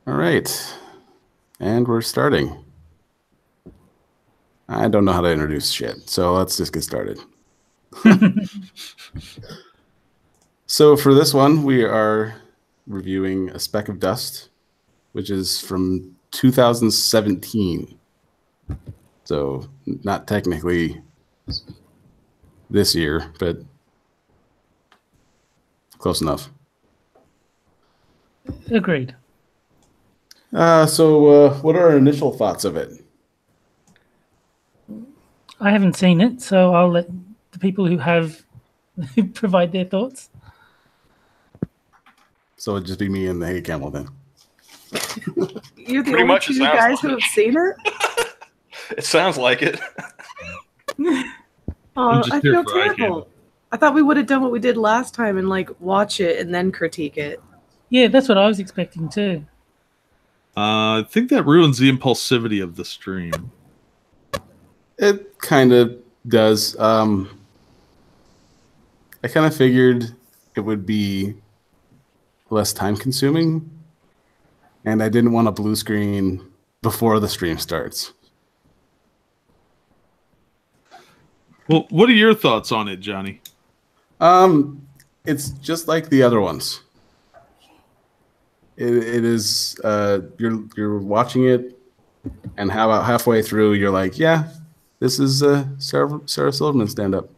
All right. And we're starting. I don't know how to introduce shit, so let's just get started. So for this one, we are reviewing A Speck of Dust, which is from 2017. So not technically this year, but close enough. Agreed. So what are our initial thoughts of it? I haven't seen it, so I'll let the people who have provide their thoughts. So it'd just be me and the Hey Camel then. You're the only two guys who have seen it? It sounds like it. Oh, I feel terrible. I thought we would have done what we did last time and watch it and then critique it. Yeah, that's what I was expecting too. I think that ruins the impulsivity of the stream. It kind of does. I kind of figured it would be less time consuming, and I didn't want a blue screen before the stream starts. Well, what are your thoughts on it, Johnny? It's just like the other ones. It is you're watching it, and how about halfway through you're like, yeah, this is Sarah Silverman stand-up.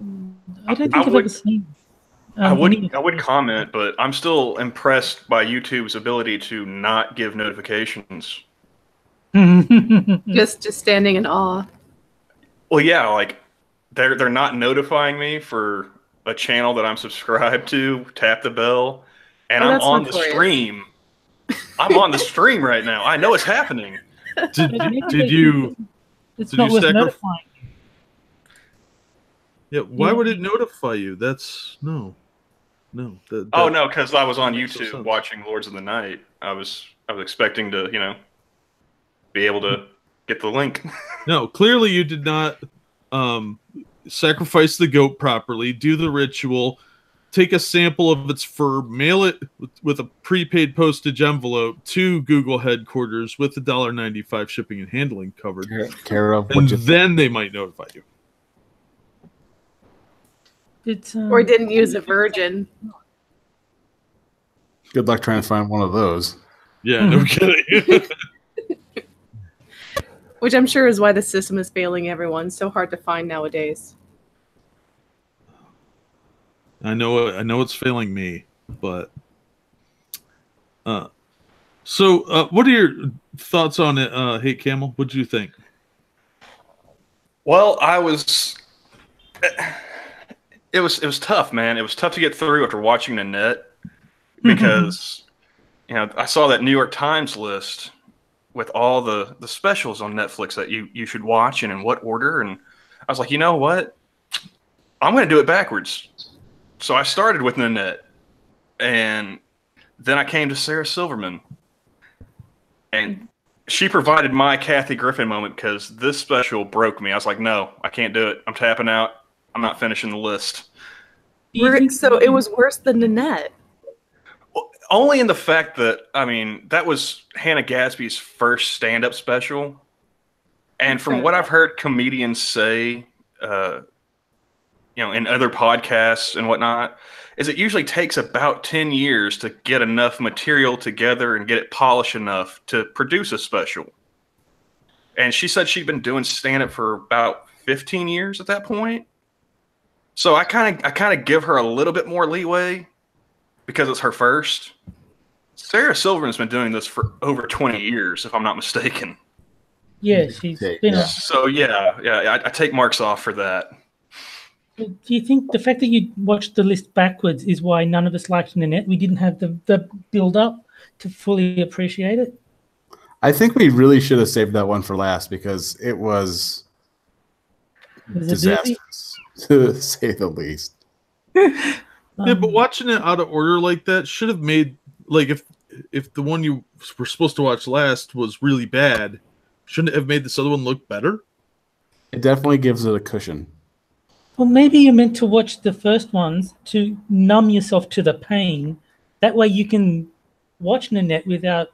I don't think I've ever seen. I would comment, but I'm still impressed by YouTube's ability to not give notifications. just standing in awe. Well, yeah, they're not notifying me for a channel that I'm subscribed to. Tap the bell, and I'm on the stream. I'm on the stream right now. I know it's happening. Did you? It's not worth notifying. Yeah, why would it notify you? That's no. No, because I was on YouTube watching Lords of the Night. I was expecting to, be able to get the link. No, clearly you did not sacrifice the goat properly, do the ritual, take a sample of its fur, mail it with a prepaid postage envelope to Google headquarters with the $1.95 shipping and handling covered. And then they might notify you. Or didn't use a virgin. Good luck trying to find one of those. Yeah, no kidding. Which I'm sure is why the system is failing everyone. So hard to find nowadays. I know it's failing me, but so what are your thoughts on it? Hey Camel, what do you think? Well, it was tough, man. It was tough to get through after watching the net because I saw that New York Times list with all the specials on Netflix that you should watch and in what order, and I was like, you know what? I'm going to do it backwards. So I started with Nanette, and then I came to Sarah Silverman, and she provided my Kathy Griffin moment because this special broke me. I was like, no, I can't do it. I'm tapping out. I'm not finishing the list. So it was worse than Nanette. Well, only in the fact that, that was Hannah Gadsby's first stand-up special. And from what I've heard comedians say, in other podcasts and whatnot, is it usually takes about 10 years to get enough material together and get it polished enough to produce a special. And she said she'd been doing stand-up for about 15 years at that point. So I kind of give her a little bit more leeway because it's her first. Sarah Silverman's been doing this for over 20 years, if I'm not mistaken. Yeah, she's been. So yeah, I take marks off for that. Do you think the fact that you watched the list backwards is why none of us liked Nanette? We didn't have the build-up to fully appreciate it? I think we really should have saved that one for last because it was disastrous, to say the least. Yeah, but watching it out of order like that should have made, if the one you were supposed to watch last was really bad, shouldn't it have made this other one look better? It definitely gives it a cushion. Well, maybe you're meant to watch the first ones to numb yourself to the pain, That way you can watch Nanette without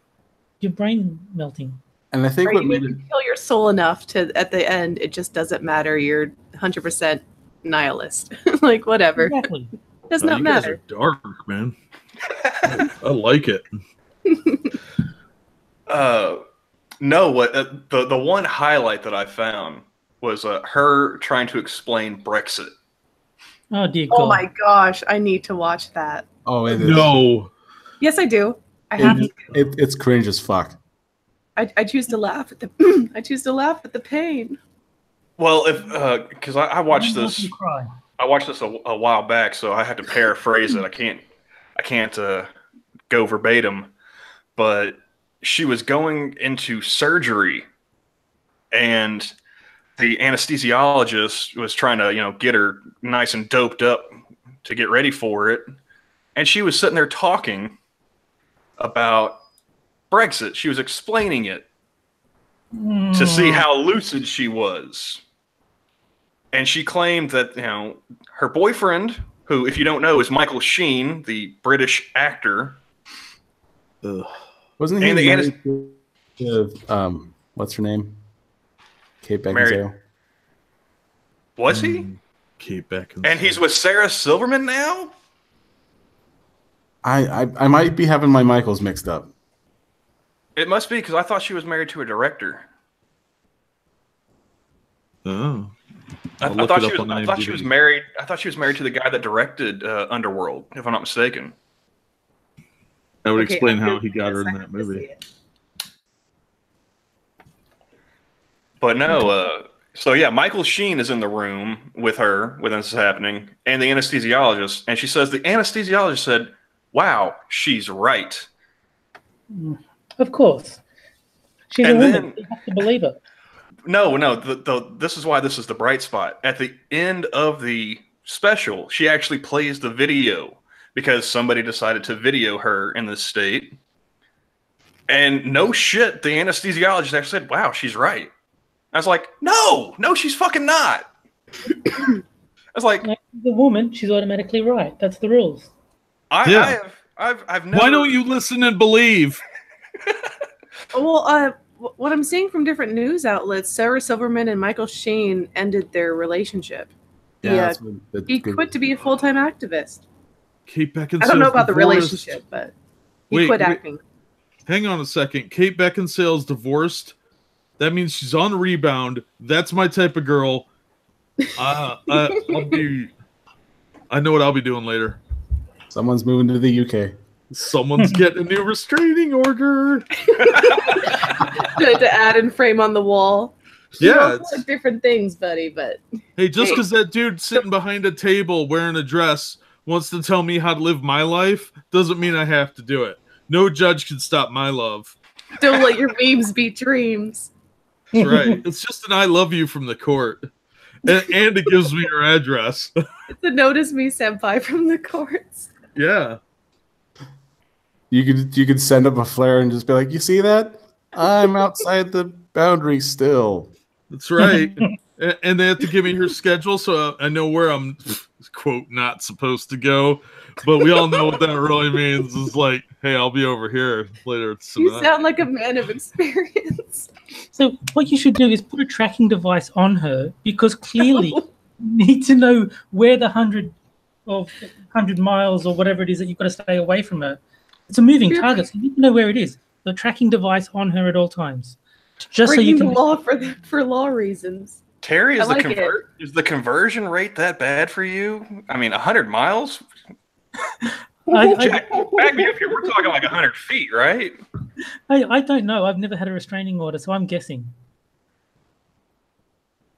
your brain melting. And I think Right, what you made make it you feel your soul enough to, at the end, it just doesn't matter. You're 100% nihilist. Like, whatever. Exactly. Does Oh, not you guys matter. are dark, man. I like it. No, what the one highlight that I found was her trying to explain Brexit. Oh dear Oh God. my gosh, I need to watch that. it is No. Yes, I do. I have to. it's cringe as fuck. I choose to laugh at the I choose to laugh at the pain. Well, if because I watched Don't this, make me cry. I watched this a while back, so I had to paraphrase it. I can't go verbatim, but she was going into surgery, and the anesthesiologist was trying to get her nice and doped up to get ready for it, and she was sitting there talking about Brexit. She was explaining it to see how lucid she was. And she claimed that, her boyfriend, who, if you don't know, is Michael Sheen, the British actor. Ugh. Wasn't he And the married to, what's her name? Kate Beckinsale. Was he? Kate Beckinsale. And he's with Sarah Silverman now? I might be having my Michaels mixed up. It must be, because I thought she was married to a director. Oh. I I'll look thought it she up was. on I thought she was IMDb. married. I thought she was married to the guy that directed Underworld, if I'm not mistaken. That would Okay, explain I'm how gonna he give got it a her in second that to see movie. it. But no, so yeah, Michael Sheen is in the room with her when this is happening, and the anesthesiologist, and she says the anesthesiologist said, "Wow, she's right." Of course. She's And a woman. then- You have to believe her. No, this is why this is the bright spot. At the end of the special, she actually plays the video because somebody decided to video her in this state. And no shit, the anesthesiologist actually said, "Wow, she's right." I was like, no, she's fucking not. I was like, Like, she's a woman, she's automatically right. That's the rules. Yeah. I've never. Why don't you listen and believe? Well, what I'm seeing from different news outlets, Sarah Silverman and Michael Sheen ended their relationship. That's He good. quit to be a full-time activist. Kate Beckinsale. I don't know about the relationship, but he quit acting. Hang on a second. Kate Beckinsale's divorced. That means she's on rebound. That's my type of girl. I know what I'll be doing later. Someone's moving to the UK. Someone's getting a new restraining order. to add and frame on the wall. Yeah, It's like different things, buddy, but hey, just because that dude sitting behind a table wearing a dress wants to tell me how to live my life doesn't mean I have to do it. No judge can stop my love. don't let your memes be dreams. That's right. It's just an I love you from the court. And it gives me your address. It's a notice me senpai from the courts. Yeah. You could send up a flare and just be like, "You see that? I'm outside the boundary still." That's right. And they have to give me her schedule so I know where I'm, quote, not supposed to go. But we all know what that really means. Is like, hey, I'll be over here later You tonight. sound like a man of experience. So what you should do is put a tracking device on her, because clearly you need to know where the 100 miles or whatever it is that you've got to stay away from her. It's a moving target, so you need to know where it is. The tracking device on her at all times, just so you Breaking can. the law for law reasons. Terry, I like it. is the conversion rate that bad for you? I mean, 100 miles? Jack, back me up here. We're talking like 100 feet, right? I don't know. I've never had a restraining order, so I'm guessing.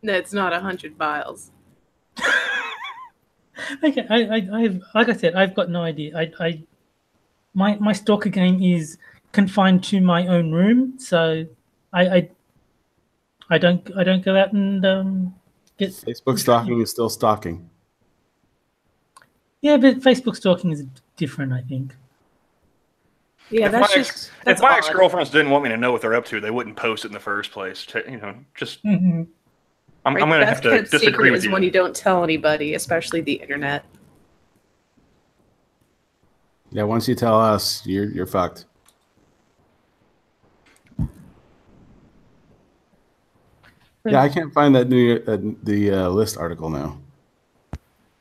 No, it's not 100 miles. Okay, I've like I said, I've got no idea. My stalker game is confined to my own room, so I don't go out and get. Facebook stalking is still stalking. Yeah, but Facebook stalking is different, I think. Yeah, If that's my just that's if my odd. ex-girlfriends didn't want me to know what they're up to, they wouldn't post it in the first place. Just Mhm. I'm Right, going to best have to kept disagree secret with is you. when you don't tell anybody, especially the internet. Yeah, once you tell us, you're fucked. Yeah, I can't find that the list article now.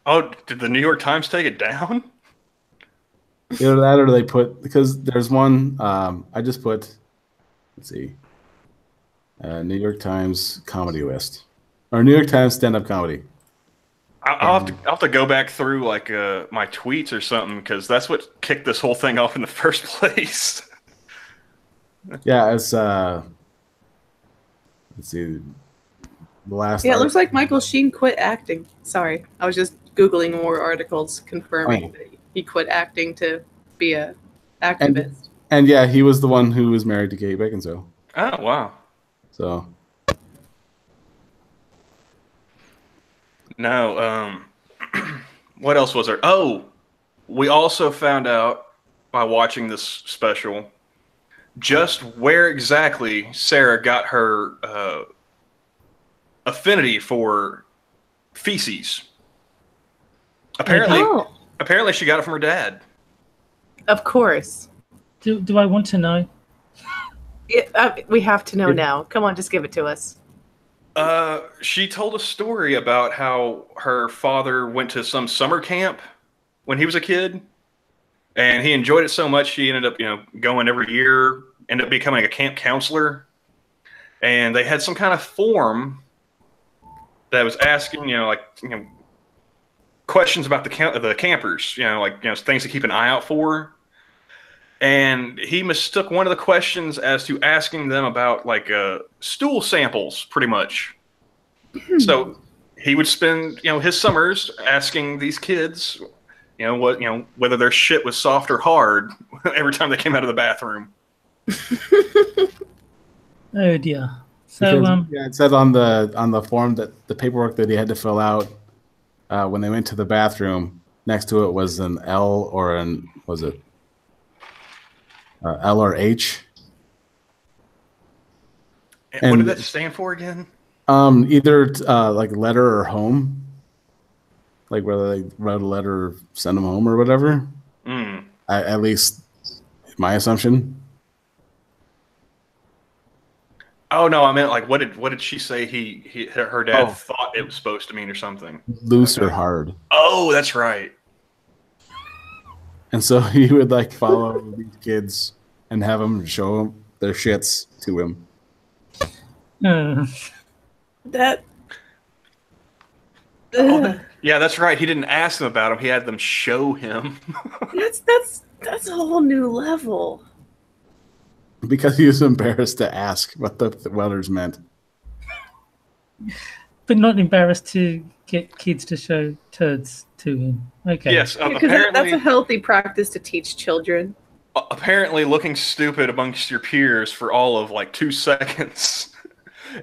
Oh, did the New York Times take it down? Either that or they put, because there's one I just put. Let's see, New York Times comedy list or New York Times stand-up comedy. I'll have to go back through like my tweets or something because that's what kicked this whole thing off in the first place. Yeah, it's let's see, the last. Yeah, it looks like Michael Sheen quit acting. Sorry, I was just Googling more articles confirming that he quit acting to be a activist. And yeah, he was the one who was married to Kate Beckinsale. Oh, wow. So no, what else was there? Oh, we also found out by watching this special just where exactly Sarah got her affinity for feces. Apparently she got it from her dad. Of course. Do I want to know? We have to know now. Come on, just give it to us. She told a story about how her father went to some summer camp when he was a kid, and he enjoyed it so much she ended up, going every year, ended up becoming a camp counselor, and they had some kind of form that was asking, questions about the campers, things to keep an eye out for. And he mistook one of the questions as to asking them about stool samples, pretty much. So he would spend, his summers asking these kids, whether their shit was soft or hard every time they came out of the bathroom. Oh dear. So yeah, it said on the form that the paperwork that he had to fill out when they went to the bathroom, next to it was an L or L or H. And what did that stand for again? Either like letter or home, like whether they wrote a letter or send them home or whatever. At least my assumption. Oh no, I meant what did she say her dad thought it was supposed to mean or something? Loose or hard. Oh, that's right. And so he would follow these kids and have them show them their shits to him. Yeah, that's right. He didn't ask them about them. He had them show him. That's a whole new level. Because he was embarrassed to ask what the letters meant. But not embarrassed to get kids to show turds to him. Okay. Yes, because that's a healthy practice to teach children. Apparently, looking stupid amongst your peers for all of 2 seconds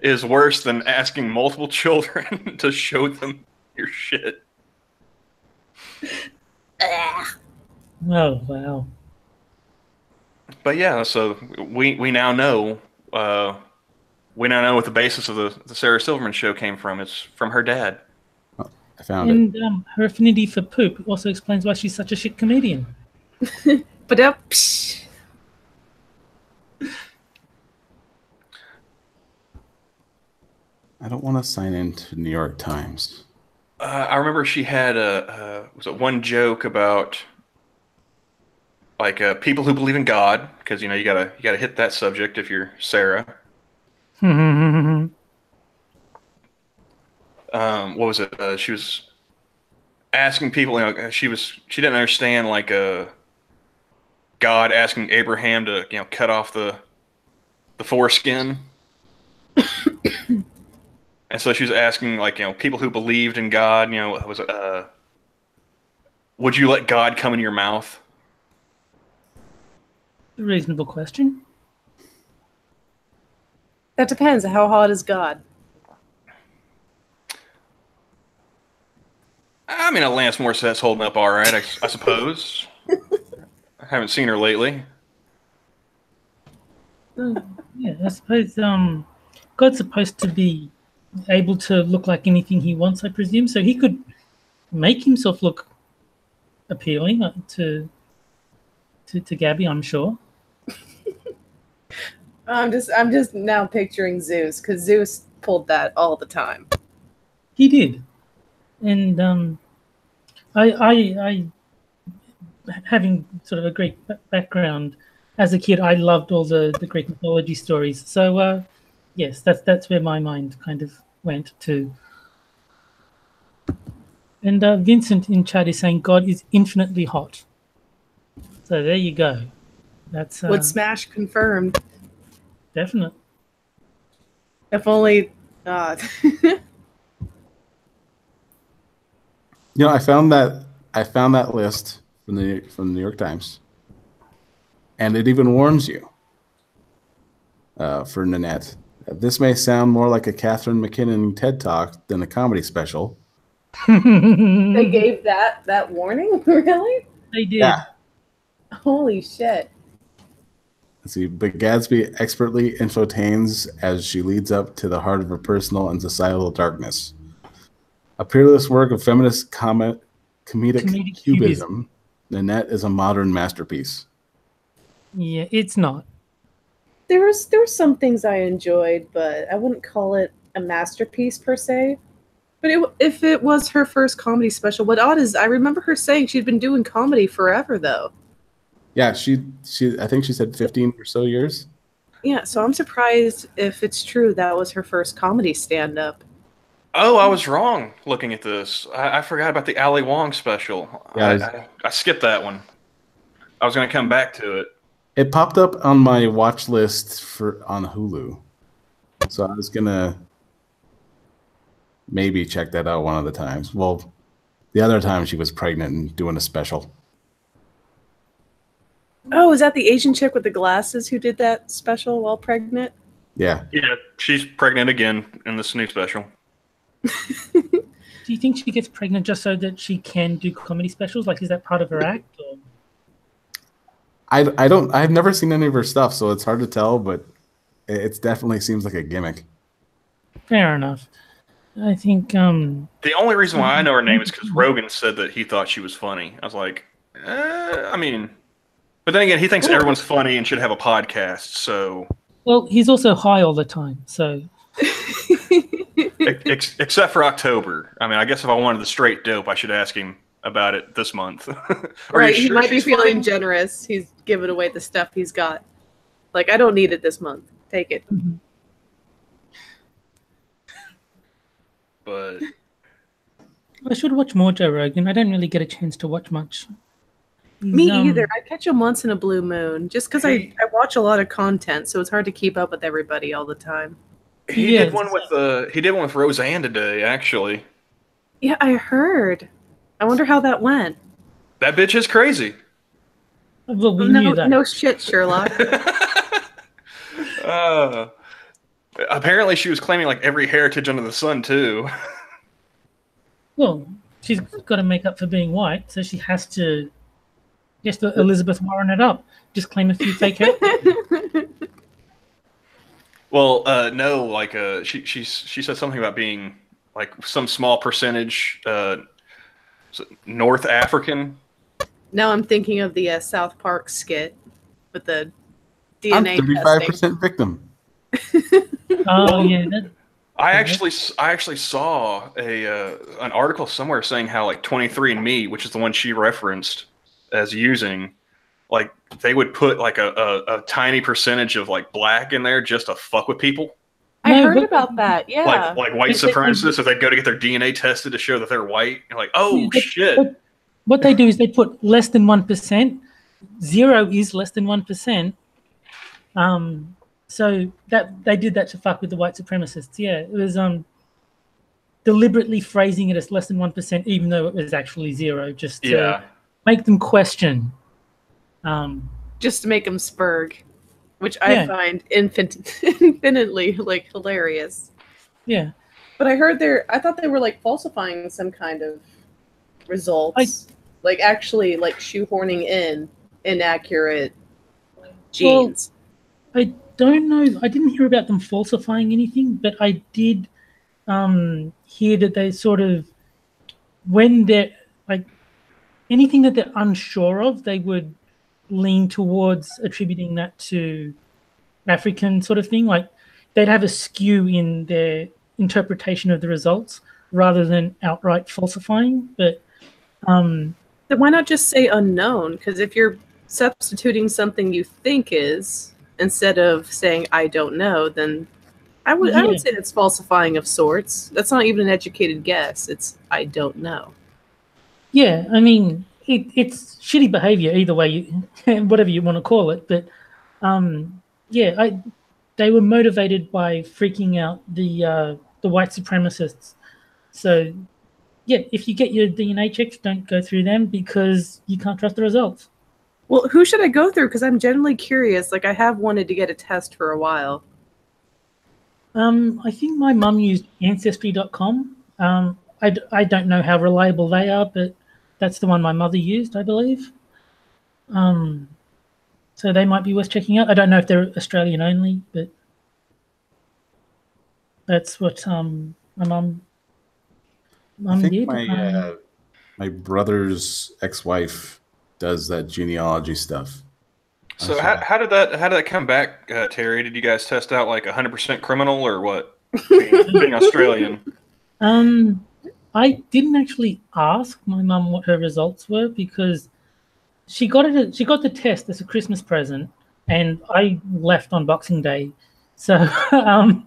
is worse than asking multiple children to show them your shit. Oh wow. But yeah, so we now know what the basis of the Sarah Silverman show came from. It's from her dad. Oh, I found it. And her affinity for poop also explains why she's such a shit comedian. But I don't want to sign into New York Times. I remember she had one joke about people who believe in God, because you gotta hit that subject if you're Sarah. What was it? She was asking people. She didn't understand God asking Abraham to cut off the foreskin. And so she was asking people who believed in God, would you let God come in your mouth? A reasonable question. that depends. How hot is God? I mean, Alanis Morissette's holding up all right, I suppose. I haven't seen her lately. Yeah, I suppose God's supposed to be able to look like anything he wants, I presume. So he could make himself look appealing to to Gabby, I'm sure. I'm just now picturing Zeus, because Zeus pulled that all the time. He did, and I having sort of a Greek background as a kid, I loved all the Greek mythology stories. So yes, that's where my mind kind of went to. And Vincent in chat is saying God is infinitely hot. So there you go. That's Would smash confirmed. definite. If only. You know, I found that list from the New York Times, and it even warns you for Nanette. This may sound more like a Catherine McKinnon TED Talk than a comedy special. They gave that warning? Really? They did. Yeah. Holy shit. Let's see, but Gadsby expertly infotains as she leads up to the heart of her personal and societal darkness. A peerless work of feminist comedic cubism, Nanette is a modern masterpiece. Yeah, it's not. There were some things I enjoyed, but I wouldn't call it a masterpiece per se. But if it was her first comedy special, what odd is I remember her saying she'd been doing comedy forever, though. Yeah, she I think she said 15 or so years. Yeah, so I'm surprised if it's true that was her first comedy stand-up. Oh, I was wrong looking at this. I forgot about the Ali Wong special. Yeah, I skipped that one. I was going to come back to it. It popped up on my watch list on Hulu, so I was gonna maybe check that out one of the times. Well, the other time she was pregnant and doing a special. Oh, is that the Asian chick with the glasses who did that special while pregnant? Yeah. Yeah, she's pregnant again in this new special. Do you think she gets pregnant just so that she can do comedy specials? Like, is that part of her act? Or? I've never seen any of her stuff, so it's hard to tell, but it definitely seems like a gimmick. Fair enough. I think the only reason why I know her name is because Rogan said that he thought she was funny. I was like, I mean, but then again, he thinks everyone's funny and should have a podcast. So, well, he's also high all the time. So, except for October. I mean, I guess if I wanted the straight dope, I should ask him about it this month. Right, he might be feeling generous. He's giving away the stuff he's got. Like, I don't need it this month. Take it. Mm-hmm. But I should watch more Joe Rogan. I don't really get a chance to watch much. Me either. I catch him once in a blue moon, just because I watch a lot of content, so it's hard to keep up with everybody all the time. He did one with Roseanne today, actually. Yeah, I heard. I wonder how that went. That bitch is crazy. Well, we knew that. No shit, Sherlock. Apparently, she was claiming like every heritage under the sun too. Well, she's got to make up for being white, so she has to Elizabeth Warren it up. Just claim a few fake heritages. Well, no, like she said something about being like some small percentage North African. Now I'm thinking of the South Park skit with the DNA I'm 35% victim. Oh yeah. I actually saw an article somewhere saying how like 23andMe, which is the one she referenced as using, like they would put like a tiny percentage of like black in there just to fuck with people. I heard about that. Yeah, like white supremacists, if they go to get their DNA tested to show that they're white, you're like, oh shit. What they do is they put less than 1%. 0 is less than 1%. So that they did that to fuck with the white supremacists. Yeah, it was deliberately phrasing it as less than 1%, even though it was actually 0, just to make them question. Just to make them spurg, which I find infinitely like hilarious. Yeah, but I thought they were like falsifying some kind of results, like actually like shoehorning in inaccurate genes. Well, I don't know. I didn't hear about them falsifying anything, but I did hear that they sort of, when they're like anything that they're unsure of, they would lean towards attributing that to African sort of thing. Like they'd have a skew in their interpretation of the results rather than outright falsifying. But Then why not just say unknown? Because if you're substituting something you think is instead of saying I don't know, then I would say that's falsifying of sorts. That's not even an educated guess. It's I don't know. yeah, I mean it's shitty behavior either way, whatever you want to call it. But yeah, they were motivated by freaking out the white supremacists. So yeah, if you get your DNA checks, don't go through them because you can't trust the results. Well, who should I go through? Because I'm genuinely curious. Like I have wanted to get a test for a while. I think my mum used Ancestry.com. I don't know how reliable they are, but that's the one my mother used, I believe. So they might be worth checking out. I don't know if they're Australian only, but that's what my mum I think did. my brother's ex-wife does that genealogy stuff. So how did that come back, Terry? Did you guys test out like 100% criminal or what? Being Australian. I didn't actually ask my mum what her results were because she got the test as a Christmas present, and I left on Boxing Day, so I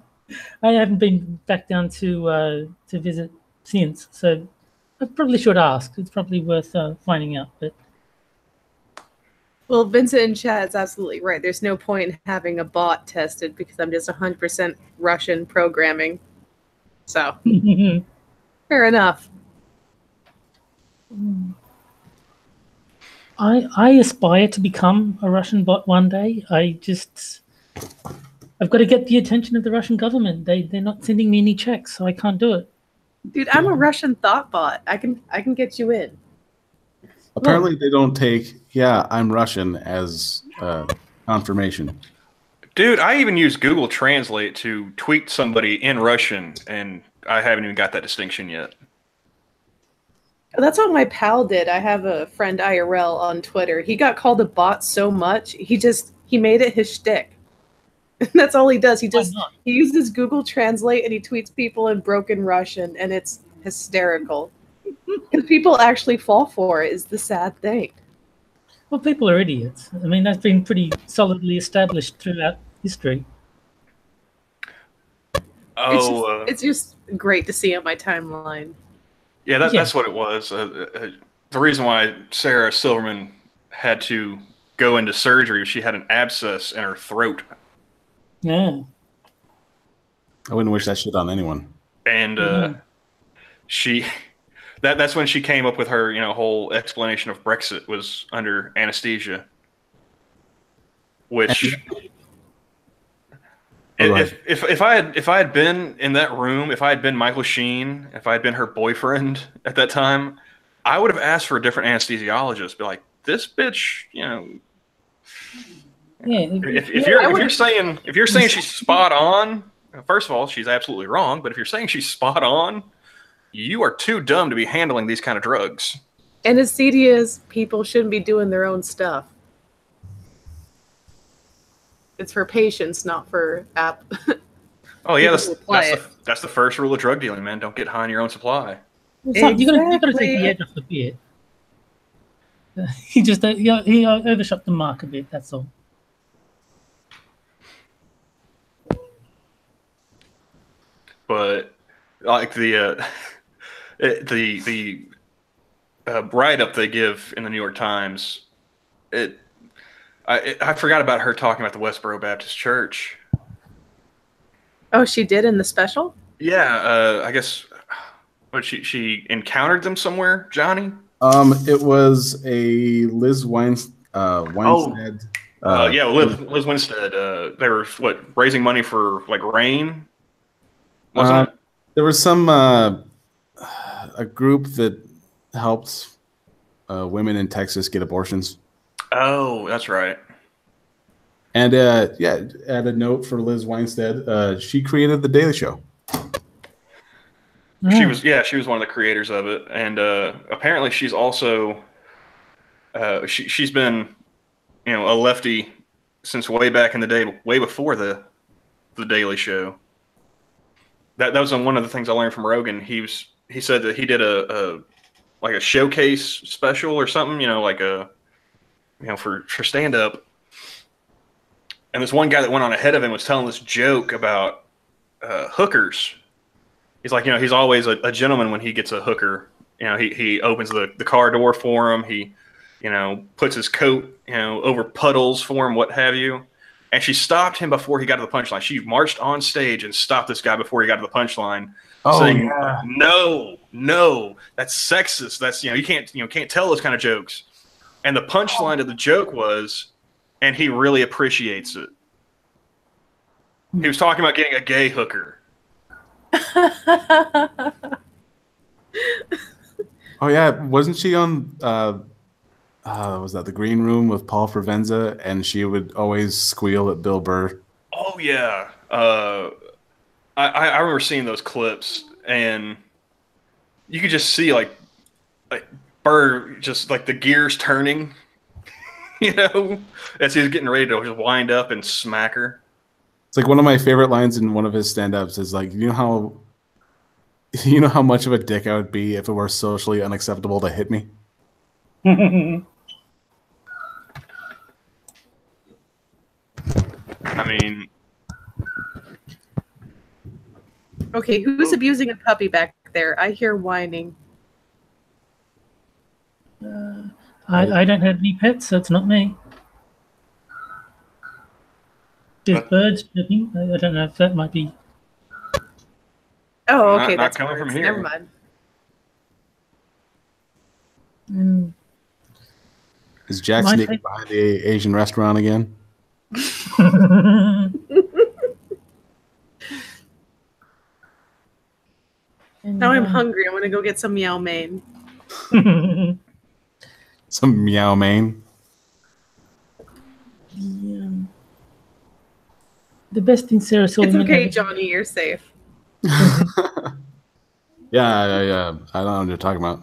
haven't been back down to visit since. So I probably should ask. It's probably worth finding out. But Well, Vincent in chat is absolutely right. There's no point in having a bot tested because I'm just 100% Russian programming. So, fair enough. I aspire to become a Russian bot one day. I've got to get the attention of the Russian government. They're not sending me any checks, so I can't do it. Dude, I'm a Russian thought bot. I can get you in. Apparently, they don't take "Yeah, I'm Russian" as confirmation. Dude, I even use Google Translate to tweet somebody in Russian, and I haven't even got that distinction yet. That's what my pal did. I have a friend IRL on Twitter. He got called a bot so much, he made it his shtick. That's all he does. He uses Google Translate and he tweets people in broken Russian, and it's hysterical. Because people actually fall for it is the sad thing. Well, people are idiots. I mean, that's been pretty solidly established throughout history. Oh, it's just great to see on my timeline. Yeah, that's what it was. The reason why Sarah Silverman had to go into surgery was she had an abscess in her throat. Yeah. I wouldn't wish that shit on anyone. And that's when she came up with her, whole explanation of Brexit was under anesthesia. Which if I had been in that room, if I had been Michael Sheen, if I had been her boyfriend at that time, I would have asked for a different anesthesiologist. Be like, this bitch, Yeah. If you're saying she's spot on, first of all, she's absolutely wrong. But if you're saying she's spot on, you are too dumb to be handling these kind of drugs. Anesthesias, people shouldn't be doing their own stuff. It's for patients, not for app. Oh yeah, that's the first rule of drug dealing, man. Don't get high on your own supply. Exactly. You got to take the edge off the bit. He overshot the mark a bit. That's all. But like the write-up they give in the New York Times, I forgot about her talking about the Westboro Baptist Church. Oh, she did in the special? Yeah, I guess. But she encountered them somewhere, Johnny. It was a Liz Winstead. Liz Winstead. They were raising money for like RAIN. Wasn't it? There was some a group that helped women in Texas get abortions. Oh, that's right. And add a note for Liz Winstead. She created the Daily Show. She was one of the creators of it, and apparently she's also she's been a lefty since way back in the day, way before the Daily Show. That was one of the things I learned from Rogan. He said that he did a showcase special or something, like for stand up. And this one guy that went on ahead of him was telling this joke about hookers. He's like, he's always a gentleman when he gets a hooker. He opens the car door for him. He, puts his coat, over puddles for him, what have you. And she stopped him before he got to the punchline. She marched on stage and stopped this guy before he got to the punchline, saying, yeah. No, that's sexist. That's, you can't tell those kind of jokes. And the punchline of the joke was, and he really appreciates it. He was talking about getting a gay hooker. Oh yeah, wasn't she on was that the Green Room with Paul Provenza, and she would always squeal at Bill Burr? Oh yeah, I remember seeing those clips, and you could just see like Burr just like the gears turning, as he was getting ready to just wind up and smack her. It's like one of my favorite lines in one of his stand-ups is like, you know how much of a dick I would be if it were socially unacceptable to hit me? I mean, okay, who's abusing a puppy back there? I hear whining. I don't have any pets, so it's not me. There's birds chirping. I don't know if that might be. Oh, okay, not that's coming birds. from here. Never mind. Is Jack sneaking behind the Asian restaurant again? Now I'm hungry. I want to go get some meow mein. Some meow mein. The best thing Sarah Silverman. It's okay, Johnny. You're safe. Yeah. I don't know what you're talking about.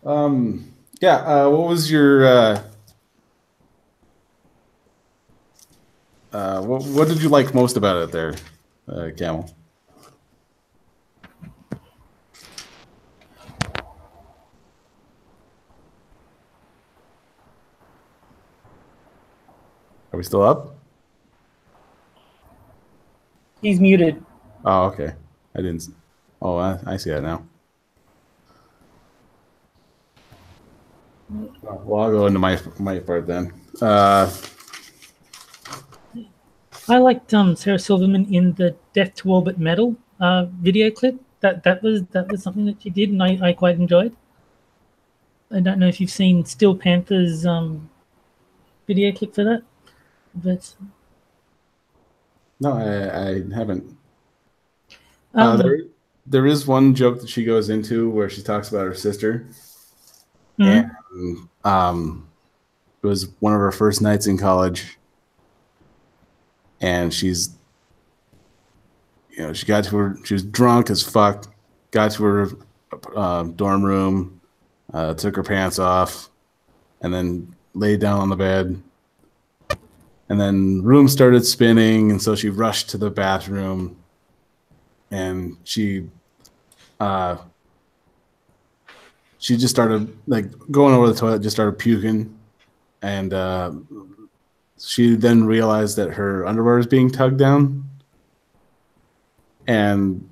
What was your what did you like most about it there, Camel? Are we still up? He's muted. Oh, okay. I didn't. Oh, I see that now. Well, I'll go into my part then. I liked Sarah Silverman in the Death to Orbit Metal video clip. That was something that she did, and I quite enjoyed. I don't know if you've seen Steel Panther's video clip for that, but no, I haven't. There is one joke that she goes into where she talks about her sister, and it was one of her first nights in college, and she was drunk as fuck, got to her dorm room, took her pants off, and then laid down on the bed. And then room started spinning, and so she rushed to the bathroom, and she just started like going over the toilet, just started puking, and she then realized that her underwear was being tugged down, and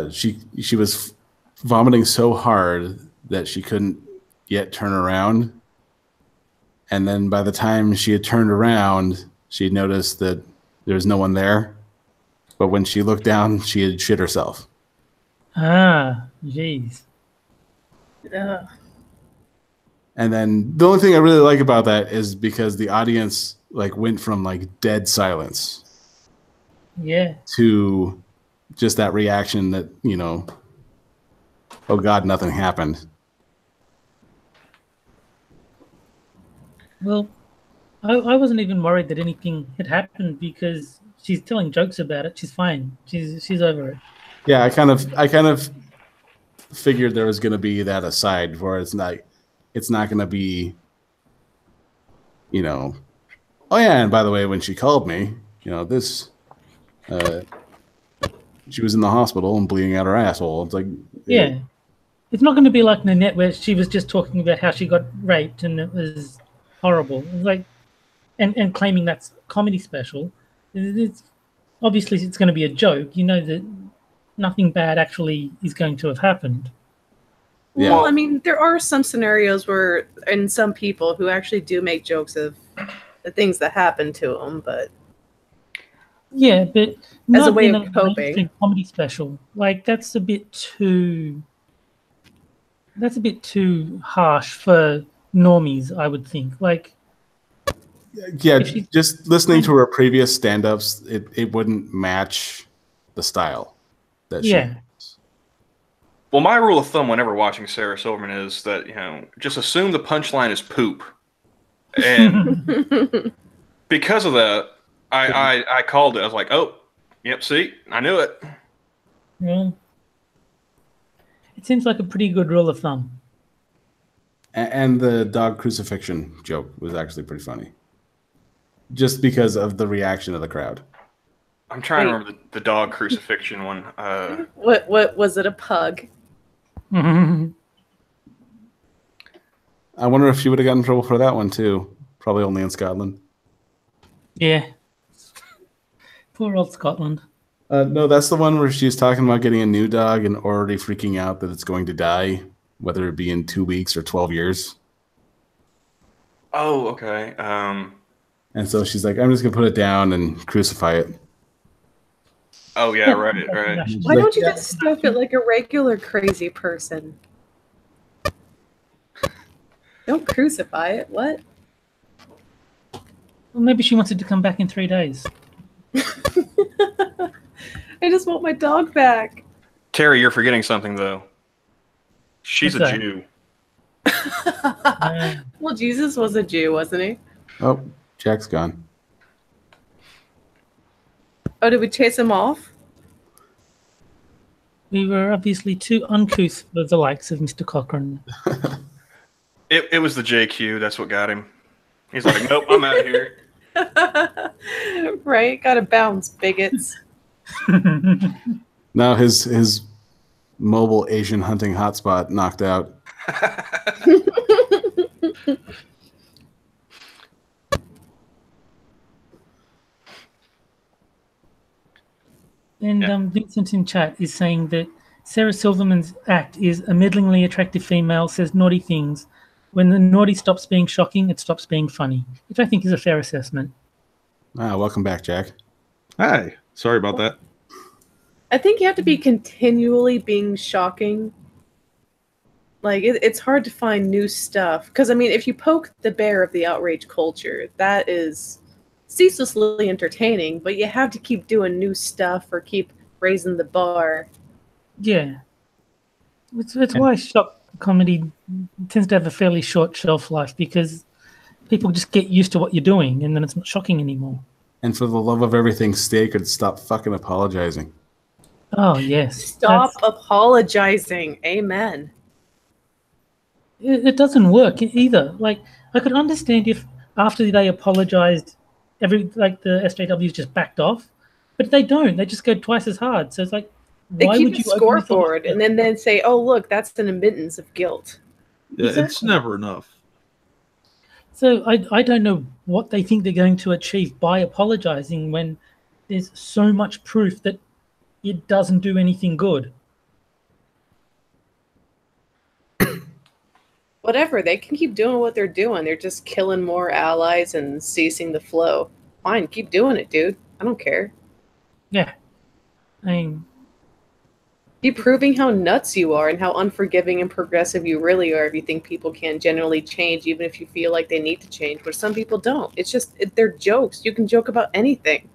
she was vomiting so hard that she couldn't yet turn around. And then by the time she had turned around, she had noticed that there was no one there. But when she looked down, she had shit herself. Ah, jeez. And then the only thing I really like about that is because the audience like went from like dead silence, to just that reaction that, oh God, nothing happened. Well, I wasn't even worried that anything had happened because she's telling jokes about it. She's fine. She's over it. Yeah, I kind of figured there was going to be that aside where it's not going to be, oh yeah, and by the way, when she called me, this, she was in the hospital and bleeding out her asshole. It's like, yeah. It's not going to be like Nanette where she was just talking about how she got raped and it was horrible. It's like, and claiming that's comedy special. It's obviously it's going to be a joke. That nothing bad actually is going to have happened. Yeah. Well, I mean, there are some scenarios where, and some people who actually do make jokes of the things that happen to them, but yeah, but as not a way in of coping. mainstream comedy special. Like that's a bit too harsh for normies, I would think. Like, yeah, just listening to her previous stand-ups, it wouldn't match the style that she has. Well, my rule of thumb whenever watching Sarah Silverman is that, just assume the punchline is poop. And because of that, I called it. I was like, oh, yep, see, I knew it. Well, it seems like a pretty good rule of thumb. And the dog crucifixion joke was actually pretty funny. Just because of the reaction of the crowd. I'm trying to remember the dog crucifixion one. What was it, a pug? I wonder if she would have gotten in trouble for that one too. Probably only in Scotland. Yeah. Poor old Scotland. No, that's the one where she's talking about getting a new dog and already freaking out that it's going to die, whether it be in 2 weeks or 12 years. Oh, okay. And so she's like, I'm just going to put it down and crucify it. Oh, yeah, right. Why don't you just stuff it like a regular crazy person? Don't crucify it. What? Well, maybe she wanted to come back in 3 days. I just want my dog back. Terry, you're forgetting something, though. She's What's a that? Jew. Well, Jesus was a Jew, wasn't he? Oh, Jack's gone. Oh, did we chase him off? We were obviously too uncouth for the likes of Mr. Cochran. It was the JQ. That's what got him. He's like, nope, I'm out of here. Right? Gotta bounce, bigots. Now his mobile Asian hunting hotspot knocked out. And Vincent in chat is saying that Sarah Silverman's act is a middlingly attractive female, says naughty things. When the naughty stops being shocking, it stops being funny, which I think is a fair assessment. Welcome back, Jack. Hi. Sorry about that. I think you have to be continually being shocking. Like, it's hard to find new stuff. Because, I mean, if you poke the bear of the outrage culture, that is ceaselessly entertaining, but you have to keep doing new stuff or keep raising the bar. Yeah. It's why shock comedy tends to have a fairly short shelf life, because people just get used to what you're doing and then it's not shocking anymore. And for the love of everything, stay could stop fucking apologizing. Oh, yes. Stop apologizing. Amen. It doesn't work either. Like, I could understand if after they apologized, the SJWs just backed off, but they don't. They just go twice as hard. So it's like, They why keep would a you open scoreboard and then say, oh, look, that's an admittance of guilt. Yeah, It's Exactly. never enough. So I don't know what they think they're going to achieve by apologizing when there's so much proof that it doesn't do anything good. Whatever, they can keep doing what they're doing. They're just killing more allies and ceasing the flow. Fine, keep doing it, dude. I don't care. Yeah. I mean, Keep proving how nuts you are and how unforgiving and progressive you really are if you think people can generally change, even if you feel like they need to change. But some people don't. It's just, they're jokes. You can joke about anything.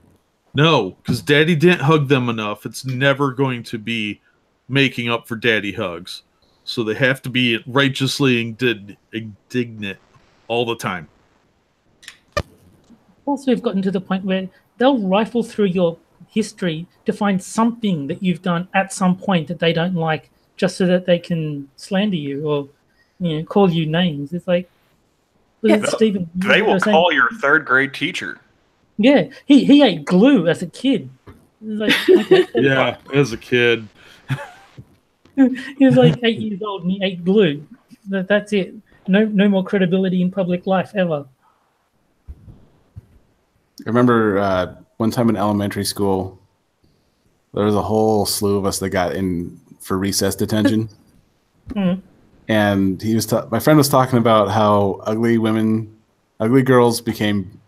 No, because Daddy didn't hug them enough. It's never going to be making up for Daddy hugs. So they have to be righteously indignant all the time. also have gotten to the point where they'll rifle through your history to find something that you've done at some point that they don't like, just so that they can slander you or call you names. It's like Stephen. They will call your third grade teacher. Yeah, he ate glue as a kid. Like, okay. Yeah, as a kid. He was like 8 years old and he ate glue. That's it. No more credibility in public life ever. I remember one time in elementary school, there was a whole slew of us that got in for recess detention. And my friend was talking about how ugly girls can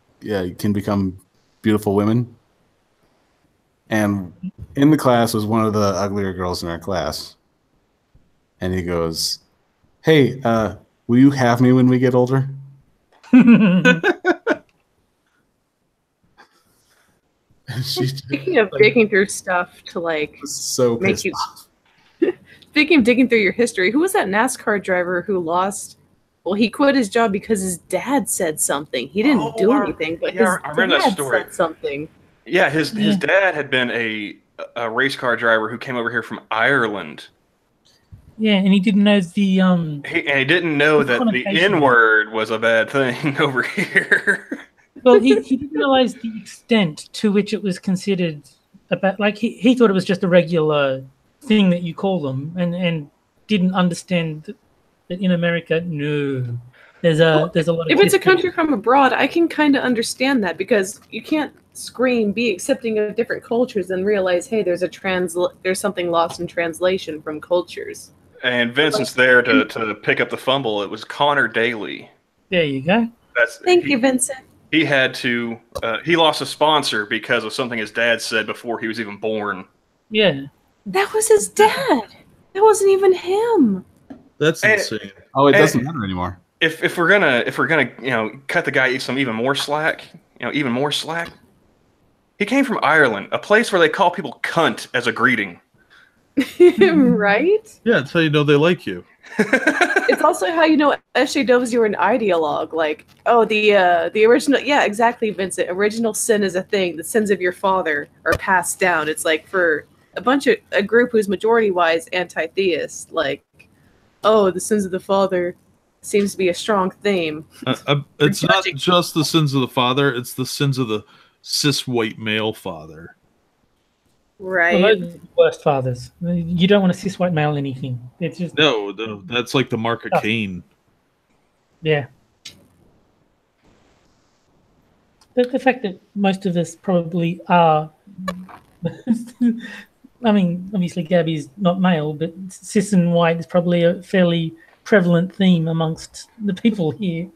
become beautiful women. And in the class was one of the uglier girls in our class. And he goes, "Hey, will you have me when we get older?" Speaking of digging through stuff to so make you. Speaking of digging through your history, who was that NASCAR driver who lost? Well, he quit his job because his dad said something. He didn't do anything, but his dad said something. Yeah, his dad had been a race car driver who came over here from Ireland. Yeah, and he didn't know he didn't know that the N-word was a bad thing over here. Well, he didn't realize the extent to which it was considered he thought it was just a regular thing that you call them, and didn't understand that in America, no, there's a lot of. If it's a country from abroad, I can kind of understand that, because you can't be accepting of different cultures and realize, hey, there's something lost in translation from cultures. And Vincent's there to pick up the fumble. It was Connor Daly. There you go. Thank you, Vincent. He had to. He lost a sponsor because of something his dad said before he was even born. Yeah. That was his dad. That wasn't even him. That's insane. Oh, it doesn't matter anymore. If we're gonna cut the guy some even more slack, he came from Ireland, a place where they call people cunt as a greeting. Right? Yeah, it's how you know they like you. It's also how you know SJWs are an ideologue. Like, oh, the original. Yeah, exactly, Vincent. Original sin is a thing. The sins of your father are passed down. It's like for a group who's majority-wise anti-theist. Like, oh, the sins of the father seems to be a strong theme. It's not just the sins of the father; it's the sins of the cis white male father. Right. Well, those are the worst fathers. You don't want to cis white male anything. It's just no. That's like the mark of Cain. Yeah. The fact that most of us probably are. I mean, obviously Gabby's not male, but cis and white is probably a fairly prevalent theme amongst the people here.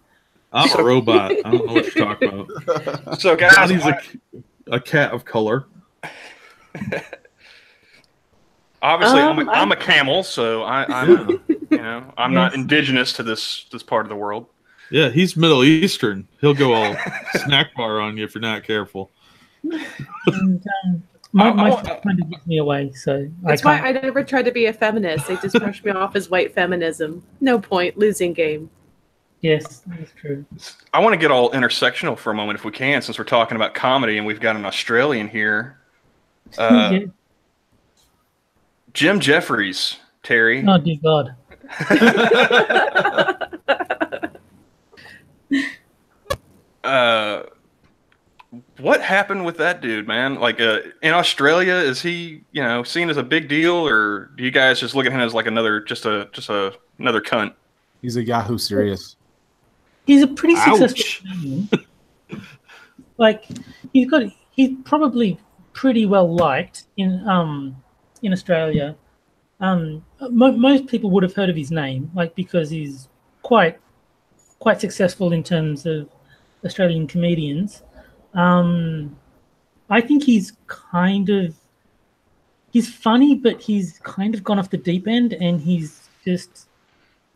I'm a robot. I don't know what you're talking about. So, guys, he's a cat of color. Obviously, I'm a camel, so I'm not indigenous to this part of the world. Yeah, he's Middle Eastern. He'll go all snack bar on you if you're not careful. And, my friend gives me away, so that's why I never tried to be a feminist. They just brushed me off as white feminism. No point, losing game. Yes, that's true. I want to get all intersectional for a moment, if we can, since we're talking about comedy and we've got an Australian here. Jim Jeffries, Terry. Oh, dear God. What happened with that dude, man? Like, in Australia, is he, seen as a big deal, or do you guys just look at him as like another cunt? He's a Yahoo serious. He's a pretty successful man. Like, he's probably pretty well liked in Australia. Most people would have heard of his name, like, because he's quite successful in terms of Australian comedians. I think he's funny, but he's kind of gone off the deep end, and he's just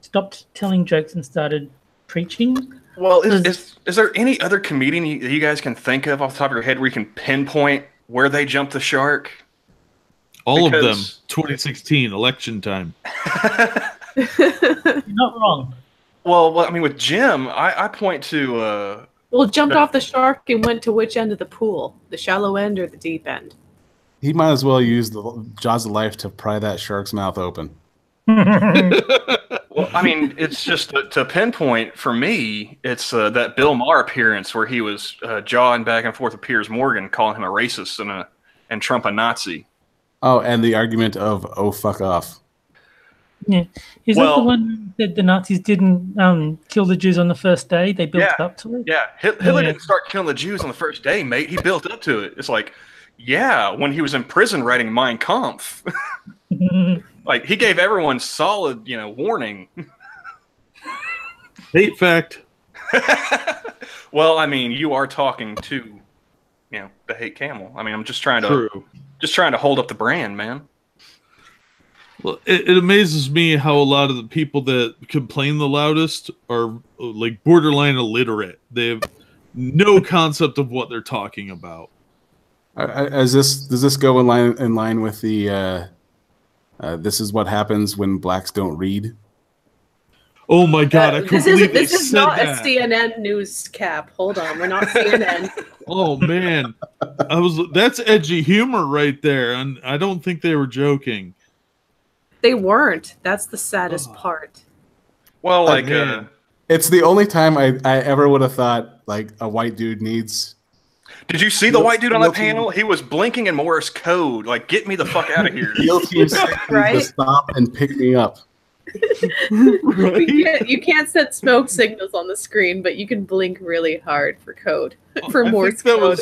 stopped telling jokes and started preaching. Well, is there any other comedian you guys can think of off the top of your head where you can pinpoint where they jumped the shark? All of them. 2016 election time. You're not wrong. Well, I mean, with Jim, I point to. Jumped off the shark and went to which end of the pool? The shallow end or the deep end? He might as well use the jaws of life to pry that shark's mouth open. Well, I mean, it's just to pinpoint for me. It's that Bill Maher appearance where he was jawing back and forth with Piers Morgan, calling him a racist and Trump a Nazi. Oh, and the argument of "oh fuck off." Yeah, is that the one that the Nazis didn't kill the Jews on the first day? They built up to it. Yeah, Hitler didn't start killing the Jews on the first day, mate. He built up to it. It's like, yeah, when he was in prison writing Mein Kampf, like he gave everyone solid, warning. Hate fact. Well, I mean, you are talking to, the hate camel. I mean, I'm just trying to hold up the brand, man. Well, it amazes me how a lot of the people that complain the loudest are like borderline illiterate. They have no concept of what they're talking about. Does this go in line with the this is what happens when blacks don't read? Oh my God! I couldn't believe this is not that. a CNN news cap. Hold on, we're not CNN. Oh man, that's edgy humor right there, and I don't think they were joking. They weren't. That's the saddest part. Well, like, it's the only time I ever would have thought like a white dude needs. Did you see the white dude on that panel? He was blinking in Morse code, like, get me the fuck out of here. Right? To stop and pick me up. Right? You can't set smoke signals on the screen, but you can blink really hard for code, for Morse code.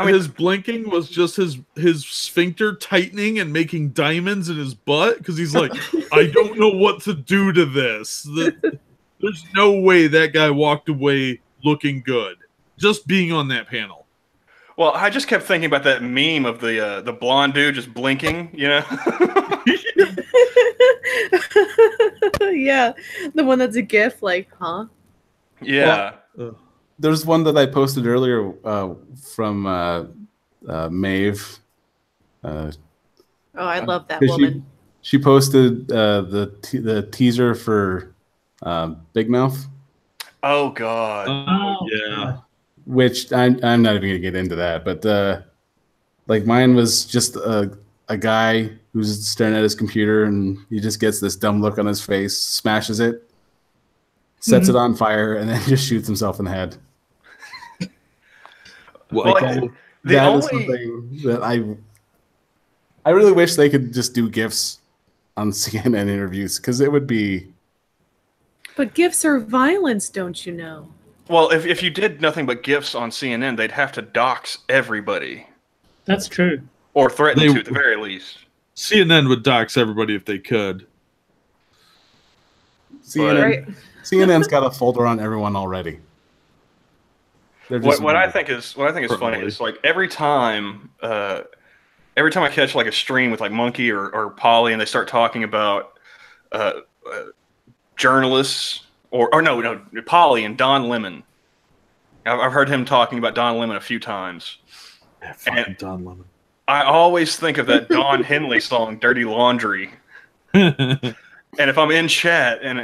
His blinking was just his sphincter tightening and making diamonds in his butt because he's like, I don't know what to do to this. There's no way that guy walked away looking good just being on that panel. Well, I just kept thinking about that meme of the blonde dude just blinking, Yeah, the one that's a GIF, like, huh? Yeah. Well, there's one that I posted earlier from Maeve. Oh, I love that woman. She posted the teaser for Big Mouth. Oh God. Oh yeah. Which I'm not even gonna get into that, but like mine was just a guy who's staring at his computer and he just gets this dumb look on his face, smashes it, sets it on fire, and then just shoots himself in the head. Well, that is something that I really wish they could just do GIFs on CNN interviews because it would be. But GIFs are violence, don't you know? Well, if you did nothing but GIFs on CNN, they'd have to dox everybody. That's true. Or threaten to, at the very least. CNN would dox everybody if they could. CNN's got a folder on everyone already. What I think is funny is like every time I catch like a stream with like Monkey or Polly and they start talking about journalists or no Polly and Don Lemon. I've heard him talking about Don Lemon a few times. Yeah, fucking Don Lemon. I always think of that Don Henley song "Dirty Laundry." And if I'm in chat and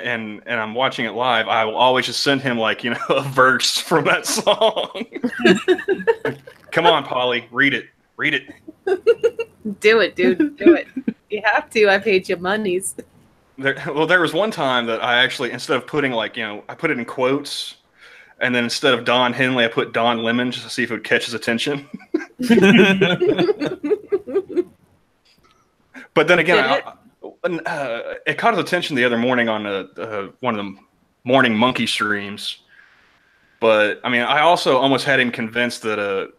I'm watching it live, I will always just send him like, a verse from that song. Come on, Polly, read it. Read it. Do it, dude. Do it. You have to. I paid you monies. There was one time that I actually, instead of putting I put it in quotes, and then instead of Don Henley, I put Don Lemon just to see if it would catch his attention. But then again, it caught his attention the other morning on one of the morning Monkey streams. But I mean, I also almost had him convinced that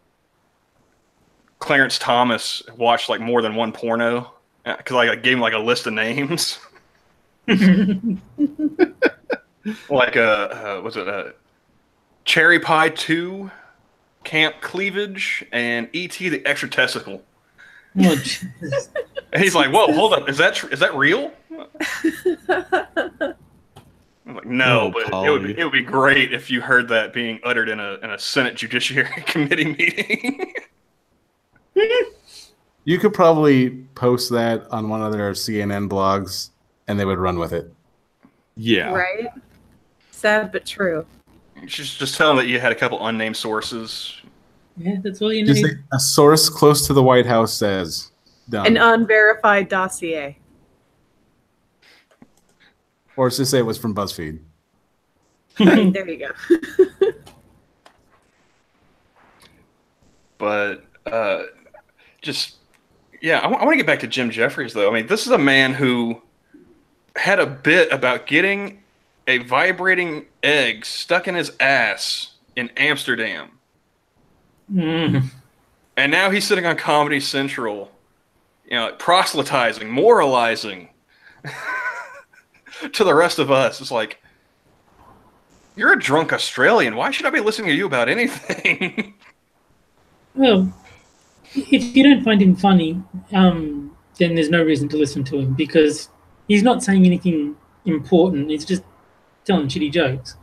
Clarence Thomas watched like more than one porno because I gave him like a list of names. Like was it Cherry Pie 2, Camp Cleavage, and E.T. the Extra Testicle. Oh, and he's like, "Whoa, hold up! Is that real?" I'm like, "No, but it would be great if you heard that being uttered in a Senate Judiciary Committee meeting." You could probably post that on one of their CNN blogs, and they would run with it. Yeah. Right? Sad but true. Just tell them that you had a couple unnamed sources. Yeah, that's all you Just need. say, a source close to the White House says. Done. An unverified dossier. Or let's just say it was from BuzzFeed. There you go. But I want to get back to Jim Jeffries, though. I mean, this is a man who had a bit about getting a vibrating egg stuck in his ass in Amsterdam. Mm. And now he's sitting on Comedy Central, proselytizing, moralizing to the rest of us. It's like, you're a drunk Australian. Why should I be listening to you about anything? Well, if you don't find him funny, then there's no reason to listen to him because he's not saying anything important. He's just telling shitty jokes.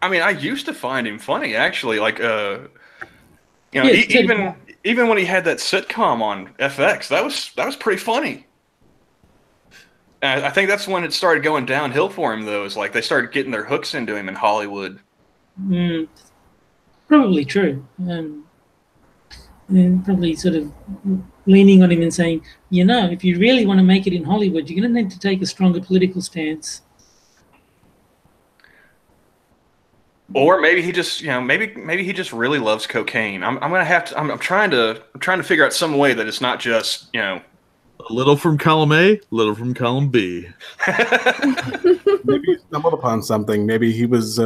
I mean, I used to find him funny, actually. Like, Yeah, even when he had that sitcom on FX, that was pretty funny. And I think that's when it started going downhill for him, though. Is like they started getting their hooks into him in Hollywood. Probably true. And probably sort of leaning on him and saying, if you really want to make it in Hollywood, you're going to need to take a stronger political stance. Or maybe he just, maybe he just really loves cocaine. I'm trying to figure out some way that it's not just, a little from column A, little from column B. Maybe he stumbled upon something. Maybe he was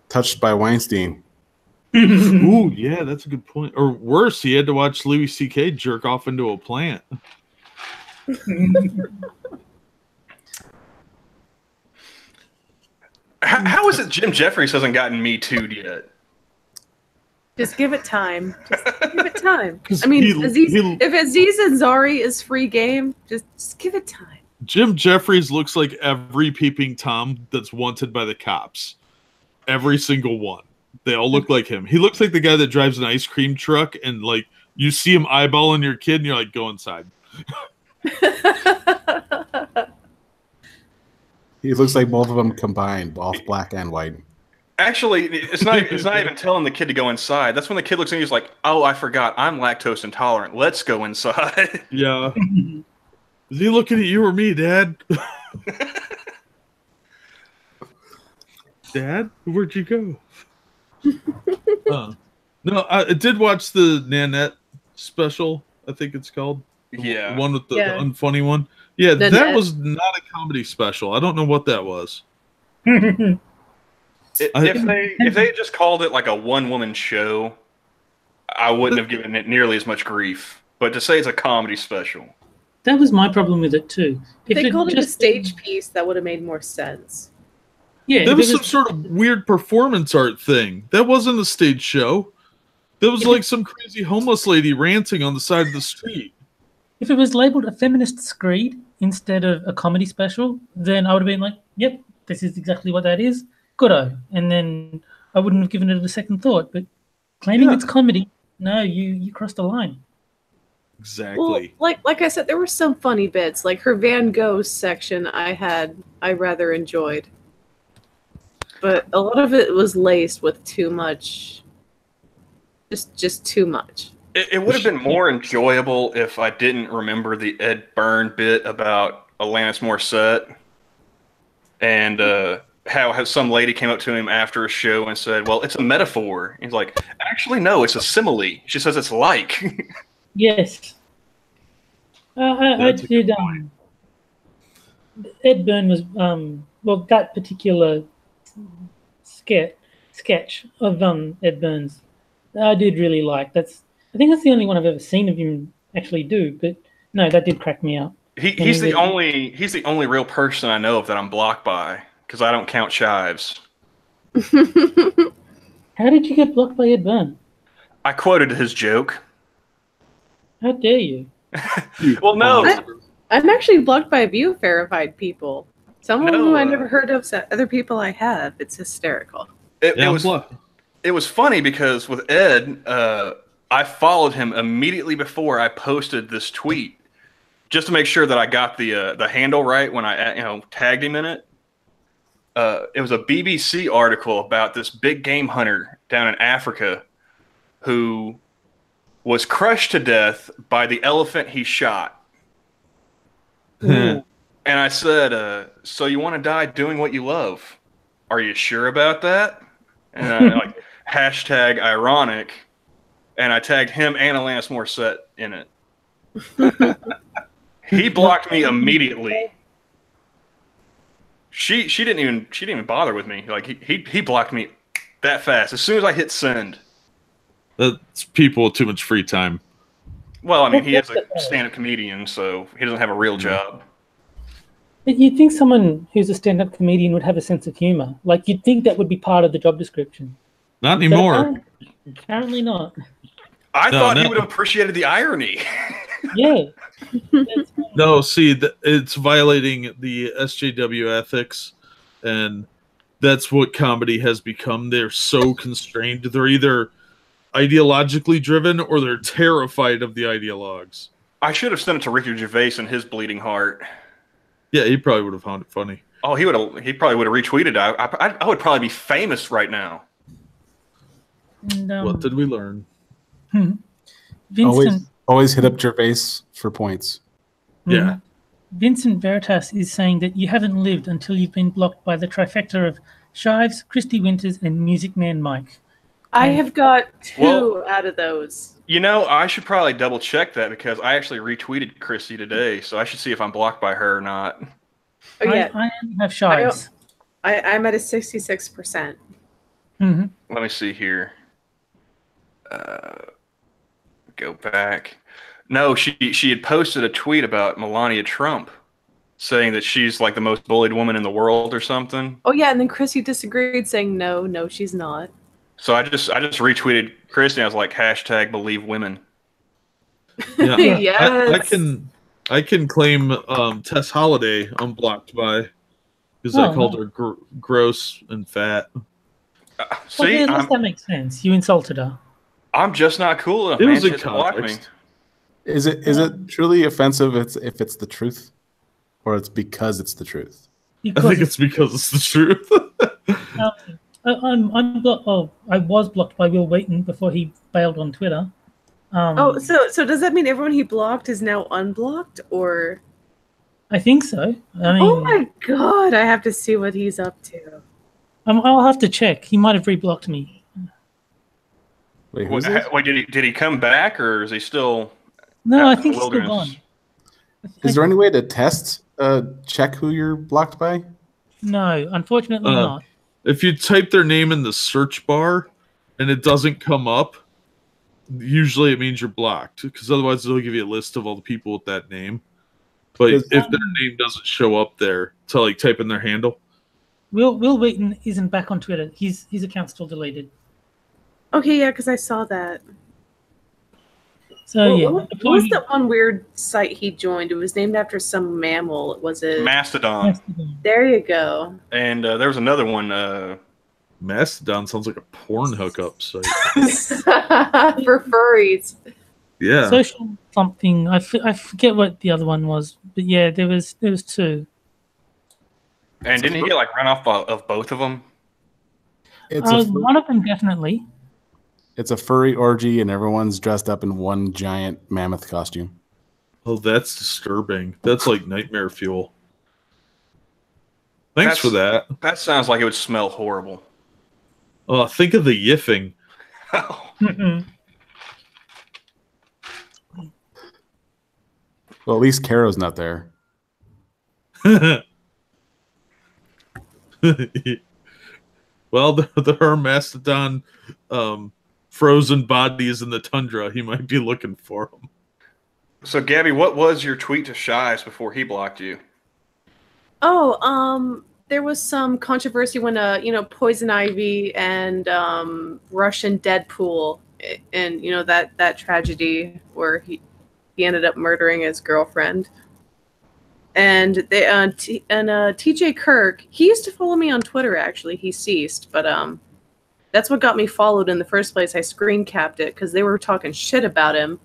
touched by Weinstein. Ooh, yeah, that's a good point. Or worse, he had to watch Louis C.K. jerk off into a plant. How is it Jim Jeffries hasn't gotten Me Too'd yet? Just give it time. Just give it time. I mean, if Aziz Ansari is free game, just give it time. Jim Jeffries looks like every peeping Tom that's wanted by the cops. Every single one. They all look like him. He looks like the guy that drives an ice cream truck and, like, you see him eyeballing your kid and you're like, go inside. He looks like both of them combined, both black and white. Actually, it's not even telling the kid to go inside. That's when the kid looks at you and he's like, oh, I forgot. I'm lactose intolerant. Let's go inside. Yeah. Is he looking at you or me, Dad? Dad? Where'd you go? No, I did watch the Nanette special, I think it's called. Yeah. The one with the unfunny one. Yeah, Nanette. That was not a comedy special. I don't know what that was. If they had just called it like a one-woman show, I wouldn't have given it nearly as much grief. But to say it's a comedy special. That was my problem with it too. If they called it a stage piece, that would have made more sense. Yeah, there was some sort of weird performance art thing. That wasn't a stage show. That was like some crazy homeless lady ranting on the side of the street. If it was labeled a feminist screed instead of a comedy special, then I would have been like, yep, this is exactly what that is. Good-o. And then I wouldn't have given it a second thought. But claiming it's comedy, no, you crossed the line. Exactly. Well, like I said, there were some funny bits. Like her Van Gogh section I rather enjoyed. But a lot of it was laced with too much. Just too much. It would have been more enjoyable if I didn't remember the Ed Byrne bit about Alanis Morissette and how some lady came up to him after a show and said, well, it's a metaphor. He's like, actually, no, it's a simile. She says it's like. Yes. I did. Ed Byrne was, that particular sketch of Ed Byrne's, I did really like. I think that's the only one I've ever seen of him actually do. But no, that did crack me up. He's the only real person I know of that I'm blocked by because I don't count chives. How did you get blocked by Ed Byrne? I quoted his joke. How dare you? Well, no. I'm actually blocked by a few verified people. Some of them I never heard of, other people I have. It's hysterical. It was funny because with Ed, I followed him immediately before I posted this tweet just to make sure that I got the handle right when I tagged him in it. It was a BBC article about this big game hunter down in Africa who was crushed to death by the elephant he shot. And I said, so you want to die doing what you love? Are you sure about that? And I like hashtag ironic, and I tagged him and Alanis Morissette in it. He blocked me immediately. She didn't even bother with me. Like he blocked me that fast as soon as I hit send. That's people with too much free time. Well, I mean, he is a stand-up comedian, so he doesn't have a real job. But you'd think someone who's a stand-up comedian would have a sense of humor. Like, you'd think that would be part of the job description. Not anymore. Apparently not. I thought he would have appreciated the irony. Yeah. No, see, it's violating the SJW ethics, and that's what comedy has become. They're so constrained. They're either ideologically driven or they're terrified of the ideologues. I should have sent it to Ricky Gervais and his bleeding heart. Yeah, he probably would have found it funny. Oh, he probably would have retweeted. I would probably be famous right now. And, what did we learn? Vincent, always hit up Gervais for points. Yeah. Vincent Veritas is saying that you haven't lived until you've been blocked by the trifecta of Shives, Christy Winters, and Music Man Mike. I have got two out of those. You know, I should probably double check that because I actually retweeted Christy today, so I should see if I'm blocked by her or not. Oh, yeah. I only have Shives. I'm at a 66%. Mm-hmm. Let me see here. Go back. No, she had posted a tweet about Melania Trump, saying that she's like the most bullied woman in the world or something. Oh yeah, and then Chrissy disagreed, saying no, she's not. So I just retweeted Christy. And I was like, hashtag believe women. Yeah, Yes. I can claim Tess Holiday unblocked by because I called her gross and fat. See, Well, that makes sense. You insulted her. I'm just not cool enough. It Man. was a She blocked me. context. Is it truly offensive if it's the truth, or it's because it's the truth? I think it's because it's the truth. I was blocked by Will Wheaton before he bailed on Twitter. So does that mean everyone he blocked is now unblocked, or? I think so. I mean, oh my god, I have to see what he's up to. I'll have to check. He might have reblocked me. Wait, who's this? Wait, did he come back or is he still? No, I the think he's still wilderness? gone. Is there any way to check who you're blocked by? No, unfortunately not. If you type their name in the search bar and it doesn't come up, usually it means you're blocked, because otherwise it'll give you a list of all the people with that name. But if their name doesn't show up there, to like type in their handle. Will Wheaton isn't back on Twitter. His account's still deleted. Okay, yeah, because I saw that. So What was that one weird site he joined? It was named after some mammal. Was it Mastodon? There you go. And there was another one. Mastodon sounds like a porn hookup site. For furries. Yeah. Social something. I forget what the other one was, but yeah, there was two. And didn't he get like run off of both of them? One of them definitely. It's a furry orgy, and everyone's dressed up in one giant mammoth costume. Oh, that's disturbing. That's like nightmare fuel. Thanks for that. That sounds like it would smell horrible. Oh, think of the yiffing. Well, at least Caro's not there. Well, there are mastodon frozen bodies in the tundra. He might be looking for them. So, Gabby, what was your tweet to Shies before he blocked you? Oh, there was some controversy when Poison Ivy and Russian Deadpool, and that tragedy where he ended up murdering his girlfriend. And TJ Kirk, he used to follow me on Twitter, actually. He ceased, but that's what got me followed in the first place. I screen capped it because they were talking shit about him.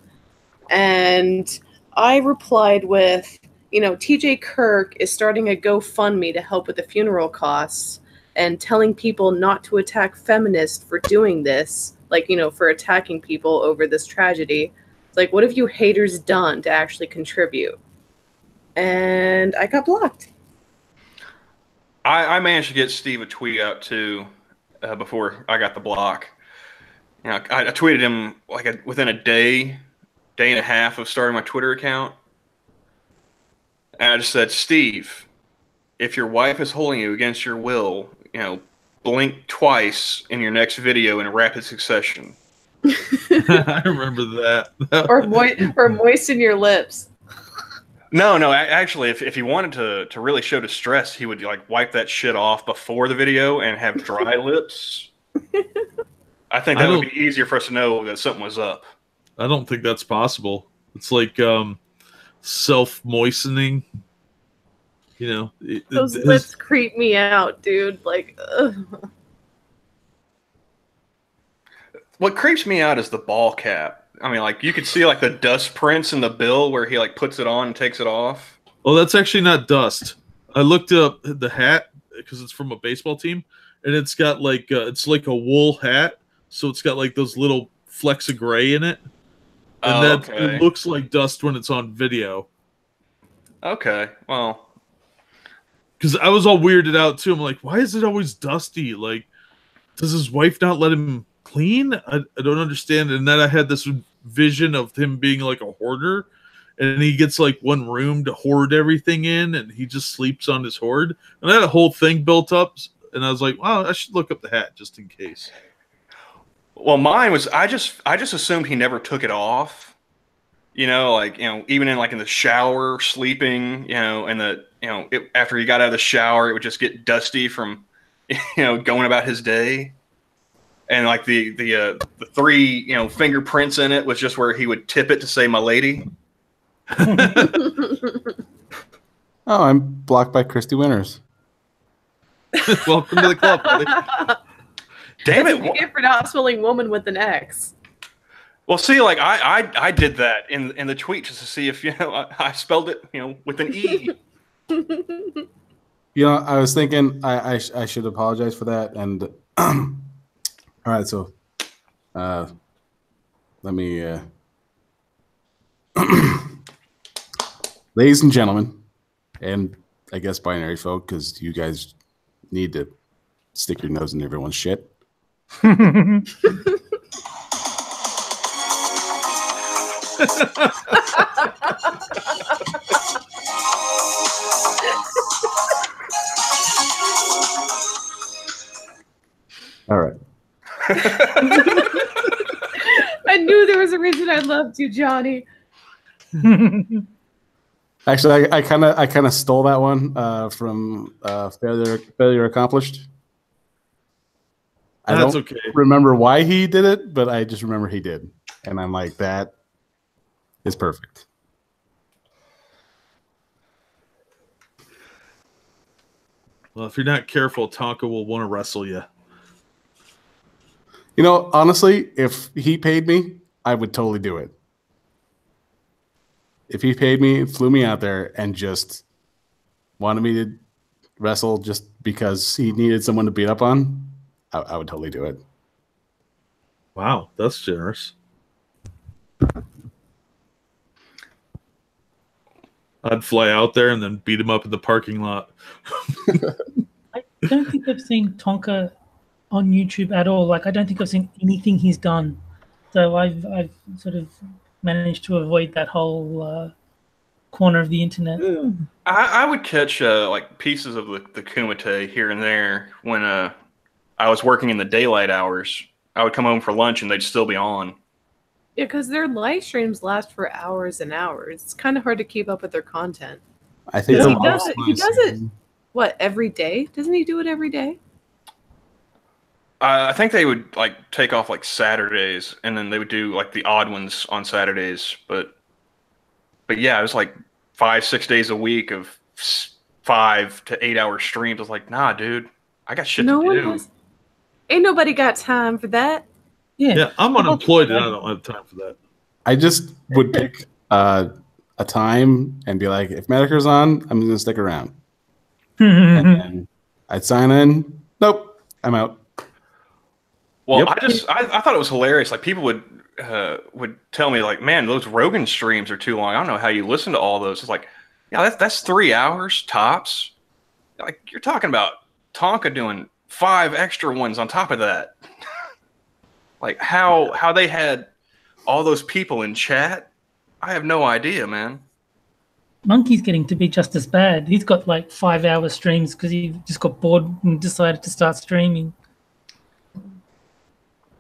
And I replied with, TJ Kirk is starting a GoFundMe to help with the funeral costs and telling people not to attack feminists for doing this, for attacking people over this tragedy. It's like, what have you haters done to actually contribute? and I got blocked. I managed to get Steve a tweet out too before I got the block. You know, I tweeted him like within a day and a half of starting my Twitter account. And I just said, Steve, if your wife is holding you against your will, blink twice in your next video in rapid succession. I remember that. or moisten your lips. No. Actually, if he wanted to really show distress, he would like wipe that shit off before the video and have dry lips. I think that would be easier for us to know that something was up. I don't think that's possible. It's like self-moistening. Those lips creep me out, dude. Like, ugh. What creeps me out is the ball cap. I mean, like, you could see like the dust prints in the bill where he like puts it on and takes it off. Oh, that's actually not dust. I looked up the hat because it's from a baseball team, and it's got like it's like a wool hat, so it's got like those little flecks of gray in it, and it looks like dust when it's on video. Okay, well, because I was all weirded out too. I'm like, why is it always dusty? Like, does his wife not let him clean? I don't understand. And then I had this vision of him being like a hoarder, and he gets like one room to hoard everything in, and he just sleeps on his hoard. And I had a whole thing built up, and I was like, wow, I should look up the hat just in case. Well, mine was I just assumed he never took it off. Even in the shower, sleeping, and after he got out of the shower, it would just get dusty from, going about his day. And like the three, fingerprints in it was just where he would tip it to say "my lady." Oh, I'm blocked by Christy Winters. Welcome to the club, buddy. Damn it! That's what you get for not spelling woman with an X. Well, see, like I did that in the tweet just to see if I spelled it with an E. I was thinking I should apologize for that. And all right, so let me, ladies and gentlemen, and I guess binary folk, because you guys need to stick your nose in everyone's shit. All right. I knew there was a reason I loved you, Johnny. Actually, I kind of stole that one from Failure Accomplished. I don't remember why he did it, but I just remember he did, and I'm like, that is perfect. Well, if you're not careful, Tonka will want to wrestle you. Honestly, if he paid me, I would totally do it. If he paid me, flew me out there, and just wanted me to wrestle just because he needed someone to beat up on, I would totally do it. Wow, that's generous. I'd fly out there and then beat him up in the parking lot. I don't think I've seen Tonka on YouTube at all. Like, I don't think I've seen anything he's done. So I've sort of managed to avoid that whole corner of the internet. I would catch like pieces of the Kumite here and there when I was working in the daylight hours. I would come home for lunch and they'd still be on. Yeah, because their live streams last for hours and hours. It's kind of hard to keep up with their content. I think he does it. What, every day? Doesn't he do it every day? I think they would like take off like Saturdays, and then they would do like the odd ones on Saturdays. But yeah, it was like 5-6 days a week of 5 to 8 hour streams. I was like, nah, dude, I got shit to do. Ain't nobody got time for that. Yeah, I'm unemployed and I don't have time for that. I just would pick a time and be like, if Medicare's on, I'm going to stick around. And then I'd sign in. Nope, I'm out. Well, I thought it was hilarious. Like, people would tell me like, man, those Rogan streams are too long. I don't know how you listen to all those. It's like, Yeah, that's 3 hours tops. Like you're talking about Tonka doing 5 extra ones on top of that. Like how they had all those people in chat, I have no idea, man. Monkey's getting to be just as bad. He's got like 5-hour streams because he just got bored and decided to start streaming.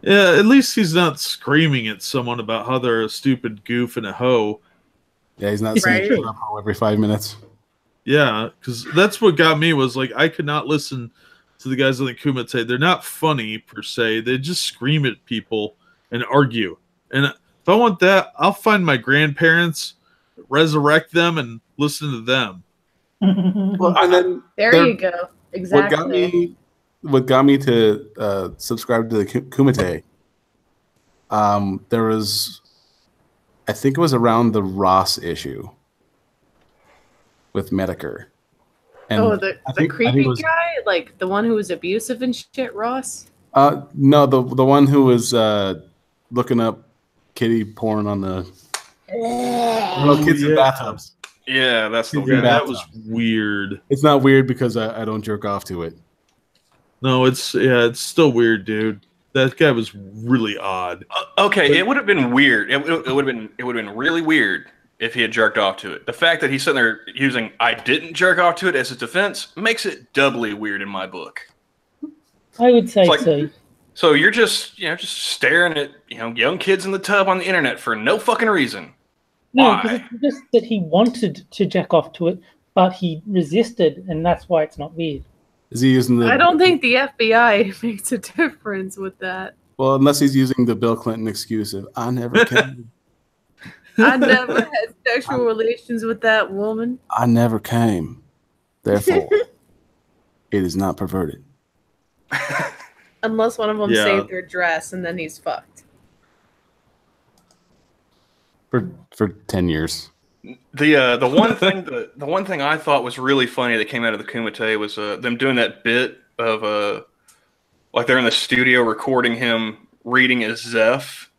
Yeah, at least he's not screaming at someone about how they're a stupid goof and a hoe. Yeah, he's not It's saying true. shut up every 5 minutes. Yeah, because that's what got me was like I could not listen to the guys on the Kumite. They're not funny per se. They just scream at people and argue. And if I want that, I'll find my grandparents, resurrect them, and listen to them. Well, and then There you go. Exactly. what got me to subscribe to the Kumite, there was, I think it was around the Ross issue with Medicare. And the creepy guy, like the one who was abusive and shit, Ross. No, the one who was looking up kitty porn on the kids in bathtubs. Yeah, that's the Yeah, that was weird. It's not weird because I don't jerk off to it. No, it's still weird, dude. That guy was really odd. Okay, it would have been weird. It would have been really weird if he had jerked off to it. The fact that he's sitting there using "I didn't jerk off to it" as his defense makes it doubly weird in my book. I would say It's like- so. So you're just staring at young kids in the tub on the internet for no fucking reason. No, Why? because it's just that he wanted to jack off to it, but he resisted, and that's why it's not weird. Is he using the? I don't think the FBI makes a difference with that. Well, unless he's using the Bill Clinton excuse of "I never came." I never had sexual relations with that woman. I never came. Therefore, it is not perverted. Unless one of them Yeah. saved their dress and then he's fucked. For 10 years. The one thing I thought was really funny that came out of the Kumite was them doing that bit of like they're in the studio recording him reading as Zeph.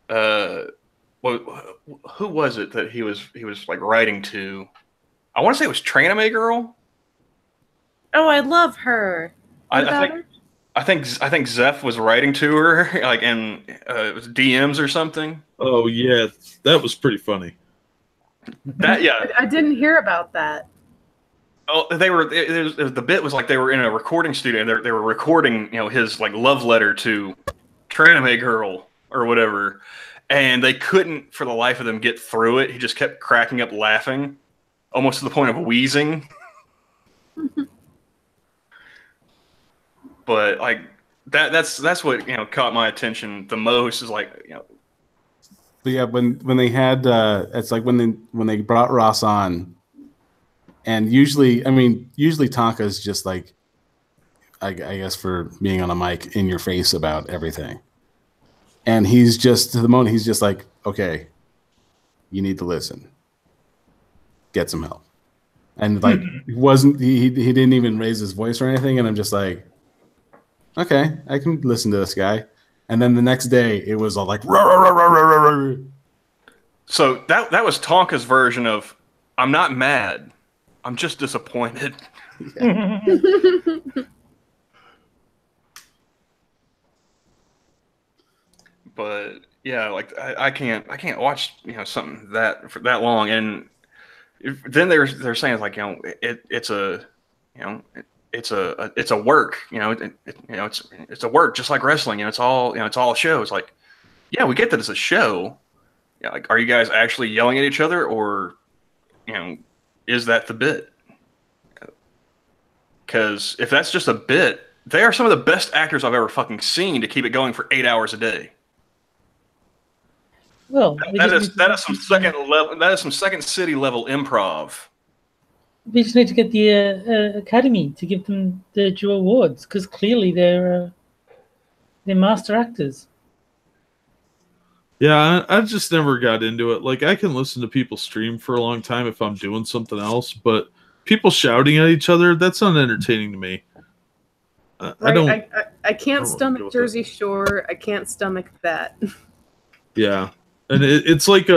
Who was it that he was like writing to? I want to say it was Traname Girl. Oh, I love her. I think Zeph was writing to her, like in it was DMs or something. Oh yeah, that was pretty funny. That yeah. I didn't hear about that. Oh, the bit was like they were in a recording studio. And they were recording, his like love letter to Traname Girl or whatever, and they couldn't for the life of them get through it. He just kept cracking up laughing, almost to the point of wheezing. But like that's what caught my attention the most is like But yeah, when they had it's like when they brought Ross on, and usually Tonka's just like I guess for being on a mic in your face about everything, and he's just to the moment he's just like, okay, you need to listen, get some help, and like he didn't even raise his voice or anything, and I'm just like, okay, I can listen to this guy. And then the next day, it was all like, rah, rah, rah, rah, rah, rah. So that was Tonka's version of, I'm not mad, I'm just disappointed. But yeah, like I can't watch something that for that long. And then they're saying like it's a work, it's a work just like wrestling, it's all a show. It's like, yeah, we get that it's a show. Yeah, like, are you guys actually yelling at each other, or is that the bit? Because if that's just a bit, they are some of the best actors I've ever fucking seen to keep it going for 8 hours a day. Well, That is some second level. That is some Second City level improv. we just need to get the Academy to give them the due awards because clearly they're master actors. Yeah, I just never got into it. Like, I can listen to people stream for a long time if I'm doing something else, but people shouting at each other, that's not entertaining to me. I can't stomach Jersey Shore. I can't stomach that. Yeah. And it's like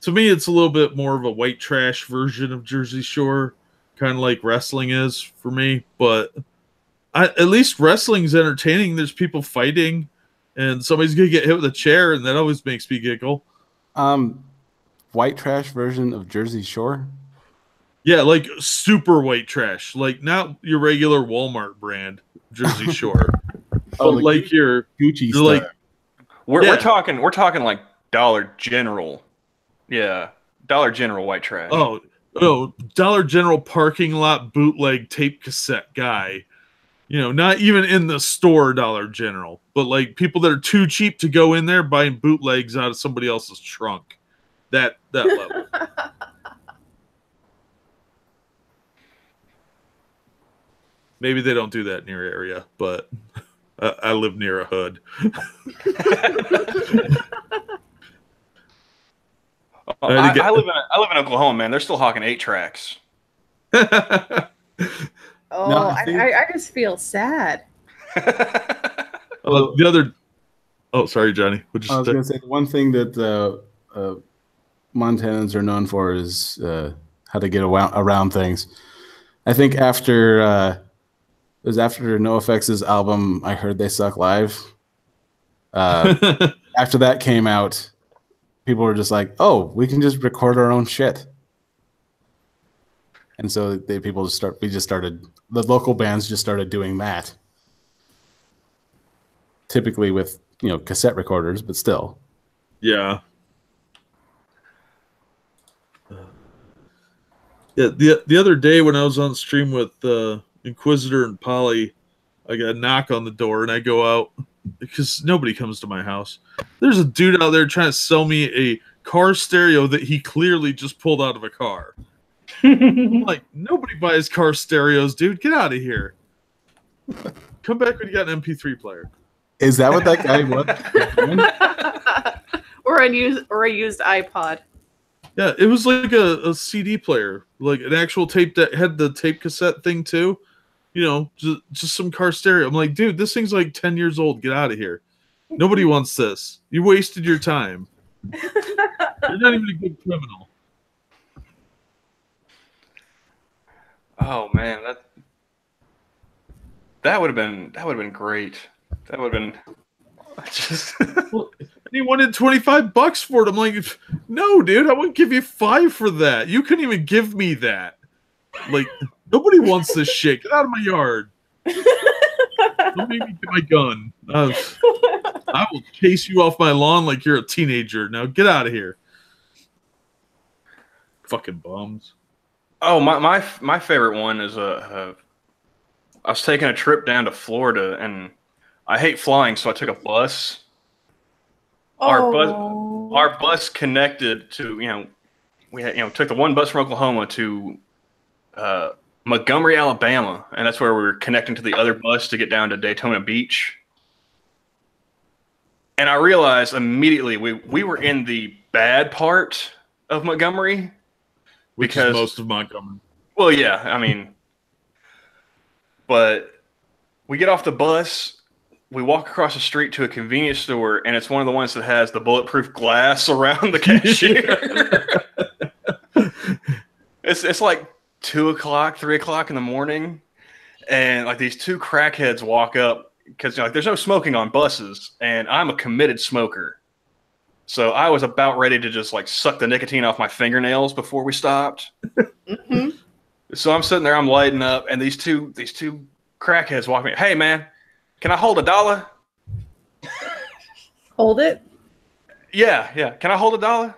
to me, it's a little bit more of a white trash version of Jersey Shore, kind of like wrestling is for me. But at least wrestling's entertaining. There's people fighting, and somebody's gonna get hit with a chair, and that always makes me giggle. White trash version of Jersey Shore. Yeah, like super white trash, like not your regular Walmart brand Jersey Shore, but like your Gucci stuff. Like we're talking like Dollar General. Yeah, Dollar General white trash. Oh, Dollar General parking lot bootleg tape cassette guy. You know, not even in the store Dollar General, but like people that are too cheap to go in there buying bootlegs out of somebody else's trunk. That level. Maybe they don't do that near your area, but I live near a hood. I live in Oklahoma, man. They're still hawking 8-tracks. I just feel sad. The other. Oh, sorry, Johnny. I was going to say the one thing that Montanans are known for is how to get around things. I think after it was after NoFX's album, I Heard They Suck Live. After that came out, people were just like, "Oh, we can just record our own shit." And so the local bands just started doing that. Typically with, cassette recorders, but still. Yeah. Yeah, the other day when I was on stream with Inquisitor and Polly, I got a knock on the door and I go out because nobody comes to my house. There's a dude out there trying to sell me a car stereo that he clearly just pulled out of a car. I'm like, nobody buys car stereos, dude. Get out of here. Come back when you got an MP3 player. Is that what that guy was? or a used iPod. Yeah, it was like a CD player, like an actual tape that had the tape cassette thing too. Just some car stereo. I'm like, dude, this thing's like 10 years old. Get out of here. Nobody wants this. You wasted your time. You're not even a good criminal. Oh man, that would have been great. That would have been just. Well, and he wanted $25 for it. I'm like, no, dude, I wouldn't give you $5 for that. You couldn't even give me that. Like, nobody wants this shit. Get out of my yard. Don't make me get my gun. I will chase you off my lawn like you're a teenager. Now get out of here. Fucking bums. Oh, my favorite one is I was taking a trip down to Florida, and I hate flying, so I took a bus. Oh. Our bus connected to we had took the one bus from Oklahoma to Montgomery, Alabama, and that's where we were connecting to the other bus to get down to Daytona Beach. And I realized immediately we were in the bad part of Montgomery. Which is most of Montgomery. Well, yeah, I mean, but we get off the bus, we walk across the street to a convenience store, and it's one of the ones that has the bulletproof glass around the cashier. It's like 2 o'clock, 3 o'clock in the morning, and like these two crackheads walk up because there's no smoking on buses, and I'm a committed smoker. So I was about ready to just like suck the nicotine off my fingernails before we stopped. Mm-hmm. So I'm sitting there, I'm lighting up, and these two crackheads walk me. Hey man, can I hold $1? Hold it? Yeah. Can I hold $1?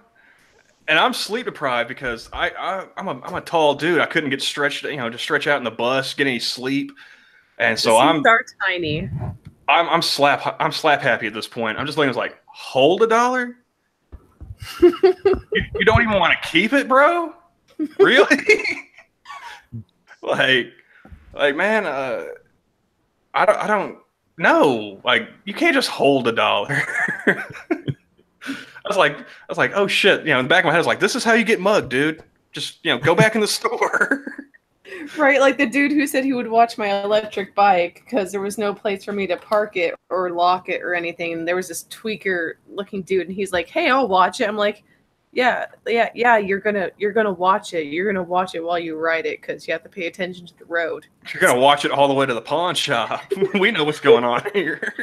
And I'm sleep deprived because I'm a tall dude. I couldn't get stretched, just stretch out in the bus, get any sleep. And so I'm tiny. I'm slap happy at this point. I'm just looking like, hold $1? you don't even want to keep it, bro? Really? like man, I don't know. Like, you can't just hold $1. I was like, oh shit. In the back of my head, I was like, this is how you get mugged, dude. Just go back in the store. Right, like the dude who said he would watch my electric bike because there was no place for me to park it or lock it or anything. And there was this tweaker looking dude, and he's like, hey, I'll watch it. I'm like, Yeah. You're gonna watch it. You're gonna watch it while you ride it because you have to pay attention to the road. You're gonna watch it all the way to the pawn shop. We know what's going on here.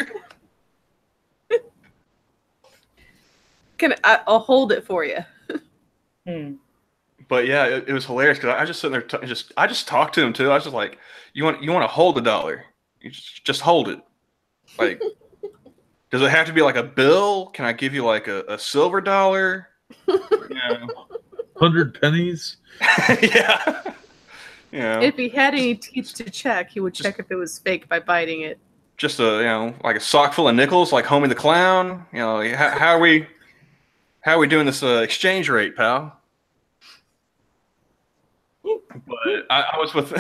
I'll hold it for you. But yeah, it was hilarious because I just sitting there, I just talked to him too. I was just like, "You want to hold $1? You just hold it. Like, does it have to be like a bill? Can I give you like a silver dollar? Yeah, 100 pennies. yeah, yeah. If he had any teeth to check, he would check if it was fake by biting it. Just like a sock full of nickels, like Homie the Clown. How are we doing this exchange rate, pal?" But I was with.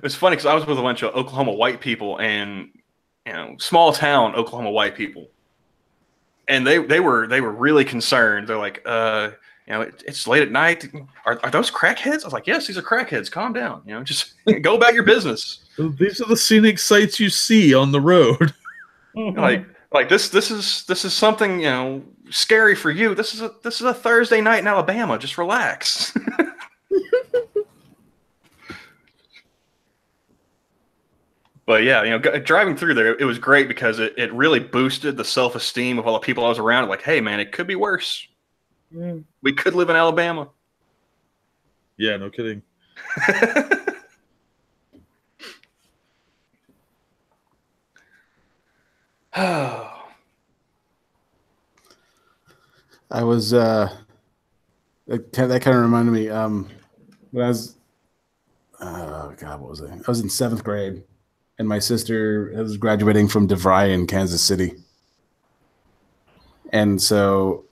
It's funny because I was with a bunch of Oklahoma white people and small town Oklahoma white people, and they were really concerned. They're like, it's late at night. Are those crackheads? I was like, yes, these are crackheads. Calm down. Just go about your business. These are the scenic sights you see on the road. Like this is something scary for you. This is a Thursday night in Alabama. Just relax. But yeah, driving through there, it was great because it really boosted the self-esteem of all the people I was around. Like, hey, man, it could be worse. We could live in Alabama. Yeah, no kidding. I was that kind of reminded me when I was oh god, what was I? I was in 7th grade. And my sister was graduating from DeVry in Kansas City. And so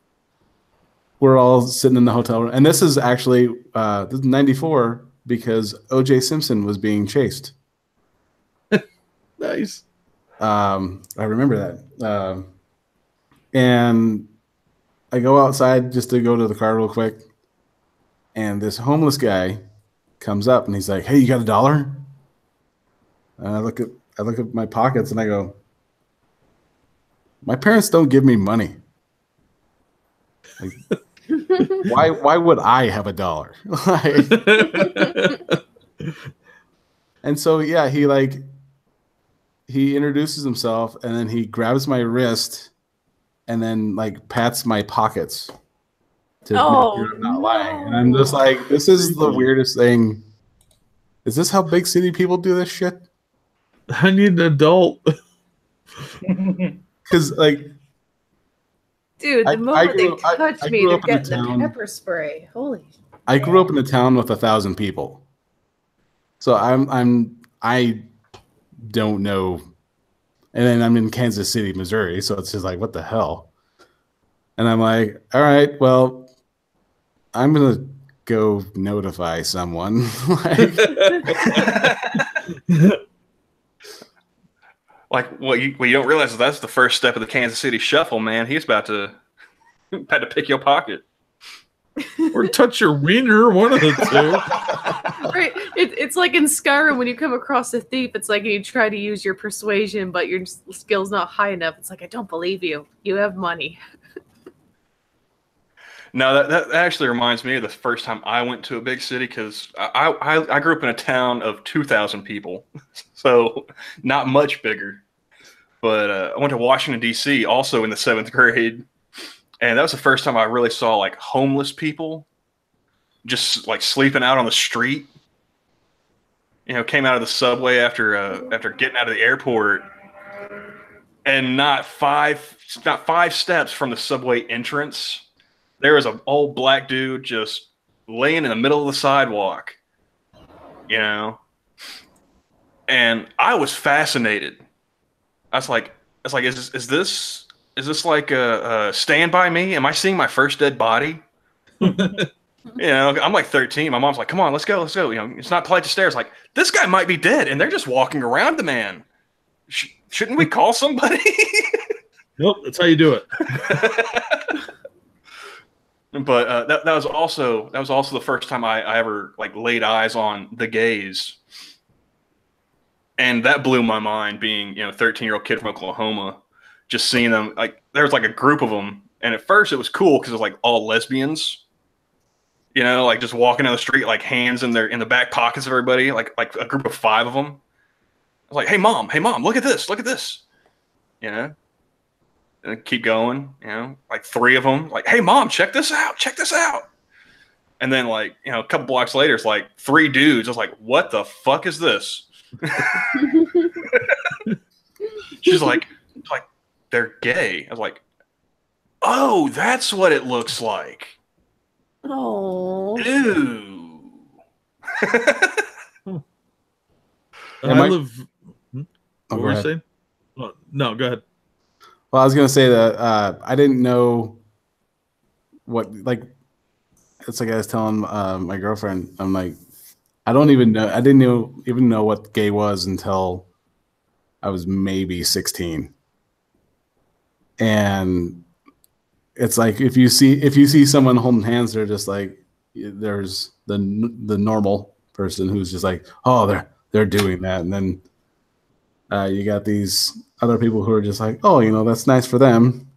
we're all sitting in the hotel room. And this is actually this is 94 because O.J. Simpson was being chased. Nice. I remember that. And I go outside just to go to the car real quick. And this homeless guy comes up and he's like, "Hey, you got $1?" And I look at my pockets and I go, "My parents don't give me money. Like, why would I have $1?" And so yeah, he introduces himself and then he grabs my wrist and then like pats my pockets to make sure I'm not lying. And I'm just like, this is the weirdest thing. Is this how big city people do this shit? I need an adult. Because dude, the moment they touch me, they're getting the pepper spray. Holy! I grew up in a town with 1,000 people, so I don't know. And then I'm in Kansas City, Missouri, so it's just like, what the hell? And I'm like, all right, well, I'm gonna go notify someone. What you don't realize is that's the first step of the Kansas City Shuffle, man. He's about to pick your pocket. Or touch your wiener, one of the two. Right. It's like in Skyrim when you come across a thief, it's like you try to use your persuasion, but your skill's not high enough. It's like, I don't believe you. You have money. No, that actually reminds me of the first time I went to a big city because I grew up in a town of 2,000 people, so not much bigger. But I went to Washington, D.C. also in the 7th grade, and that was the first time I really saw like homeless people just like sleeping out on the street. Came out of the subway after getting out of the airport, and not five steps from the subway entrance, there was an old black dude just laying in the middle of the sidewalk, and I was fascinated. I was like, is this like a Stand By Me? Am I seeing my first dead body? I'm like 13. My mom's like, come on, let's go. It's not polite to stare. It's like, this guy might be dead, and they're just walking around the man. Shouldn't we call somebody? Nope, that's how you do it. But that was also the first time I ever like laid eyes on the gays, and that blew my mind. Being 13-year-old kid from Oklahoma, just seeing them, like there was like a group of them, and at first it was cool because it was like all lesbians, You know, like just walking down the street, like hands in the back pockets of everybody, like a group of 5 of them. I was like, hey mom, look at this. You know, and keep going. You know, like 3 of them, like, hey mom, check this out. And then like, you know, a couple blocks later, it's like 3 dudes. I was like, what the fuck is this? She's like, they're gay. I was like, oh, that's what it looks like. Oh. Ew. I live. What go were you ahead. saying? Oh, no, go ahead. Well, I was gonna say that I didn't know what, like, it's like I was telling my girlfriend. I'm like, I didn't even know what gay was until I was maybe 16. And it's like if you see someone holding hands, they're just like, there's the normal person who's just like, oh, they're doing that, and then you got these other people who are just like, oh, you know, that's nice for them,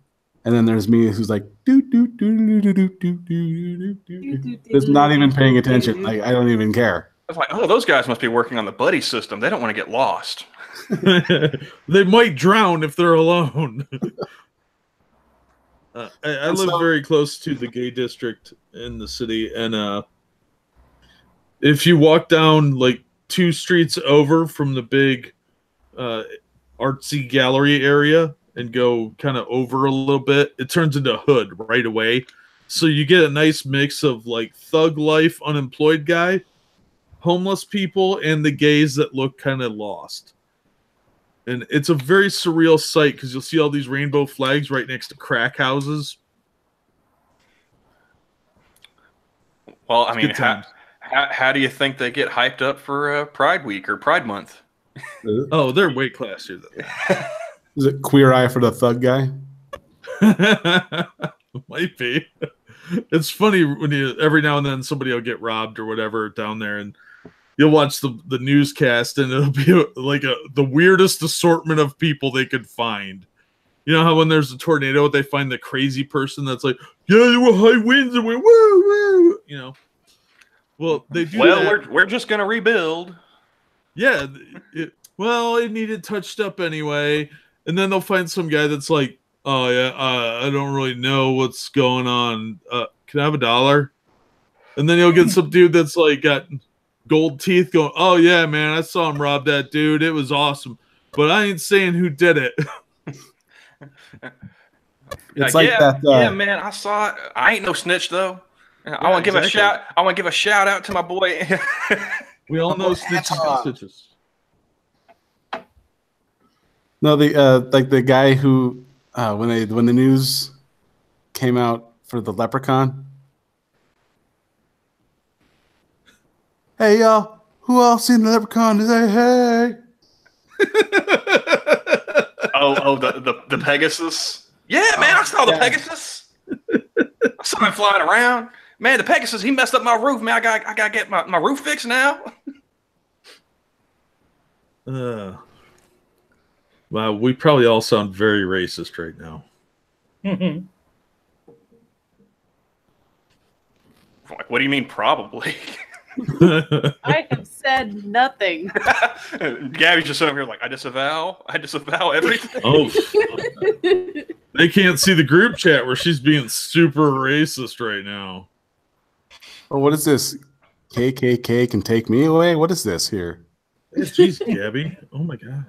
and then there's me who's like, just not even paying attention. Like, I don't even care. I was like, oh, those guys must be working on the buddy system. They don't want to get lost. They might drown if they're alone. I live very close to the gay district in the city, and if you walk down like 2 streets over from the big artsy gallery area and go kind of over a little bit, it turns into hood right away. So you get a nice mix of like thug life, unemployed guy, homeless people, and the gays that look kind of lost. And it's a very surreal sight because you'll see all these rainbow flags right next to crack houses. Well, I mean, how do you think they get hyped up for Pride Week or Pride Month? Oh, they're way classier than that. Is it Queer Eye for the Thug Guy? Might be. It's funny when every now and then somebody will get robbed or whatever down there, and you'll watch the newscast, and it'll be like the weirdest assortment of people they could find. You know how when there's a tornado, they find the crazy person that's like, yeah, there were high winds and went woo woo. You know. Well, they do. Well, we're just gonna rebuild. Yeah. It needed touched up anyway, and then they'll find some guy that's like, oh yeah, I don't really know what's going on. Can I have $1? And then you'll get some dude that's like got gold teeth going, oh yeah, man, I saw him rob that dude. It was awesome. But I ain't saying who did it. It's like that. Yeah, man, I saw it. I ain't no snitch though. I want to give a shout. I want to give a shout out to my boy. We all know snitches. No, like the guy who when the news came out for the Leprechaun. Hey y'all, who else seen the Leprechaun? Say hey. Oh, the Pegasus. Yeah, man, I saw the Pegasus. I saw him flying around. Man, the Pegasus, he messed up my roof, man. I gotta get my roof fixed now. Wow, we probably all sound very racist right now. Like, what do you mean, probably? I have said nothing. Gabby's just sitting here like, I disavow everything. Oh, they can't see the group chat where she's being super racist right now. Oh, what is this? KKK can take me away? What is this here? Jeez, Gabby. Oh my gosh.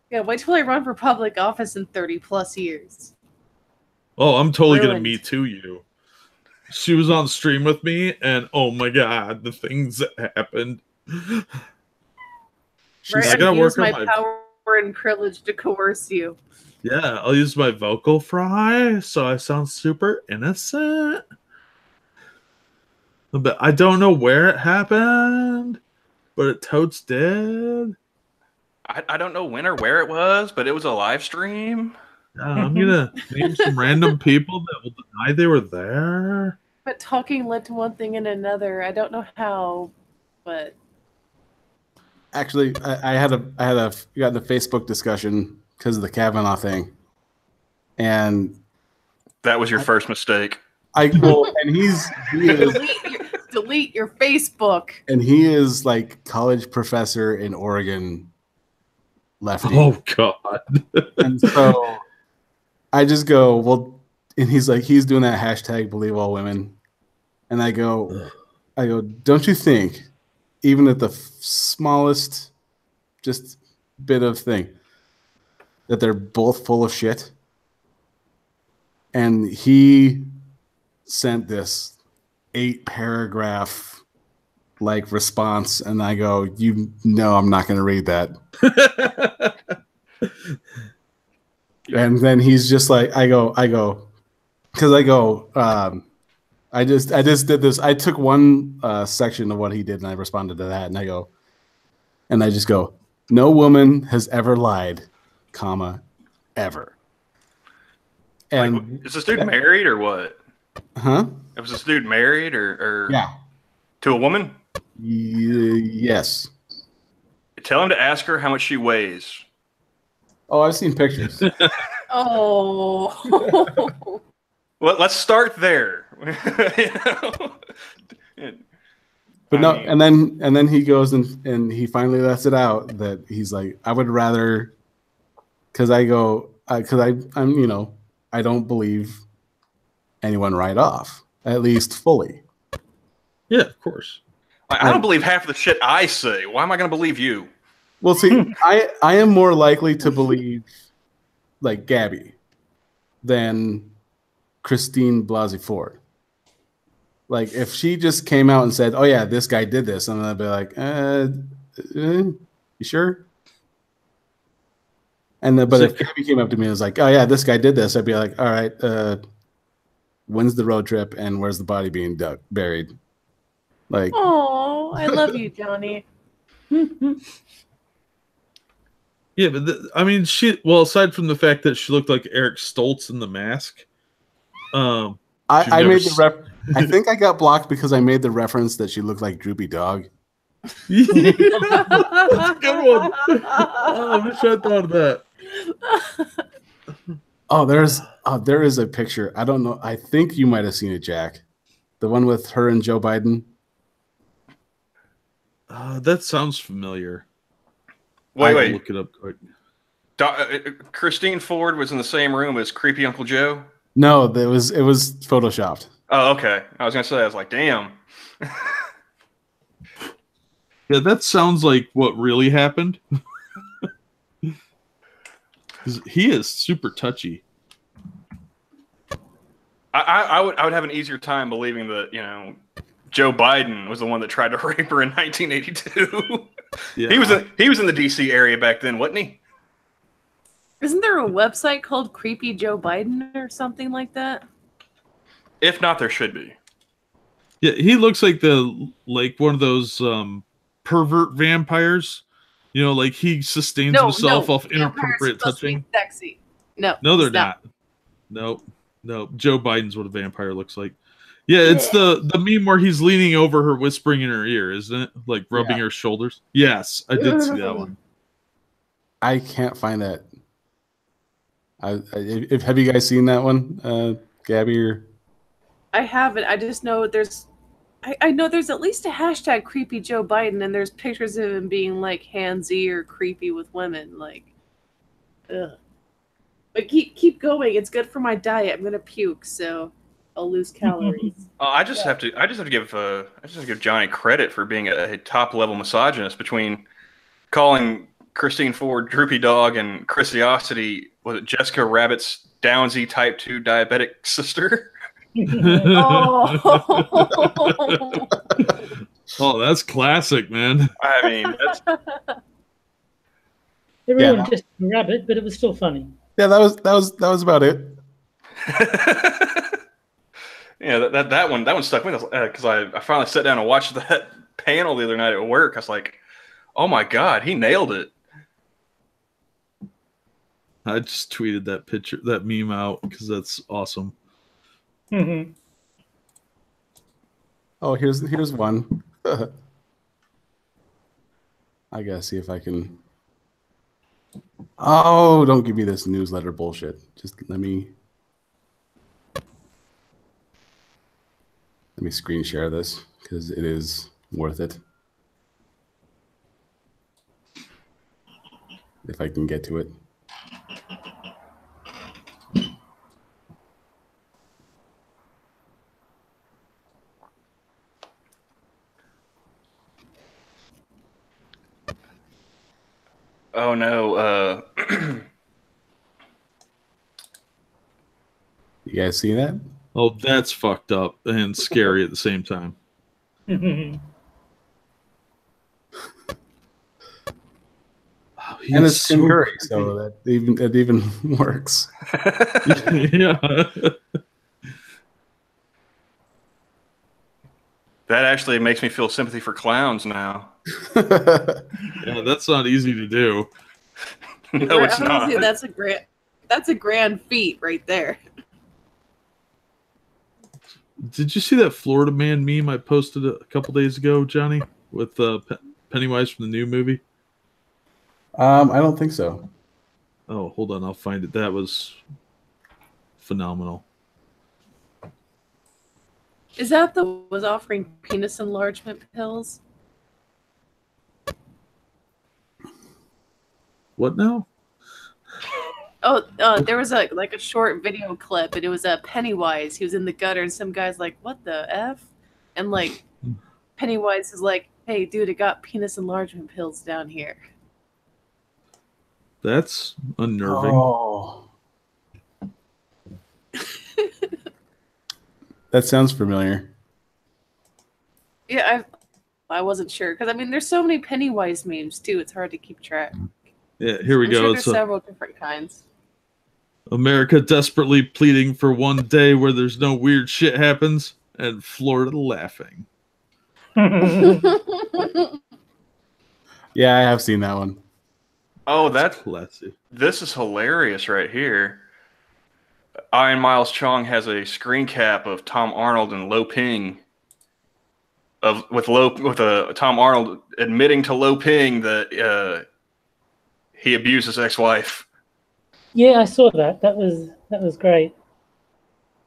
Yeah, wait till I run for public office in 30+ years. Oh, I'm totally going to Ruined. Me Too you. She was on stream with me, and oh my god, the things that happened. Right, I gotta use work on my my power and privilege to coerce you. Yeah, I'll use my vocal fry so I sound super innocent. But I don't know where it happened, but it totes did. I don't know when or where it was, but it was a live stream. I'm gonna name some random people that will deny they were there. But talking led to one thing and another. I don't know how, but Actually, I got in a Facebook discussion because of the Kavanaugh thing, and That was your first mistake. and he is delete your Facebook. and he is like college professor in Oregon, lefty. Oh God! And so I just go, well, and he's like, he's doing that hashtag believe all women, and I go, don't you think, even at the smallest, just bit of thing, that they're both full of shit? And he sent this 8-paragraph like response, and I go, you know, I'm not going to read that. And then he's just like, I go, because I just did this. I took one section of what he did, and I responded to that, and I just go, no woman has ever lied, comma, ever. And like, is this dude married or what? Huh? Was this dude married or yeah, to a woman? Yes. Tell him to ask her how much she weighs. Oh, I've seen pictures. Oh. Well, let's start there. But no, and then he goes and he finally lets it out that he's like, I would rather, because I'm you know, I don't believe anyone right off, at least fully. Yeah, of course. I don't believe half of the shit I say. Why am I going to believe you? Well, see, I am more likely to believe like Gabby than Christine Blasey Ford. Like, if she just came out and said, "Oh yeah, this guy did this," and I'd be like, "You sure?" And then, but if Gabby came up to me and was like, "Oh yeah, this guy did this," I'd be like, "All right, when's the road trip and where's the body being buried?" Like, Oh, I love you, Johnny. Yeah, but I mean, aside from the fact that she looked like Eric Stoltz in The Mask, I made the I think I got blocked because I made the reference that she looked like Droopy Dog. Yeah, that's a good one. Oh, I wish I thought of that. Oh, there is a picture. I don't know. I think you might have seen it, Jack. The one with her and Joe Biden. That sounds familiar. Wait. Look it up quick. Christine Ford was in the same room as creepy Uncle Joe? No, it was photoshopped. Oh, okay. I was going to say, I was like, damn. Yeah, that sounds like what really happened. He is super touchy. I would have an easier time believing that, you know, Joe Biden was the one that tried to rape her in 1982. Yeah. He was in the DC area back then, wasn't he? Isn't there a website called Creepy Joe Biden or something like that? If not, there should be. Yeah, he looks like one of those pervert vampires. You know, like he sustains himself off inappropriate touching. Sexy. No, they're not. Nope. Joe Biden's what a vampire looks like. Yeah, it's the meme where he's leaning over her, whispering in her ear, isn't it? Like rubbing her shoulders. Yes, I did see that one. I can't find that. Have you guys seen that one, Gabby? Or... I haven't. I just know I know there's at least a hashtag Creepy Joe Biden, and there's pictures of him being like handsy or creepy with women. Like, ugh. But keep going. It's good for my diet. I'm gonna puke, so I'll lose calories. I just have to give Johnny credit for being a top level misogynist. Between calling Christine Ford Droopy Dog and Chrisiosity, was it Jessica Rabbit's Downsy type 2 diabetic sister? Oh, that's classic, man. I mean, that's... They ruined just a rabbit, but it was still funny. Yeah, that was about it. Yeah, that one stuck with us because I finally sat down and watched that panel the other night at work. I was like, oh my god, he nailed it. I just tweeted that meme out because that's awesome. Mm-hmm. Oh, here's one. I gotta see if I can. Oh, don't give me this newsletter bullshit. Just let me. Let me screen share this because it is worth it. If I can get to it. Oh no. You guys see that? Oh, that's fucked up and scary at the same time. Oh, And it's Tim Curry, so that even works. Yeah. That actually makes me feel sympathy for clowns now. Yeah, that's not easy to do. No, it's not. Honestly, that's a grand feat right there. Did you see that Florida Man meme I posted a couple days ago, Johnny, with Pennywise from the new movie? I don't think so. Oh, hold on, I'll find it. That was phenomenal. Is that the was offering penis enlargement pills? What now? Oh, there was a short video clip, and it was a Pennywise. He was in the gutter, and some guy's like, "What the f?" And like, Pennywise is like, "Hey, dude, I got penis enlargement pills down here." That's unnerving. Oh. That sounds familiar. Yeah, I wasn't sure because I mean, there's so many Pennywise memes too. It's hard to keep track. Yeah, here we I'm go. sure It's there's several different kinds. America desperately pleading for one day where there's no weird shit happens, and Florida laughing. Yeah, I have seen that one. Oh, that's Classy. this is hilarious right here. Ian Miles Chong has a screen cap of Tom Arnold and Lo Ping with Tom Arnold admitting to Lo Ping that he abused his ex-wife. Yeah, I saw that. That was great.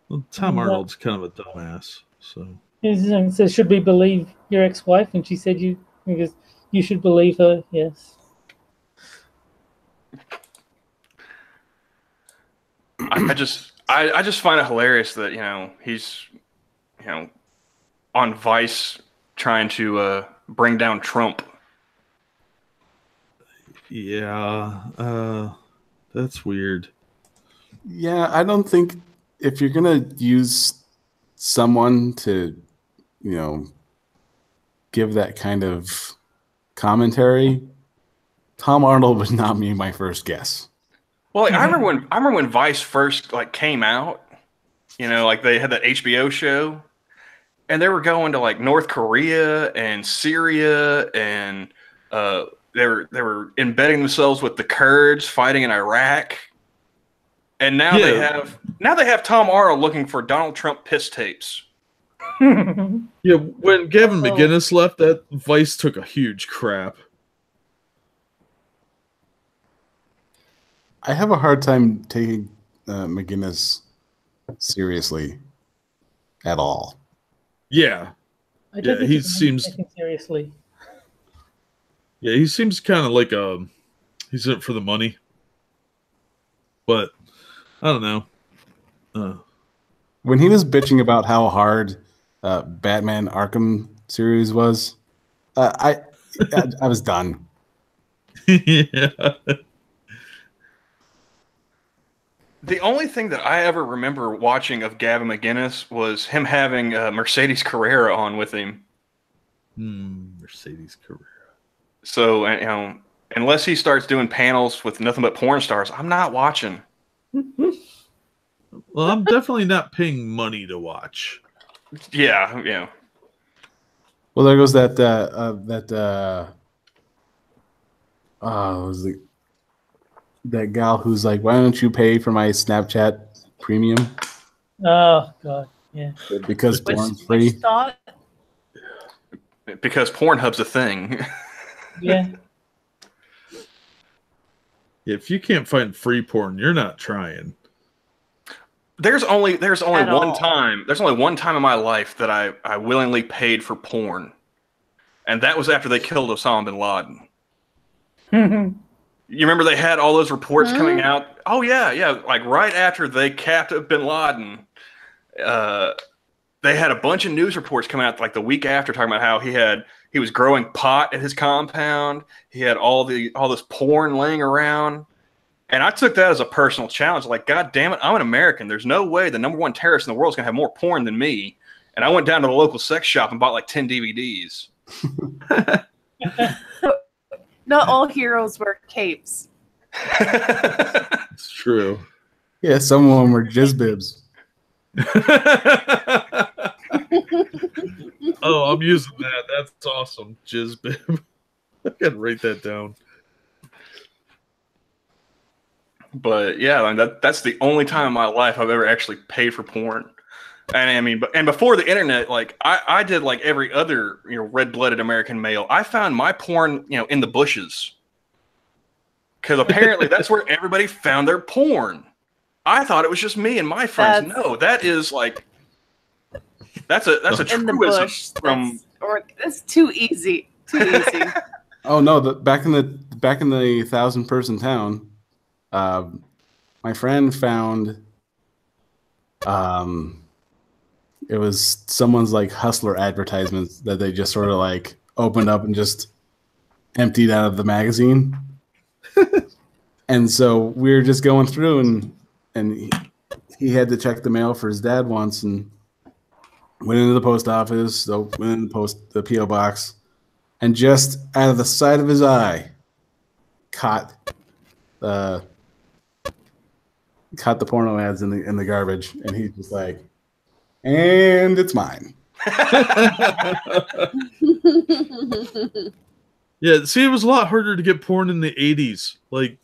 Well, Tom Arnold's kind of a dumbass, so. It says, "Should we believe your ex-wife?" And she said, "You should believe her." Yes. I just find it hilarious that he's on Vice trying to bring down Trump. Yeah, that's weird. Yeah, I don't think if you're gonna use someone to, give that kind of commentary, Tom Arnold would not be my first guess. Well, I remember when Vice first came out. They had that HBO show, and they were going to North Korea and Syria, and they were embedding themselves with the Kurds fighting in Iraq. And now they have Tom Arnold looking for Donald Trump piss tapes. Yeah, when Gavin McInnes left, that Vice took a huge crap. I have a hard time taking McGinnis seriously at all. Yeah. I don't think he he seems taken seriously. Yeah, he seems kind of like he's in it for the money. But I don't know. When he was bitching about how hard Batman Arkham series was, I was done. Yeah. The only thing that I ever remember watching of Gavin McInnes was him having Mercedes Carrera on with him. Mercedes Carrera. So, unless he starts doing panels with nothing but porn stars, I'm not watching. Well, I'm definitely not paying money to watch. Yeah. Well, there goes that that gal who's like, why don't you pay for my Snapchat premium? Oh God, yeah. Because porn's free. Which thought? Because Pornhub's a thing. Yeah. If you can't find free porn, you're not trying. There's only At one all. time. There's only one time in my life that I willingly paid for porn, and that was after they killed Osama bin Laden. You remember they had all those reports coming out? Oh yeah, yeah. Like right after they capped bin Laden, they had a bunch of news reports coming out like the week after talking about how he was growing pot at his compound. He had all this porn laying around. And I took that as a personal challenge. Like, God damn it, I'm an American. There's no way the number one terrorist in the world is going to have more porn than me. And I went down to the local sex shop and bought like 10 DVDs. Not all heroes wear capes. It's true. Yeah, some of them were jizz bibs. Oh, I'm using that. That's awesome. Jizz bib. I gotta write that down. But yeah, I mean, that's the only time in my life I've ever actually paid for porn. And I mean, and before the internet, like I did like every other red-blooded American male. I found my porn in the bushes because apparently that's where everybody found their porn. I thought it was just me and my friends. No, that is like that's a in the truism bush. from. That's too easy. Too easy. Oh no! Back in the 1,000-person town, my friend found it was someone's like hustler advertisements that they just sort of like opened up and just emptied out of the magazine. And so we were just going through and he had to check the mail for his dad once and went into the post office, so went in the PO box, and just out of the side of his eye caught the porno ads in the garbage, and he's just like, and it's mine. Yeah, see, it was a lot harder to get porn in the 80s. Like,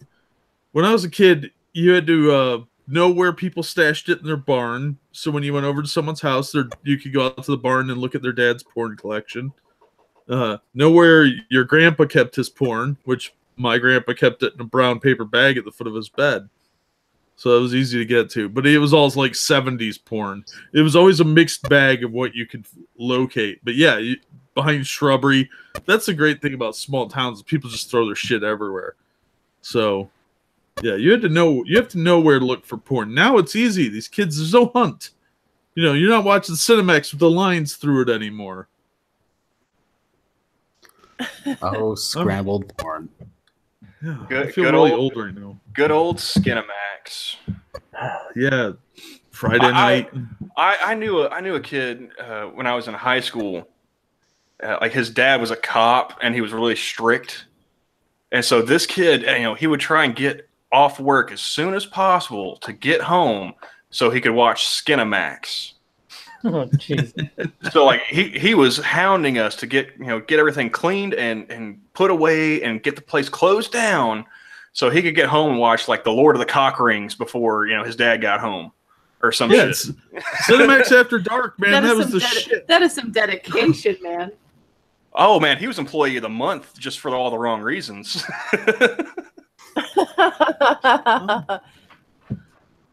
when I was a kid, you had to know where people stashed it in their barn. So when you went over to someone's house, you could go out to the barn and look at their dad's porn collection. Know where your grandpa kept his porn, which my grandpa kept it in a brown paper bag at the foot of his bed. So it was easy to get to. But it was all like 70s porn. It was always a mixed bag of what you could locate. But yeah, behind shrubbery, that's the great thing about small towns. People just throw their shit everywhere. So yeah, you have to know where to look for porn. Now it's easy. These kids, there's no hunt. You're not watching Cinemax with the lines through it anymore. Oh, scrambled porn. Yeah, Good, I feel good really old- old right now. Good old Skinamax. Yeah, Friday night. I knew a kid when I was in high school. Like his dad was a cop and he was really strict, and so this kid, he would try and get off work as soon as possible to get home so he could watch Skinamax. Oh, jeez. So like he was hounding us to get everything cleaned and put away and get the place closed down so he could get home and watch like the Lord of the Cock Rings before his dad got home or some shit. Cinemax After Dark, man. That was the shit. That is some dedication, man. Oh man, he was Employee of the Month just for all the wrong reasons.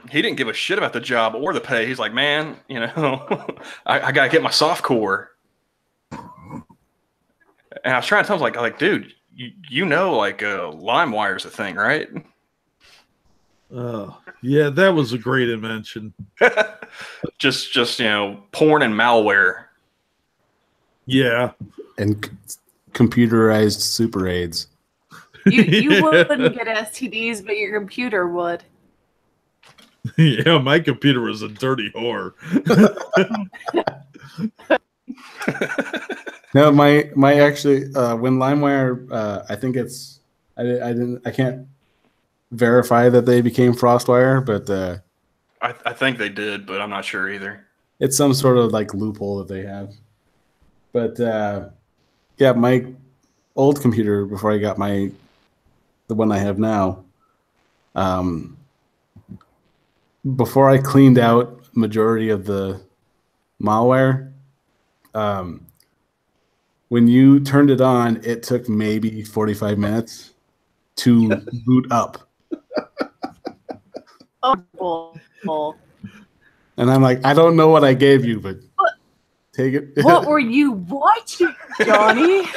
He didn't give a shit about the job or the pay. He's like, man, I gotta get my soft core. And I was trying to tell him, like, dude, like LimeWire's a thing, right? Yeah, that was a great invention. just porn and malware. Yeah, And computerized super AIDS. You wouldn't get STDs, but your computer would. Yeah, my computer was a dirty whore. No, my actually when LimeWire, I think it's I can't verify that they became FrostWire, but I think they did, but I'm not sure either. it's some sort of like loophole that they have. But yeah, my old computer before I got the one I have now, before I cleaned out majority of the malware, when you turned it on, it took maybe 45 minutes to boot up. Oh, And I'm like, I don't know what I gave you, but take it. What were you watching, Johnny?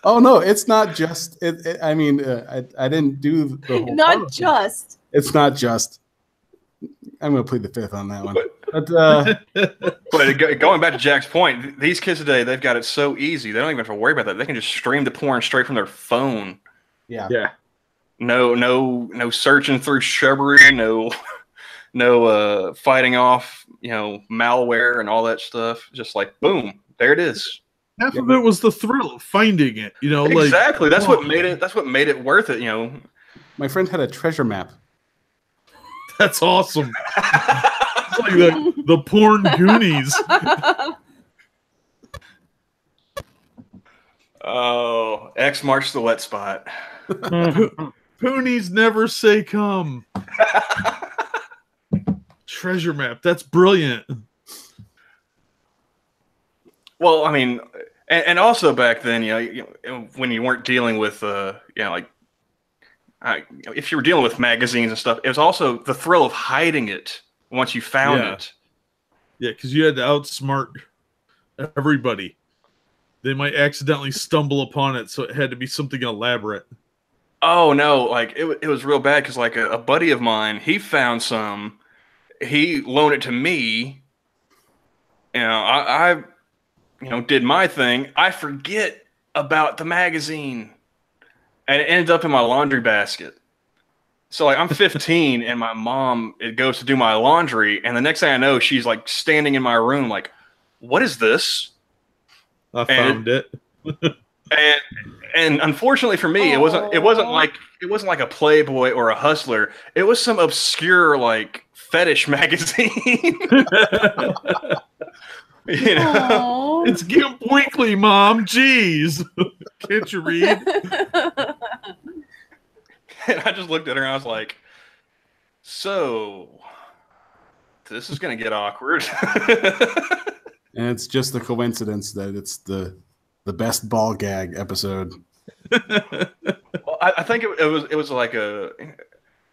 Oh no, it's not just. I mean, I didn't do the whole. Not just. It's not just. I'm going to plead the fifth on that one. But going back to Jack's point, these kids today, they've got it so easy. They don't even have to worry about that. They can just stream the porn straight from their phone. Yeah. No searching through shrubbery. No fighting off, malware and all that stuff. Just like boom, there it is. Half of it was the thrill of finding it. Exactly. That's what made it. That's what made it worth it. My friend had a treasure map. That's awesome. It's like the porn Goonies. Oh, X marks the wet spot. Poonies never say come. Treasure map. That's brilliant. Well, I mean, and also back then, when you weren't dealing with, if you were dealing with magazines and stuff, it was also the thrill of hiding it once you found it. Yeah, because you had to outsmart everybody. They might accidentally stumble upon it, so it had to be something elaborate. Oh no! Like it was real bad because like a buddy of mine, he found some. He loaned it to me. I did my thing. I forget about the magazine, and it ended up in my laundry basket. So like I'm 15, and my mom goes to do my laundry, and the next thing I know, she's like standing in my room, like, "What is this?" I found it. And unfortunately for me, it wasn't like a Playboy or a Hustler. It was some obscure like fetish magazine. It's Gimp Weekly, Mom. Jeez, can't you read? And I just looked at her and I was like, "So, this is gonna get awkward." And it's just a coincidence that it's the best ball gag episode. Well, I think it was like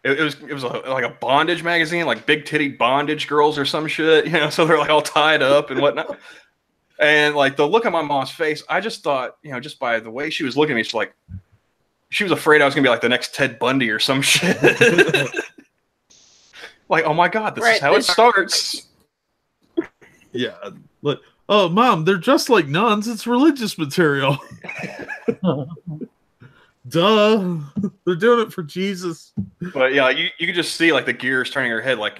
like a bondage magazine, like big titty bondage girls or some shit, so they're like all tied up and whatnot. And like the look on my mom's face, I just thought, just by the way she was looking at me, she was afraid I was gonna be like the next Ted Bundy or some shit. Like, oh my God, this is how it starts. Yeah. Oh, Mom, they're just like nuns. It's religious material. Duh. They're doing it for Jesus. But yeah, you could just see like the gears turning her head. Like,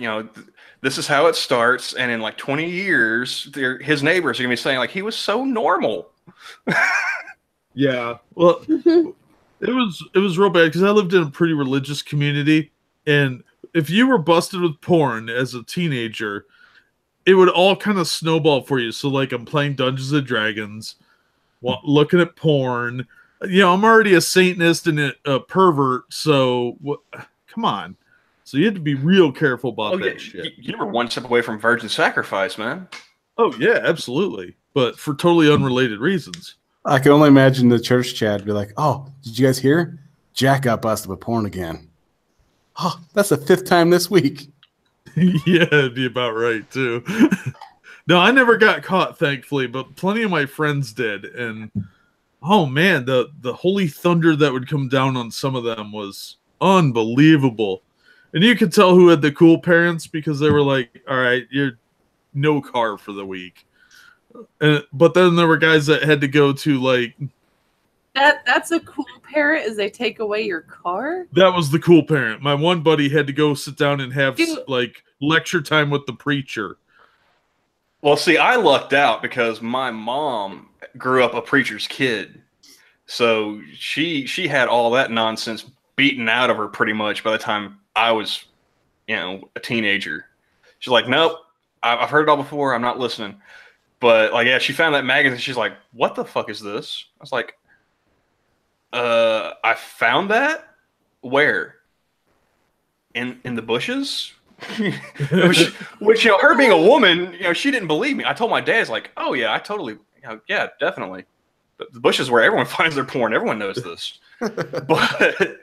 this is how it starts. And in like 20 years, his neighbors are going to be saying like, he was so normal. Yeah. Well, it was real bad because I lived in a pretty religious community. And if you were busted with porn as a teenager, it would all kind of snowball for you. So, like, I'm playing Dungeons and Dragons, looking at porn. I'm already a Satanist and a pervert, so come on. So you had to be real careful about that shit. You were one step away from virgin sacrifice, man. Oh, yeah, absolutely. But for totally unrelated reasons. I can only imagine the church chat be like, "Oh, did you guys hear? Jack got busted with porn again. Oh, that's the 5th time this week." Yeah, it'd be about right too. No, I never got caught, thankfully, but plenty of my friends did. And oh man, the holy thunder that would come down on some of them was unbelievable. And you could tell who had the cool parents because they were like, "All right, you're no car for the week." But then there were guys that had to go to like that's a cool parent, is they take away your car? That was the cool parent. My one buddy had to go sit down and have like lecture time with the preacher. Well, see, I lucked out because my mom grew up a preacher's kid. So she had all that nonsense beaten out of her pretty much by the time I was, a teenager. She's like, "Nope, I've heard it all before. I'm not listening." But like, yeah, she found that magazine. She's like, "What the fuck is this?" I was like, "I found that? Where? In the bushes?" which her being a woman, she didn't believe me. I told my dad, "It's like, oh yeah, I totally, yeah, definitely. The bushes where everyone finds their porn. Everyone knows this." But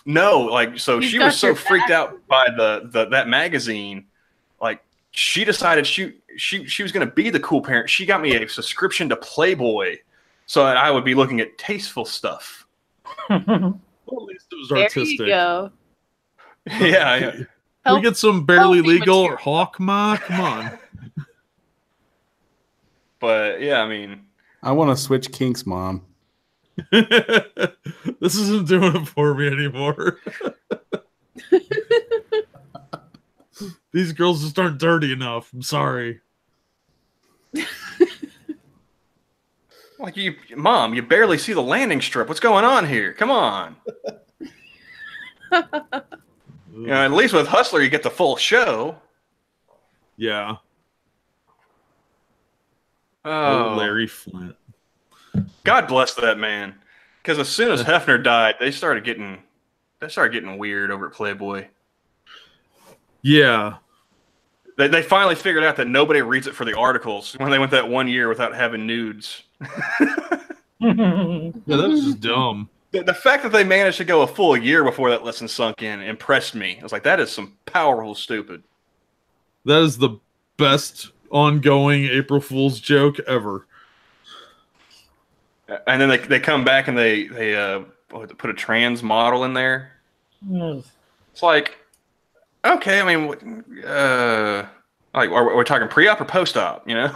no, like, so she was so freaked out by that magazine, like she decided she was going to be the cool parent. She got me a subscription to Playboy so that I would be looking at tasteful stuff. Well, at least it was artistic. There you go. Yeah. Can we get some barely Healthy legal material. Hawk Ma? Come on. But yeah, I mean, I want to switch kinks, Mom. This isn't doing it for me anymore. These girls just aren't dirty enough. I'm sorry. like Mom, you barely see the landing strip. What's going on here? Come on. At least with Hustler, you get the full show. Yeah. Oh, Larry Flint. God bless that man. Because as soon as Hefner died, they started getting weird over at Playboy. Yeah. They finally figured out that nobody reads it for the articles when they went that 1 year without having nudes. Yeah, that was just dumb. The fact that they managed to go a full year before that lesson sunk in impressed me. I was like, that is some powerful stupid. That is the best ongoing April Fool's joke ever. And then they come back and they put a trans model in there. It's like, okay, I mean, like, are we talking pre-op or post-op? You know?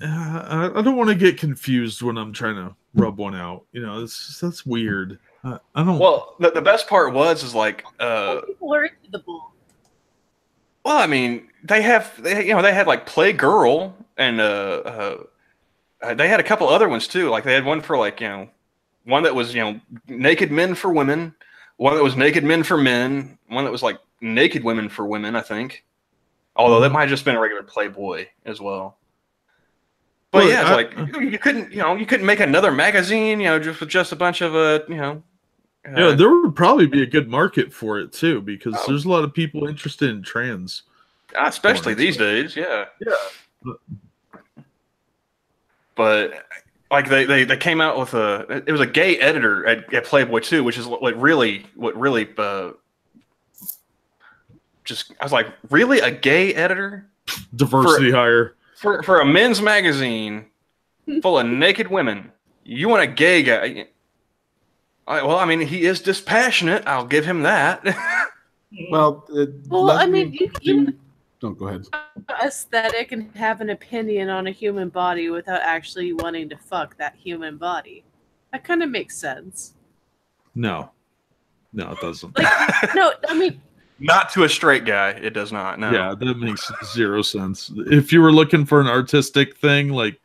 I don't want to get confused when I'm trying to rub one out. You know, that's weird. I don't. Well, the best part was like, People are into the bull. well, I mean, they had like Playgirl and they had a couple other ones too. Like they had one for like, one that was, naked men for women, one that was naked men for men, one that was like naked women for women, I think. Although that might have just been a regular Playboy as well. But Well, yeah, it's like you couldn't make another magazine, just with just a bunch of yeah, there would probably be a good market for it too, because there's a lot of people interested in trans. Especially these days, yeah. Yeah. But like they came out with it was a gay editor at Playboy too, which is what really just I was like, really, a gay editor? Diversity hire. For a men's magazine full of naked women, you want a gay guy? Well, I mean, he is dispassionate. I'll give him that. Well, I mean, you don't go ahead. aesthetic and have an opinion on a human body without actually wanting to fuck that human body. That kind of makes sense. No, it doesn't. Like, no, I mean, Not to a straight guy, it does not. No. Yeah, that makes zero sense. If you were looking for an artistic thing, like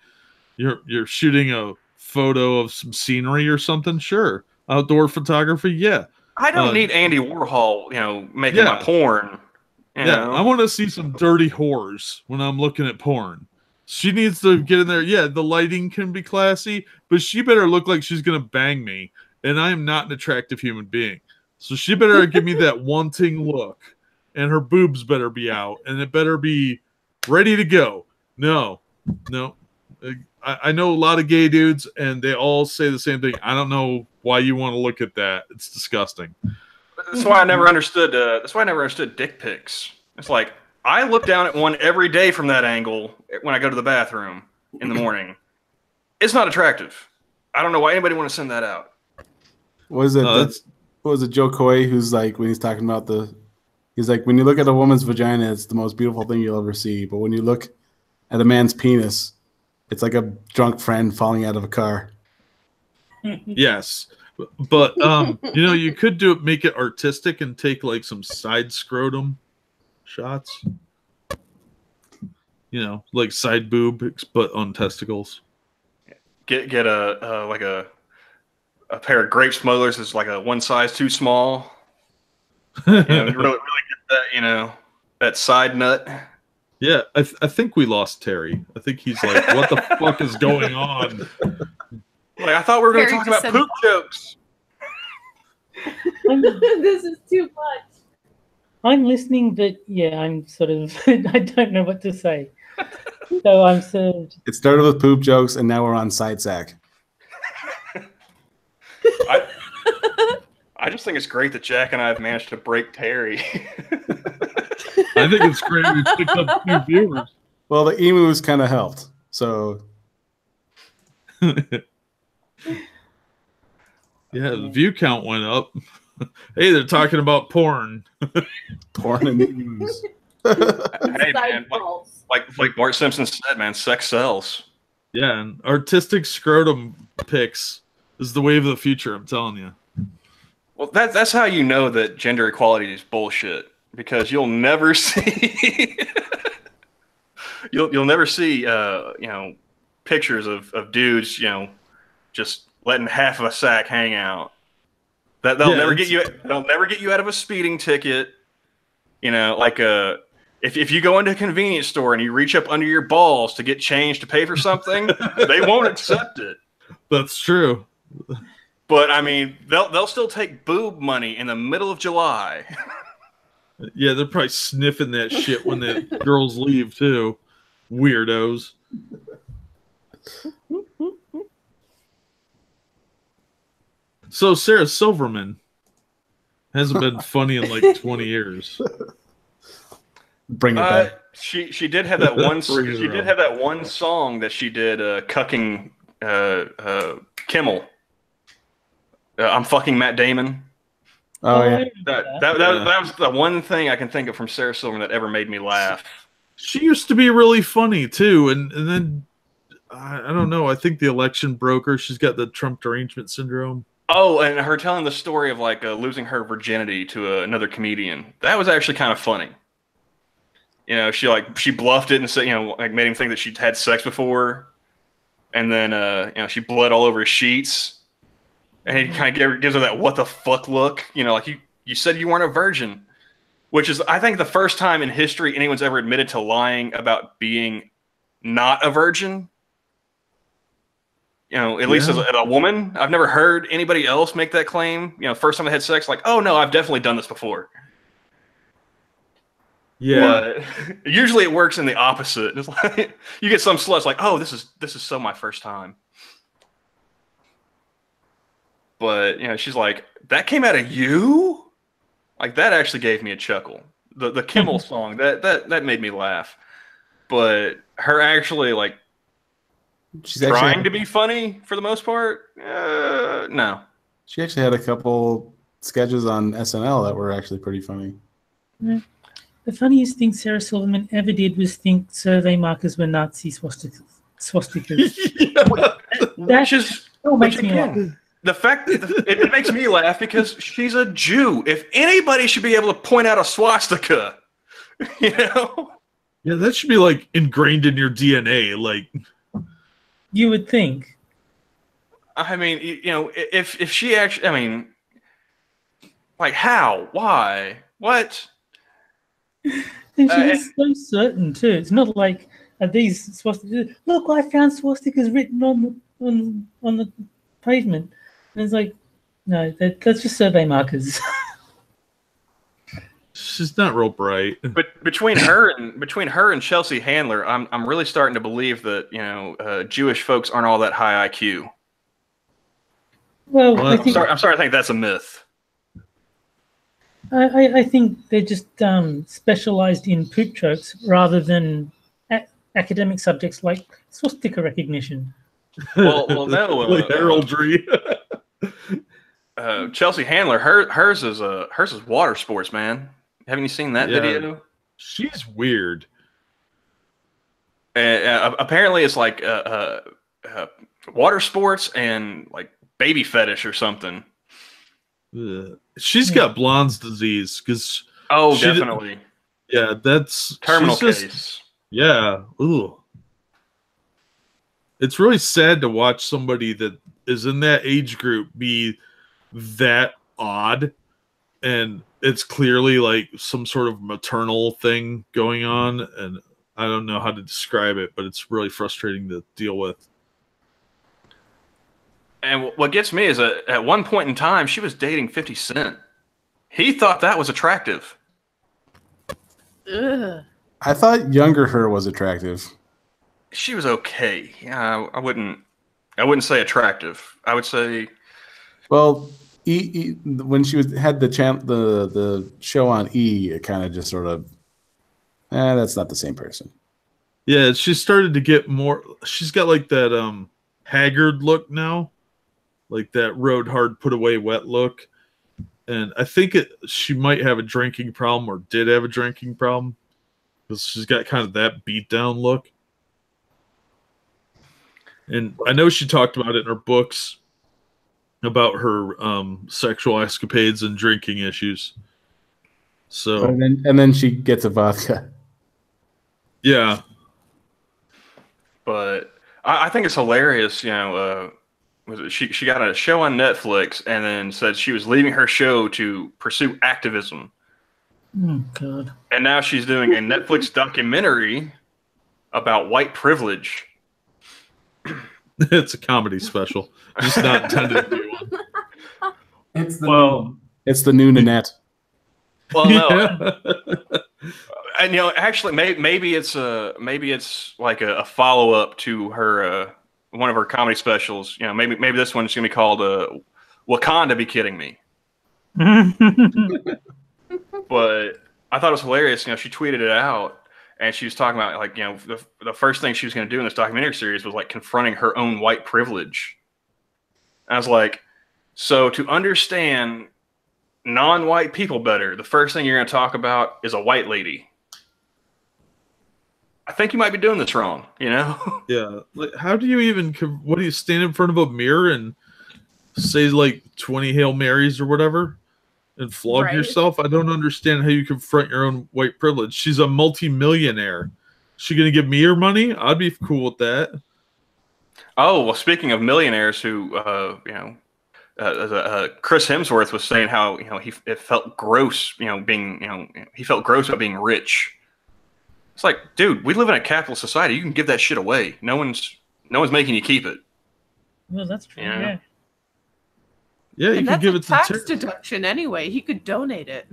you're shooting a photo of some scenery or something, sure. Outdoor photography, yeah. I don't need Andy Warhol, making my porn. You know? I want to see some dirty whores when I'm looking at porn. She needs to get in there. Yeah, the lighting can be classy, but she better look like she's gonna bang me, and I am not an attractive human being. So she better give me that wanting look, and her boobs better be out, and it better be ready to go. No. I know a lot of gay dudes, and they all say the same thing. I don't know why you want to look at that. It's disgusting. That's why I never understood. That's why I never understood dick pics. It's like I look down at one every day from that angle when I go to the bathroom in the morning. It's not attractive. I don't know why anybody want to send that out. What is it Joe Coy who's like, when he's talking about he's like, when you look at a woman's vagina, it's the most beautiful thing you'll ever see. But when you look at a man's penis, it's like a drunk friend falling out of a car. Yes. But you could make it artistic and take like some side scrotum shots. Like side boob but on testicles. Get a pair of grape smugglers that's like a one size too small. Really get that, that side nut. Yeah, I think we lost Terry. I think he's like, what the fuck is going on? Like, I thought we were going to talk about poop jokes. this is too much. I'm listening, but yeah, I'm sort of, I don't know what to say. So I'm served. It started with poop jokes, and now we're on side sack. I just think it's great that Jack and I have managed to break Terry. I think it's great we picked up new viewers. Well, the emus kind of helped. So Yeah, the view count went up. Hey, they're talking about porn. porn and emus. Hey, man, like Bart Simpson said, man, sex sells. Yeah, and artistic scrotum pics is the wave of the future, I'm telling you. Well, that's how you know that gender equality is bullshit, because you'll never see you'll never see pictures of dudes just letting half of a sack hang out. They'll never get you out of a speeding ticket. If you go into a convenience store and you reach up under your balls to get change to pay for something, they won't accept it. That's true. But I mean, they'll still take boob money in the middle of July. Yeah, they're probably sniffing that shit when the girls leave too. Weirdos. So Sarah Silverman hasn't been funny in like 20 years. Bring it back. She did have that one. She did have that one song that she did, cucking Kimmel. I'm fucking Matt Damon. Oh yeah. That was the one thing I can think of from Sarah Silverman that ever made me laugh. She used to be really funny too, and then I don't know. I think the election broke her. She's got the Trump derangement syndrome. Oh, and her telling the story of losing her virginity to another comedian. That was actually kind of funny. She bluffed it and said, made him think that she'd had sex before, and then she bled all over his sheets, and he kind of gives her that what the fuck look. You said you weren't a virgin, which is, I think, the first time in history anyone's ever admitted to lying about being not a virgin. At least as a woman, I've never heard anybody else make that claim. First time they had sex, oh no, I've definitely done this before. Yeah. But usually it works in the opposite. It's like you get some sluts like, oh, this is so my first time. But she's like, that came out of you? Like, that actually gave me a chuckle. The Kimmel song, that made me laugh. But her actually She's trying to be funny for the most part, no. She actually had a couple sketches on SNL that were actually pretty funny. Yeah. The funniest thing Sarah Silverman ever did was think survey markers were Nazi swastikas. That makes me laugh. The fact that it makes me laugh because she's a Jew. If anybody should be able to point out a swastika, Yeah, that should be ingrained in your DNA. You would think. I mean, if she actually, I mean, how? Why? What? And she's so certain too. It's not like, are these swastikas? Look, I found swastikas written on the pavement. And it's like, no, that's just survey markers. She's not real bright. But between her and Chelsea Handler, I'm really starting to believe that Jewish folks aren't all that high IQ. Well, I'm sorry. I think that's a myth. I think they're just specialized in poop jokes rather than academic subjects like swastika recognition. Well, no. Heraldry. Chelsea Handler, hers is water sports, man. Haven't you seen that video? She's weird. Apparently, it's water sports and baby fetish or something. She's got Blonde's disease because. Oh, definitely. Yeah, that's terminal case. Yeah. Ooh. It's really sad to watch somebody that is in that age group be that odd, and it's clearly some sort of maternal thing going on, and I don't know how to describe it, but it's really frustrating to deal with. And what gets me is that at one point in time, she was dating 50 Cent. He thought that was attractive. Ugh. I thought younger her was attractive. She was okay. Yeah, I wouldn't say attractive. I would say, well, when she had the show on E, it kind of just sort of That's not the same person. Yeah, she started to get more. She's got like that haggard look now, like that rode hard, put away wet look. And I think she might have a drinking problem or did have a drinking problem because she's got kind of that beat down look. And I know she talked about it in her books about her sexual escapades and drinking issues. So and then she gets a vodka. Yeah. But I think it's hilarious, she got a show on Netflix and then said she was leaving her show to pursue activism. Oh, God. And now she's doing a Netflix documentary about white privilege. It's a comedy special. Just not intended to be one. It's the new Nanette. Well, no. And actually, maybe it's like a follow up to her one of her comedy specials. Maybe this one's gonna be called "Wakanda." Be kidding me. But I thought it was hilarious. She tweeted it out, and she was talking about like the first thing she was gonna do in this documentary series was like confronting her own white privilege. And I was like, so to understand non-white people better, the first thing you're gonna talk about is a white lady. I think you might be doing this wrong, Yeah. Like, how do you even? What do you stand in front of a mirror and say like 20 Hail Marys or whatever, and flog yourself? I don't understand how you confront your own white privilege. She's a multi-millionaire. She gonna give me her money? I'd be cool with that. Oh well, speaking of millionaires, who Chris Hemsworth was saying how it felt gross, he felt gross about being rich. It's like, dude, we live in a capitalist society. You can give that shit away. No one's making you keep it. Well, that's true. Yeah. Yeah, you can give it to tax Terry. deduction anyway. He could donate it.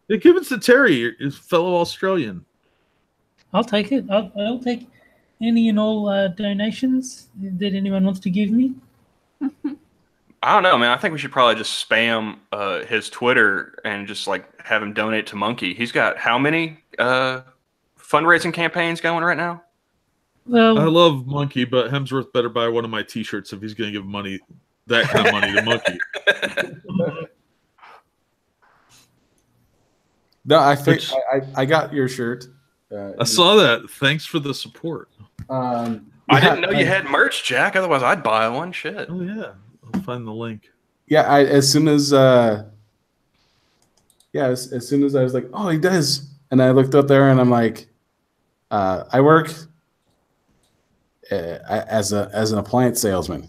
Yeah, give it to Terry, his fellow Australian. I'll take it. I'll take any and all donations that anyone wants to give me. I don't know, man. I think we should probably just spam his Twitter and just like have him donate to Monkey. He's got how many fundraising campaigns going right now? Well, I love Monkey, but Hemsworth better buy one of my T-shirts if he's going to give money, that kind of money to Monkey. No, I think I got your shirt. I saw that. Thanks for the support. I didn't know you had merch, Jack. Otherwise, I'd buy one. Shit. Oh yeah, I'll find the link. Yeah, as soon as as soon as I was like, oh, he does, and I looked up there and I'm like, I work as an appliance salesman,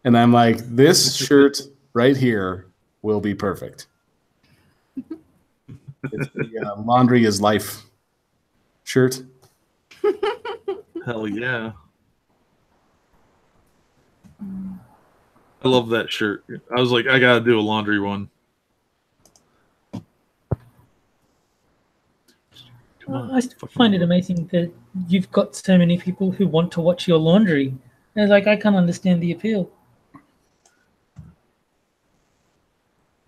and I'm like, this shirt right here will be perfect. It's the laundry is life shirt. Hell yeah. I love that shirt. I was like, I got to do a laundry one. I still find it amazing that you've got so many people who want to watch your laundry. And like, I can't understand the appeal.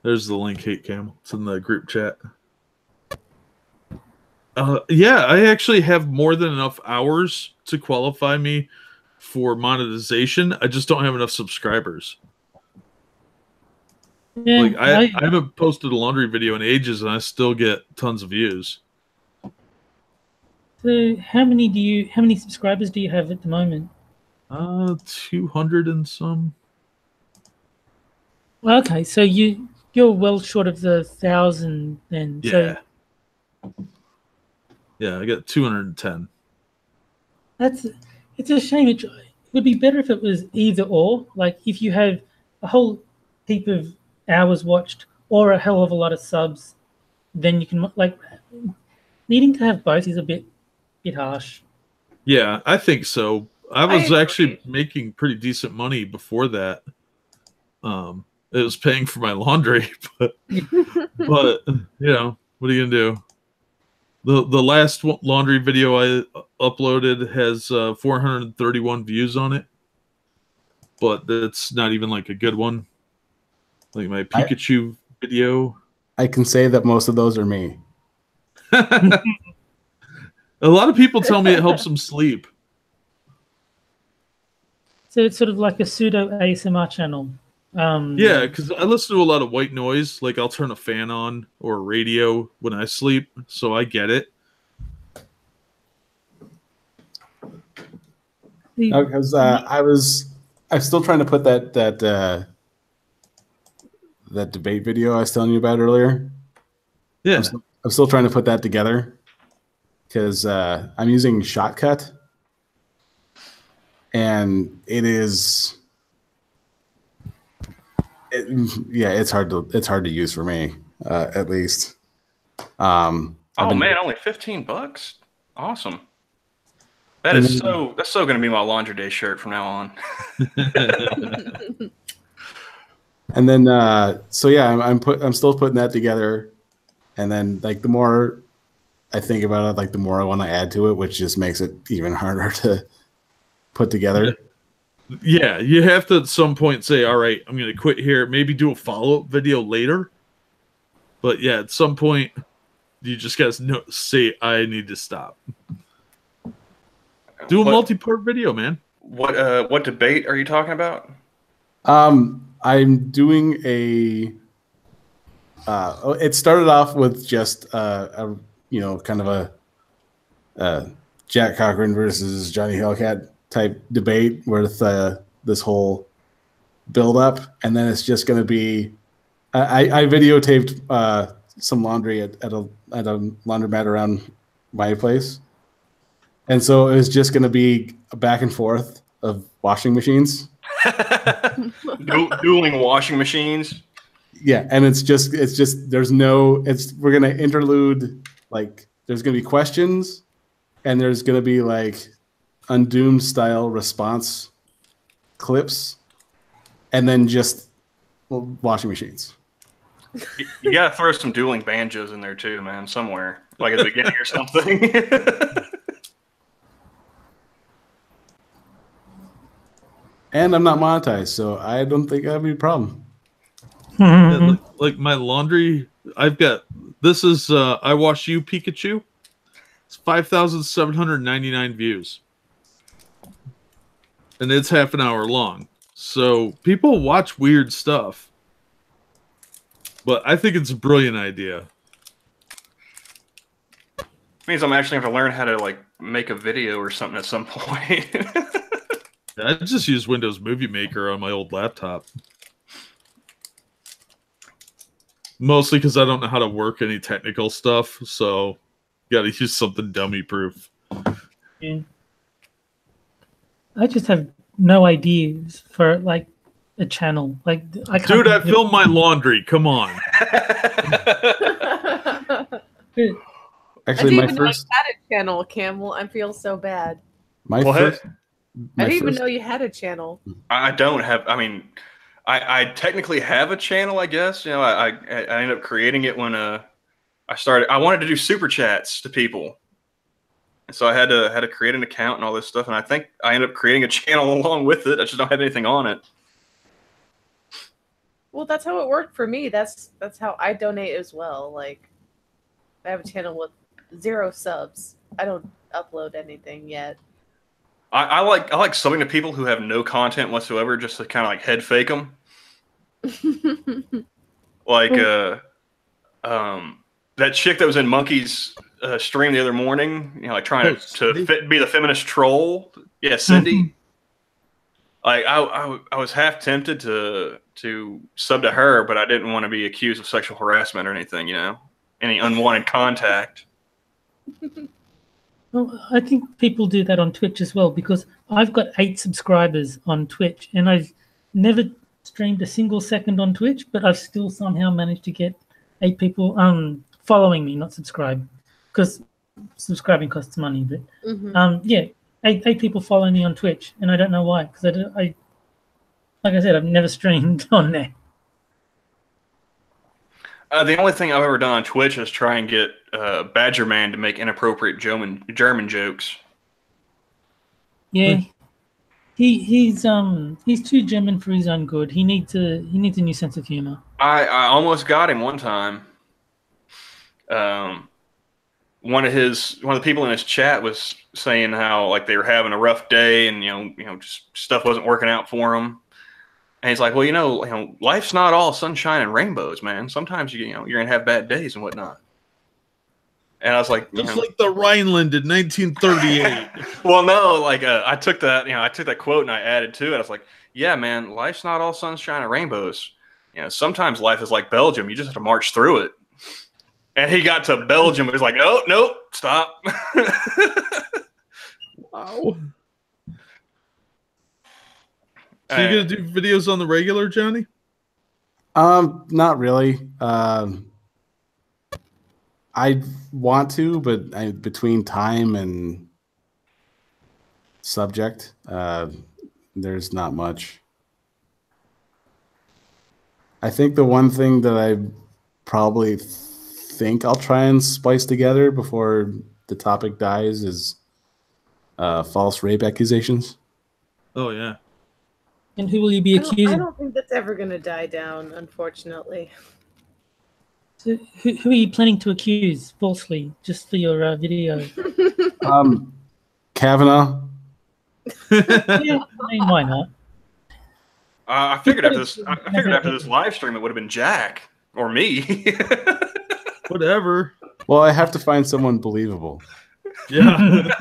There's the link, Hate Camel. It's in the group chat. Yeah, I actually have more than enough hours to qualify me for monetization. I just don't have enough subscribers. Yeah, like I haven't posted a laundry video in ages, and I still get tons of views. So how many subscribers do you have at the moment? 200 and some. Okay, so you're well short of the 1,000 then. Yeah. So yeah, I got 210. It's a shame. It would be better if it was either or. Like if you have a whole heap of hours watched or a hell of a lot of subs, then you can like needing to have both is a bit harsh. Yeah, I think so. I was actually making pretty decent money before that. It was paying for my laundry, but what are you gonna do? The last laundry video I uploaded has 431 views on it, but that's not even like a good one. Like my Pikachu video. I can say that most of those are me. A lot of people tell me it helps them sleep. So it's sort of like a pseudo ASMR channel. Yeah, because I listen to a lot of white noise. Like I'll turn a fan on or a radio when I sleep, so I get it. Because I'm still trying to put that debate video I was telling you about earlier. Yeah, I'm still trying to put that together because I'm using Shotcut, and it's hard to use for me, at least. Oh man, only $15. Awesome. That's so going to be my laundry day shirt from now on. And then I'm still putting that together, and then like the more I think about it, like the more I want to add to it, which just makes it even harder to put together. Yeah, you have to at some point say, all right, I'm going to quit here, maybe do a follow-up video later. But yeah, at some point, you just got to say, I need to stop. Do a multi-part video, man. What debate are you talking about? I'm doing a. It started off with just kind of a Jack Cochran versus Johnny Hellcat type debate with this whole build up, and then it's just going to be. I videotaped some laundry at a laundromat around my place, and so it was just going to be a back and forth of washing machines. Dueling washing machines. Yeah, and we're gonna interlude, like there's gonna be questions, and there's gonna be like Undoomed style response clips, and then just washing machines. You gotta throw some dueling banjos in there too, man, somewhere, like at the beginning or something. And I'm not monetized, so I don't think that'd be a problem. Yeah, like my laundry, I've got this is I Wash You Pikachu. It's 5,799 views, and it's half an hour long. So people watch weird stuff, but I think it's a brilliant idea. Means I'm actually going to learn how to like make a video or something at some point. I just use Windows Movie Maker on my old laptop. Mostly because I don't know how to work any technical stuff, so got to use something dummy-proof. Yeah. I just have no ideas for like a channel. Like, I film my laundry. Come on. Actually, I didn't even know you had a channel, Camel. I feel so bad. I didn't even know you had a channel. I don't have. I mean, I technically have a channel, I guess. You know, I ended up creating it when I started. I wanted to do super chats to people, and so I had to create an account and all this stuff. And I think I ended up creating a channel along with it. I just don't have anything on it. Well, that's how it worked for me. That's how I donate as well. Like, I have a channel with 0 subs. I don't upload anything yet. I like subbing to people who have no content whatsoever, just to kind of like head fake them. Like that chick that was in Monkey's stream the other morning, you know, like trying to be the feminist troll. Yeah, Cindy. Like I was half tempted to sub to her, but I didn't want to be accused of sexual harassment or anything, you know, any unwanted contact. Well, I think people do that on Twitch as well, because I've got 8 subscribers on Twitch, and I've never streamed a single second on Twitch, but I've still somehow managed to get 8 people following me, not subscribe, because subscribing costs money. But yeah, 8 people follow me on Twitch, and I don't know why, because I like I said, I've never streamed on there. The only thing I've ever done on Twitch is try and get Badger Man to make inappropriate German jokes. Yeah, he's too German for his own good. He needs a new sense of humor. I almost got him one time. one of the people in his chat was saying how like they were having a rough day and just stuff wasn't working out for them. And he's like, well, life's not all sunshine and rainbows, man. Sometimes you're gonna have bad days and whatnot. And I was like, just like the Rhineland in 1938. Well, no, like I took that quote and I added to it. I was like, yeah, man, life's not all sunshine and rainbows. Sometimes life is like Belgium. You just have to march through it. And he got to Belgium and was like, oh, nope, stop. Wow. So you gonna do videos on the regular, Johnny? Not really. I want to, but between time and subject, there's not much. I think the one thing that I probably think I'll try and splice together before the topic dies is false rape accusations. Oh, yeah. And who will you be accusing? I don't think that's ever going to die down, unfortunately. So who are you planning to accuse falsely, just for your video? Kavanaugh. Yeah, I mean, why not? I figured after this live stream, it would have been Jack or me. Whatever. Well, I have to find someone believable. Yeah.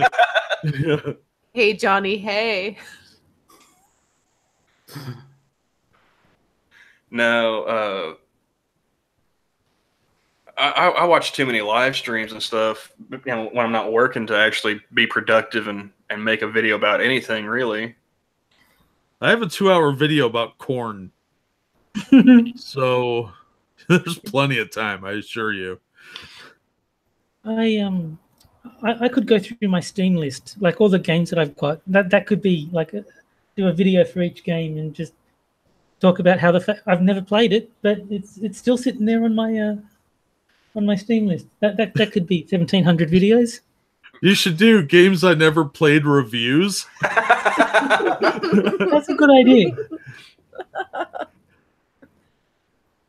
Yeah. Hey, Johnny, hey. No, I watch too many live streams and stuff when I'm not working to actually be productive and make a video about anything, really. I have a 2-hour video about corn. So there's plenty of time, I assure you. I could go through my Steam list, like all the games that I've got. That could be like do a video for each game and just talk about how I've never played it, but it's still sitting there on my Steam list. That could be 1,700 videos. You should do games I never played reviews. That's a good idea.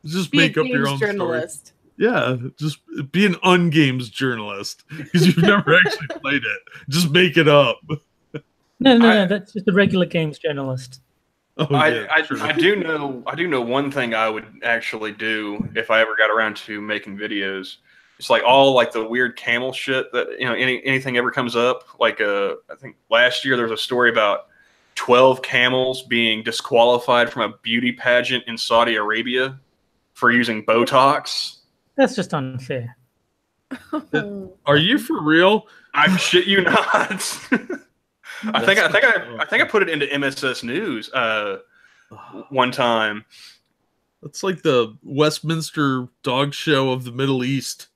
Just make up your own journalist. Story. Yeah, just be an ungames journalist because you've never actually played it. Just make it up. No, that's just a regular games journalist. Oh, yeah, I do know one thing I would actually do if I ever got around to making videos. It's like all like the weird camel shit that anything ever comes up. Like I think last year there was a story about 12 camels being disqualified from a beauty pageant in Saudi Arabia for using Botox. That's just unfair. Are you for real? I'm shit you not. I think I put it into MSS News one time. That's like the Westminster dog show of the Middle East.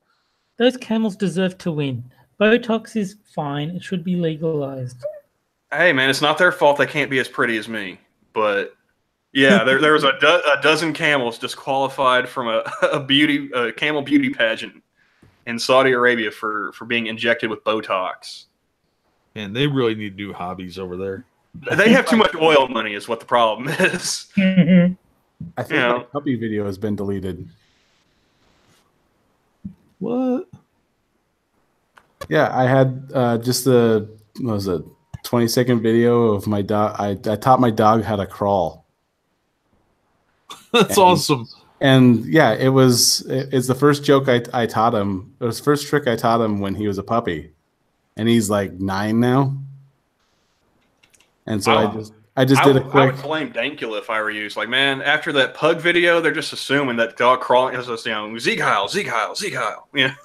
Those camels deserve to win. Botox is fine. It should be legalized. Hey, man, it's not their fault they can't be as pretty as me. But, yeah, there was a dozen camels disqualified from a camel beauty pageant in Saudi Arabia for being injected with Botox. Man, they really need new hobbies over there. They have too much oil money is what the problem is. I think my puppy video has been deleted. What? Yeah, I had just the 20-second video of my dog. I taught my dog how to crawl. That's awesome. And yeah, it's the first joke I taught him. It was the first trick I taught him when he was a puppy. And he's like 9 now. And so I just did a quick. I would blame Dankula if I were you. It's like, man, after that pug video, they're just assuming that dog crawling is just, Zeke Heil. Yeah.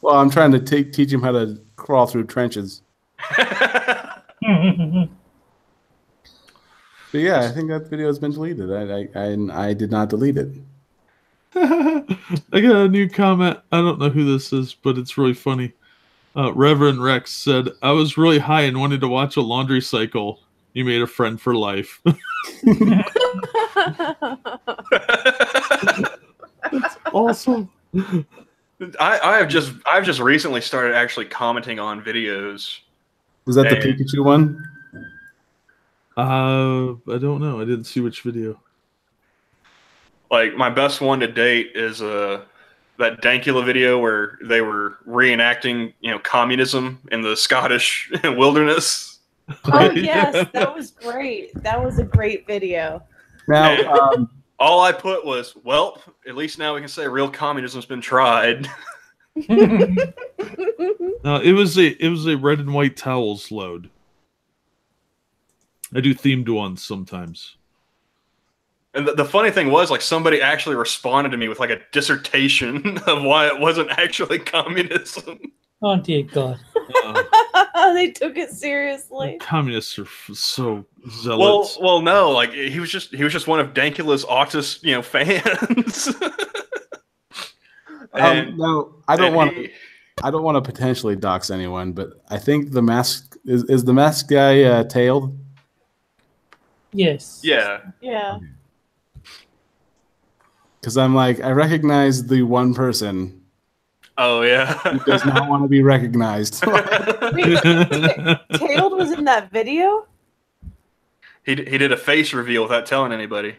Well, I'm trying to teach him how to crawl through trenches. But yeah, I think that video has been deleted. I did not delete it. I got a new comment. I don't know who this is, but it's really funny. Reverend Rex said, I was really high and wanted to watch a laundry cycle. You made a friend for life. That's awesome. I've just recently started actually commenting on videos. Was that the Pikachu one? I don't know. I didn't see which video. Like my best one to date is the that Dankula video where they were reenacting, communism in the Scottish wilderness. Oh yes, that was great. That was a great video. Now, All I put was, well, at least now we can say real communism's been tried. No, it was a red and white towels load. I do themed ones sometimes. And the funny thing was, like, somebody actually responded to me with like a dissertation of why it wasn't actually communism. Oh dear God! They took it seriously. Communists are so zealots. Well, no, like he was just one of Dankula's autist, fans. no, I don't want to potentially dox anyone, but I think the mask is the mask guy tailed. Yes. Yeah. Yeah. Because I'm like, I recognize the one person Oh yeah. who does not want to be recognized. Wait, Tailed was in that video? He did a face reveal without telling anybody.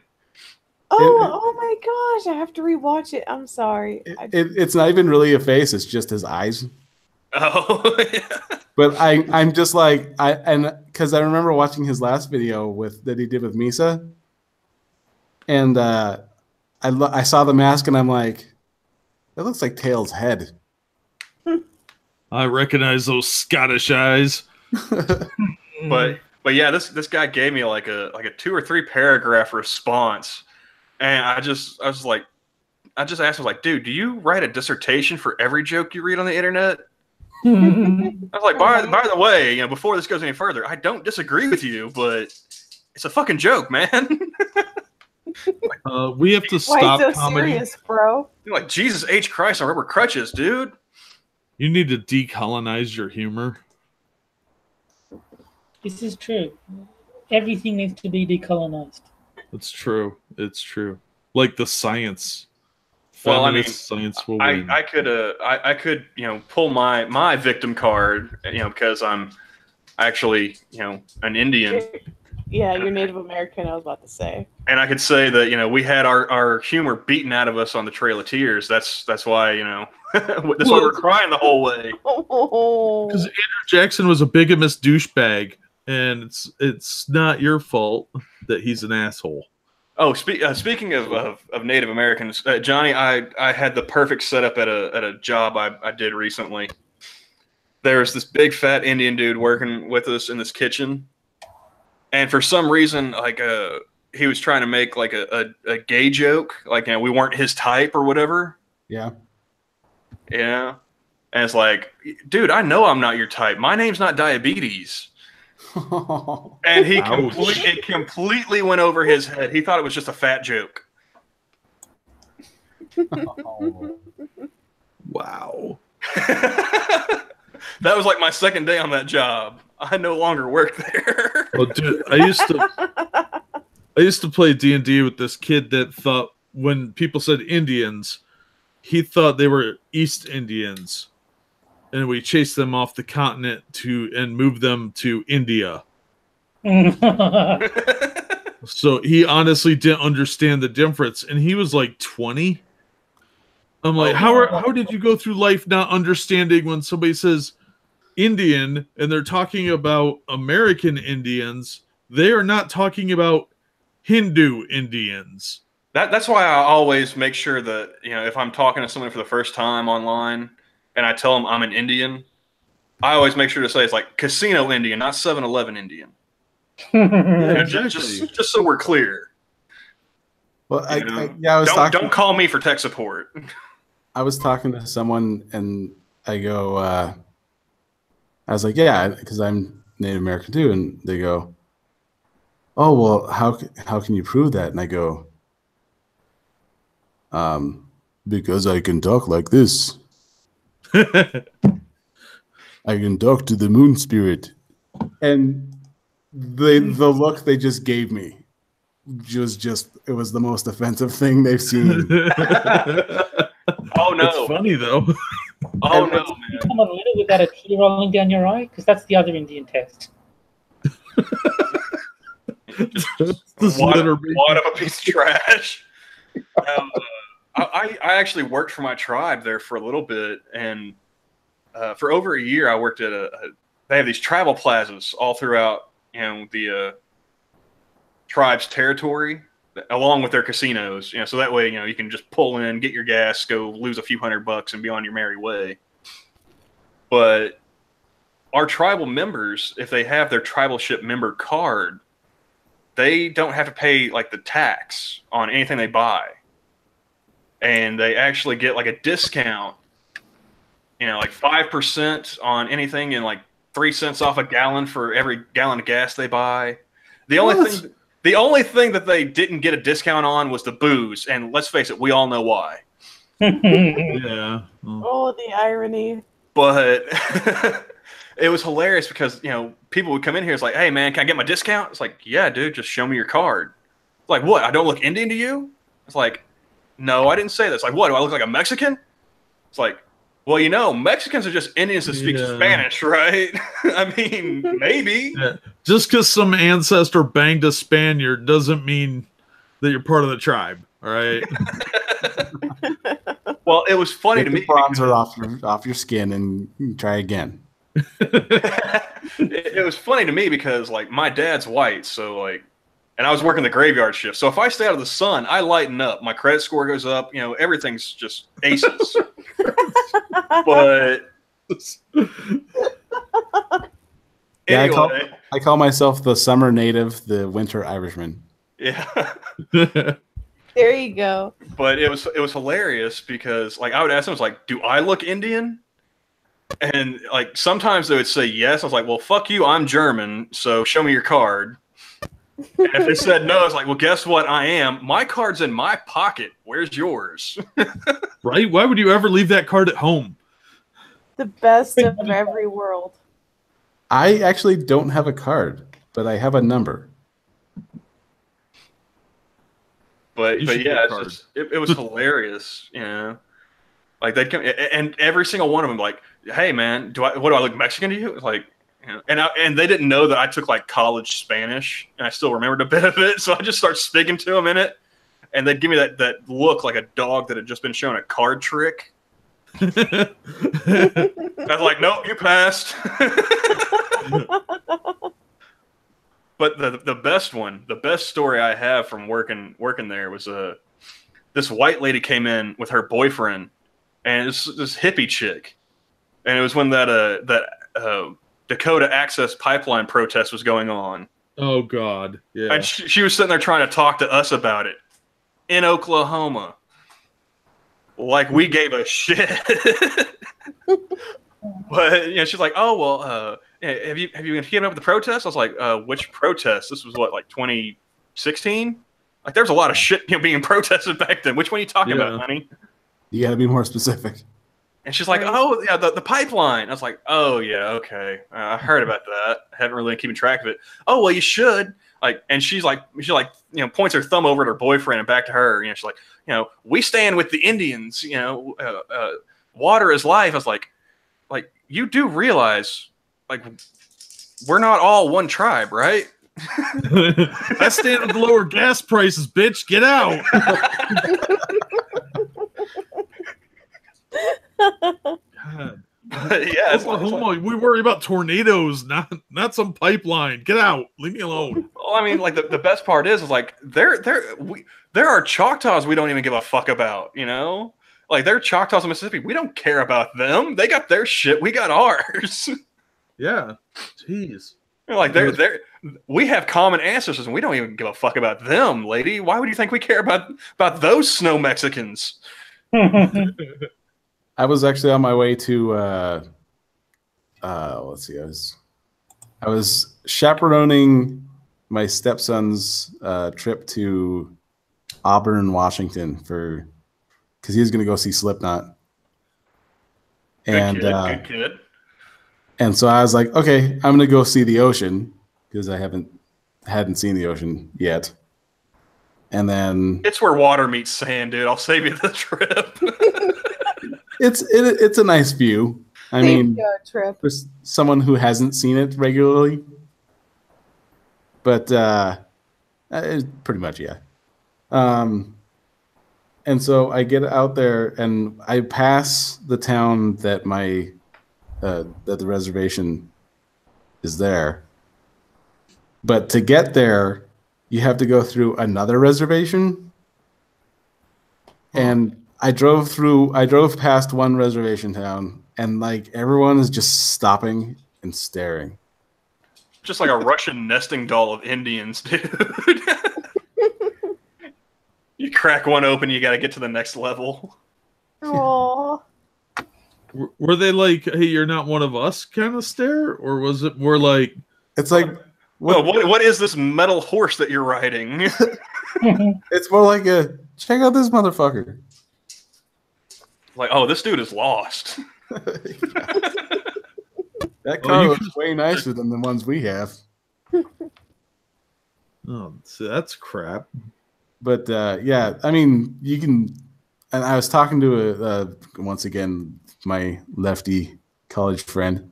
Oh my gosh, I have to rewatch it. I'm sorry. It's not even really a face; it's just his eyes. Oh yeah. But I'm just like because I remember watching his last video that he did with Misa, and I saw the mask and I'm like, it looks like Tails' head. I recognize those Scottish eyes. But yeah, this guy gave me like a 2 or 3 paragraph response, and I just asked him, like, dude, do you write a dissertation for every joke you read on the internet? I was like, by the way, before this goes any further, I don't disagree with you, but it's a fucking joke, man. We have to stop Why so comedy. serious, bro? You're like, Jesus H. Christ on rubber crutches, dude. You need to decolonize your humor. This is true. Everything needs to be decolonized. It's true. It's true. Like the science. Well, I mean, science will win. I could pull my victim card, because I'm actually an Indian. Yeah, you're Native American, I was about to say. And I could say that we had our humor beaten out of us on the Trail of Tears. That's why that's why we're crying the whole way. Because Andrew Jackson was a bigamous douchebag, and it's not your fault that he's an asshole. Oh, speaking of Native Americans, Johnny, I had the perfect setup at a job I did recently. There's this big fat Indian dude working with us in this kitchen, and for some reason, like he was trying to make like a gay joke, like we weren't his type or whatever. Yeah. Yeah. And it's like, dude, I know I'm not your type. My name's not Diabetes. And it completely went over his head. He thought it was just a fat joke. Wow. That was like my second day on that job. I no longer work there. Well, dude, I used to play D&D with this kid that thought when people said Indians, he thought they were East Indians, and we chased them off the continent and moved them to India. So he honestly didn't understand the difference, and he was like 20. I'm like, how did you go through life not understanding when somebody says Indian and they're talking about American Indians? They are not talking about Hindu Indians. That's why I always make sure that if I'm talking to someone for the first time online and I tell them I'm an Indian, I always make sure to say it's like Casino Indian, not 7-Eleven Indian. Just so we're clear. Well, I was don't call me for tech support. I was talking to someone and I go, I was like, yeah, because I'm Native American too, and they go, oh well, how can you prove that? And I go, because I can talk like this. I can talk to the moon spirit. And the look they just gave me it was the most offensive thing they've seen. Oh no. It's funny though. Oh no, man. Come on, little with that a tear rolling down your eye, because that's the other Indian test. Wad of a piece of trash. I actually worked for my tribe there for a little bit, and for over a year, I worked at they have these travel plazas all throughout, the tribe's territory, along with their casinos. So that way, you can just pull in, get your gas, go lose a few $100, and be on your merry way. But our tribal members, if they have their tribal ship member card, they don't have to pay like the tax on anything they buy, and they actually get like a discount. Like 5% on anything, and like 3 cents off a gallon for every gallon of gas they buy. The only thing that they didn't get a discount on was the booze, and let's face it, we all know why. Yeah. Oh, the irony. But it was hilarious because people would come in here. It's like, hey man, can I get my discount? It's like, yeah, dude, just show me your card. It's like, what? I don't look Indian to you? It's like, no, I didn't say this. Like, what? Do I look like a Mexican? It's like, well, Mexicans are just Indians that speak Spanish, right? I mean, maybe. Yeah. Just because some ancestor banged a Spaniard doesn't mean that you're part of the tribe, all right? Well, it was funny to me. Get the bronzer off your skin and try again. It was funny to me because, like, my dad's white, so, like, and I was working the graveyard shift. So if I stay out of the sun, I lighten up. My credit score goes up. Everything's just aces. But yeah, anyway, I call myself the summer native, the winter Irishman. Yeah. There you go. But it was hilarious because, like, I would ask them, like, do I look Indian? And, like, sometimes they would say yes. I was like, well, fuck you, I'm German, so show me your card. And if they said no, it's like, well, guess what? I am. My card's in my pocket. Where's yours? Right? Why would you ever leave that card at home? The best of every world. I actually don't have a card, but I have a number. But yeah, it was hilarious. Like they'd come, and every single one of them, like, hey man, what do I look Mexican to you? Like, and they didn't know that I took like college Spanish, and I still remembered a bit of it. So I just start speaking to them in it, and they'd give me that look like a dog that had just been shown a card trick. I was like, nope, you passed. But the best story I have from working there was this white lady came in with her boyfriend, and it's this hippie chick, and it was when that Dakota Access Pipeline protest was going on. Oh God, yeah. And she was sitting there trying to talk to us about it in Oklahoma, like we gave a shit. But she's like, oh well, have you been keeping up with the protest? I was like, which protest? This was what, like 2016? Like there was a lot of shit being protested back then. Which one are you talking about, honey? You got to be more specific. And she's like, oh yeah, the pipeline. I was like, oh yeah, okay, I heard about that. I haven't really been keeping track of it. Oh well, you should. Like, and she points her thumb over at her boyfriend and back to her. She's like, we stand with the Indians. Water is life. I was like, you do realize, like, we're not all one tribe, right? I stand with the lower gas prices, bitch. Get out. God. Yeah, Oklahoma, we worry about tornadoes, not some pipeline. Get out. Leave me alone. Well, I mean, like the best part is like there are Choctaws we don't even give a fuck about, Like they're Choctaws in Mississippi. We don't care about them. They got their shit. We got ours. Yeah. Jeez. Like we have common ancestors and we don't even give a fuck about them, lady. Why would you think we care about those snow Mexicans? I was actually on my way to let's see, I was chaperoning my stepson's trip to Auburn, Washington because he was going to go see Slipknot. And good kid. And so I was like, okay, I'm going to go see the ocean because I hadn't seen the ocean yet. And then it's where water meets sand, dude. I'll save you the trip. It's a nice view. I mean, for someone who hasn't seen it regularly, but pretty much, yeah. And so I get out there and I pass the town that that the reservation is there. But to get there, you have to go through another reservation. And I drove past one reservation town, and like everyone is just stopping and staring. Just like a Russian nesting doll of Indians, dude. You crack one open, you got to get to the next level. Aww. Were they like, "Hey, you're not one of us," kind of stare, or was it more like, It's like, what is this metal horse that you're riding? it's more like a check out this motherfucker. Like, oh, this dude is lost. That car looks way nicer than the ones we have. "Oh, so that's crap." But yeah, I mean, you can. And I was talking to once again my lefty college friend,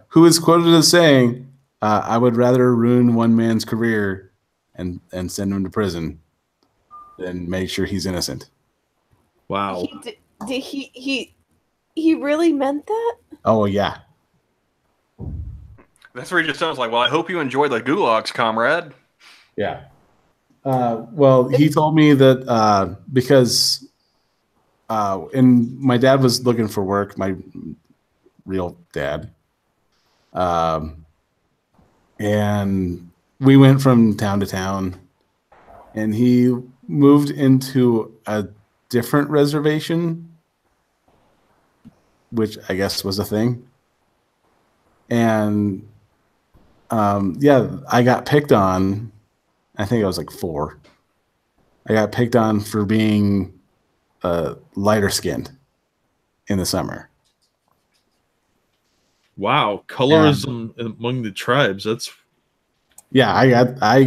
who is quoted as saying, "I would rather ruin one man's career and send him to prison than make sure he's innocent." Wow. He really meant that? Oh yeah. That's where he just sounds like, well, I hope you enjoy the gulags, comrade. Yeah. Well, he told me that because and my dad was looking for work, my real dad. And we went from town to town, and he moved into a different reservation, which I guess was a thing. And yeah, I got picked on. I think I was like 4. I got picked on for being lighter skinned in the summer. Wow, colorism among the tribes. That's yeah. I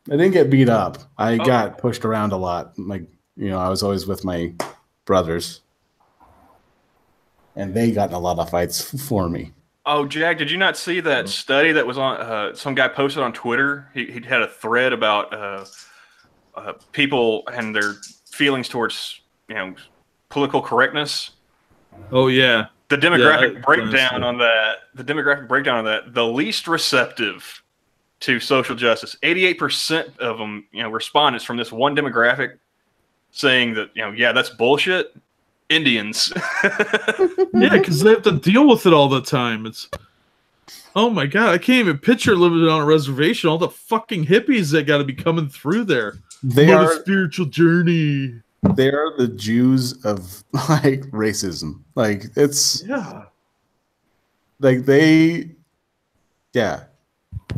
didn't get beat up. I got pushed around a lot. Like, you know, I was always with my brothers, and they got in a lot of fights for me. Oh, Jack, did you not see that study that was on? Some guy posted on Twitter. He had a thread about people and their feelings towards, you know, political correctness. Oh yeah. The demographic breakdown on that. The demographic breakdown on that. The least receptive to social justice. 88% of them, you know, respondents from this one demographic saying that, you know, yeah, that's bullshit. Indians. Yeah, because they have to deal with it all the time. It's, oh my god, I can't even picture living on a reservation. All the fucking hippies that got to be coming through there. They What are a spiritual journey. They are the Jews of like racism. Like it's like they're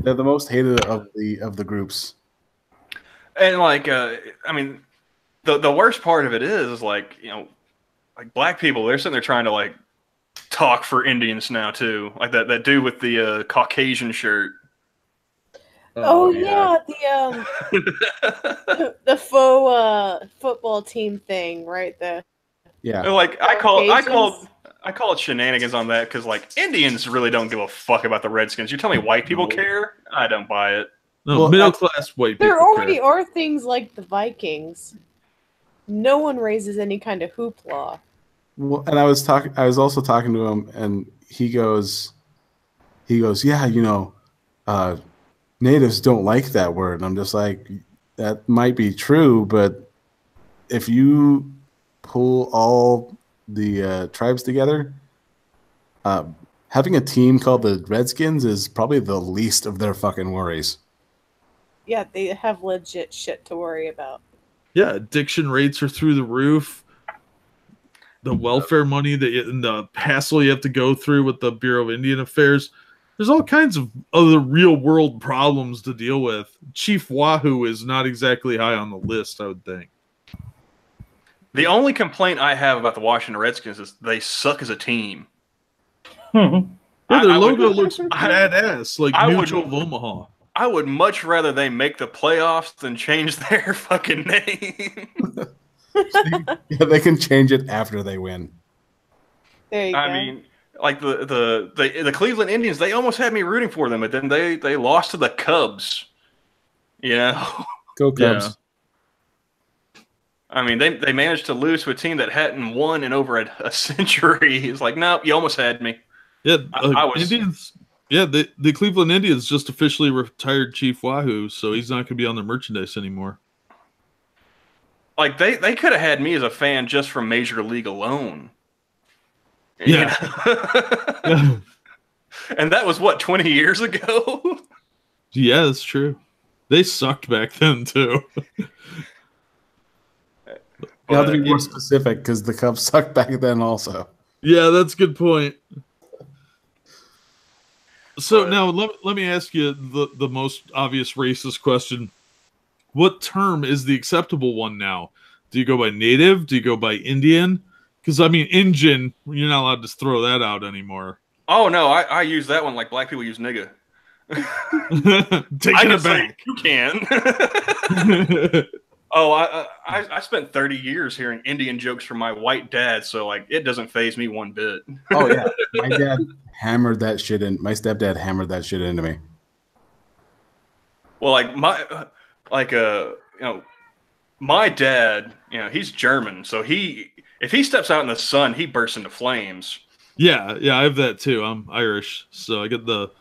the most hated of the groups. And like, I mean, the worst part of it is like, you know, like black people, they're sitting there trying to like talk for Indians now too, like that dude with the Caucasian shirt. Oh yeah, the faux football team thing, right there. Yeah, like I call it shenanigans on that because like Indians really don't give a fuck about the Redskins. You tell me white people care, I don't buy it. No, well, middle class white people. There already are things like the Vikings. No one raises any kind of hoopla. Well, and I was also talking to him, and he goes, yeah, you know, natives don't like that word. And I'm just like, that might be true, but if you pull all the tribes together, having a team called the Redskins is probably the least of their fucking worries. Yeah, they have legit shit to worry about. Yeah, addiction rates are through the roof. The welfare money and the hassle you have to go through with the Bureau of Indian Affairs. There's all kinds of other real world problems to deal with. Chief Wahoo is not exactly high on the list, I would think. The only complaint I have about the Washington Redskins is they suck as a team. Yeah, their logo looks badass, like Mutual of Omaha. I would much rather they make the playoffs than change their fucking name. Yeah, they can change it after they win. There you go. I mean, like the Cleveland Indians, they almost had me rooting for them, but then they lost to the Cubs. You know? Go Cubs. I mean, they managed to lose to a team that hadn't won in over a century. It's like, nope, you almost had me. Yeah, I was Indians. Yeah, the Cleveland Indians just officially retired Chief Wahoo, so he's not going to be on their merchandise anymore. like they could have had me as a fan just from Major League alone. Yeah. Yeah. And that was what, 20 years ago? Yeah, that's true. They sucked back then too. You have to be more specific because the Cubs sucked back then also. Yeah, that's a good point. So now let me ask you the most obvious racist question. What term is the acceptable one now? Do you go by native? Do you go by Indian? Because, I mean, Injun, you're not allowed to throw that out anymore. Oh, no, I use that one like black people use nigga. Taking it back. You can. Oh, I spent 30 years hearing Indian jokes from my white dad, so like it doesn't faze me one bit. Oh yeah, my dad hammered that shit in. My stepdad hammered that shit into me. Well, my dad, he's German, so if he steps out in the sun, he bursts into flames. Yeah, I have that too. I'm Irish, so I get the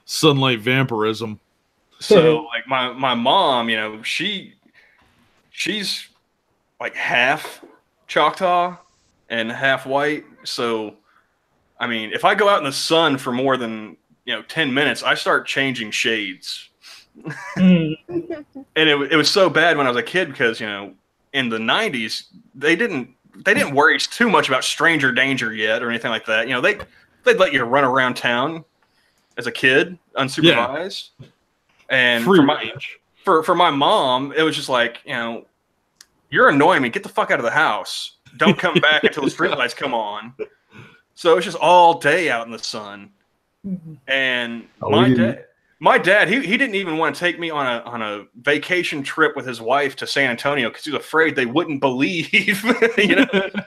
sunlight vampirism. So like my mom, she's like half Choctaw and half white. So I mean, if I go out in the sun for more than 10 minutes, I start changing shades. And it was so bad when I was a kid because in the 90s they didn't worry too much about stranger danger yet or anything like that. They'd let you run around town as a kid unsupervised. Yeah. And for my mom, it was just like, you're annoying me. Get the fuck out of the house. Don't come back until the streetlights come on. So it's just all day out in the sun. And my dad, he didn't even want to take me on a vacation trip with his wife to San Antonio because he was afraid they wouldn't believe.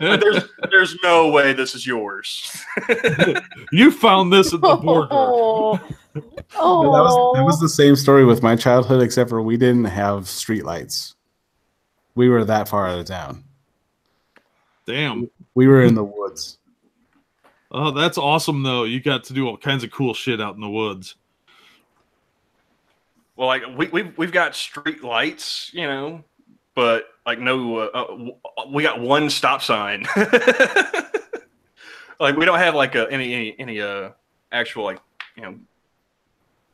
There's no way this is yours. You found this at the border. Oh, that was the same story with my childhood, except for we didn't have streetlights. We were that far out of town. Damn. We were in the woods. Oh, that's awesome, though. You got to do all kinds of cool shit out in the woods. Well, like we've got street lights, but like no, we got one stop sign. Like we don't have like any actual like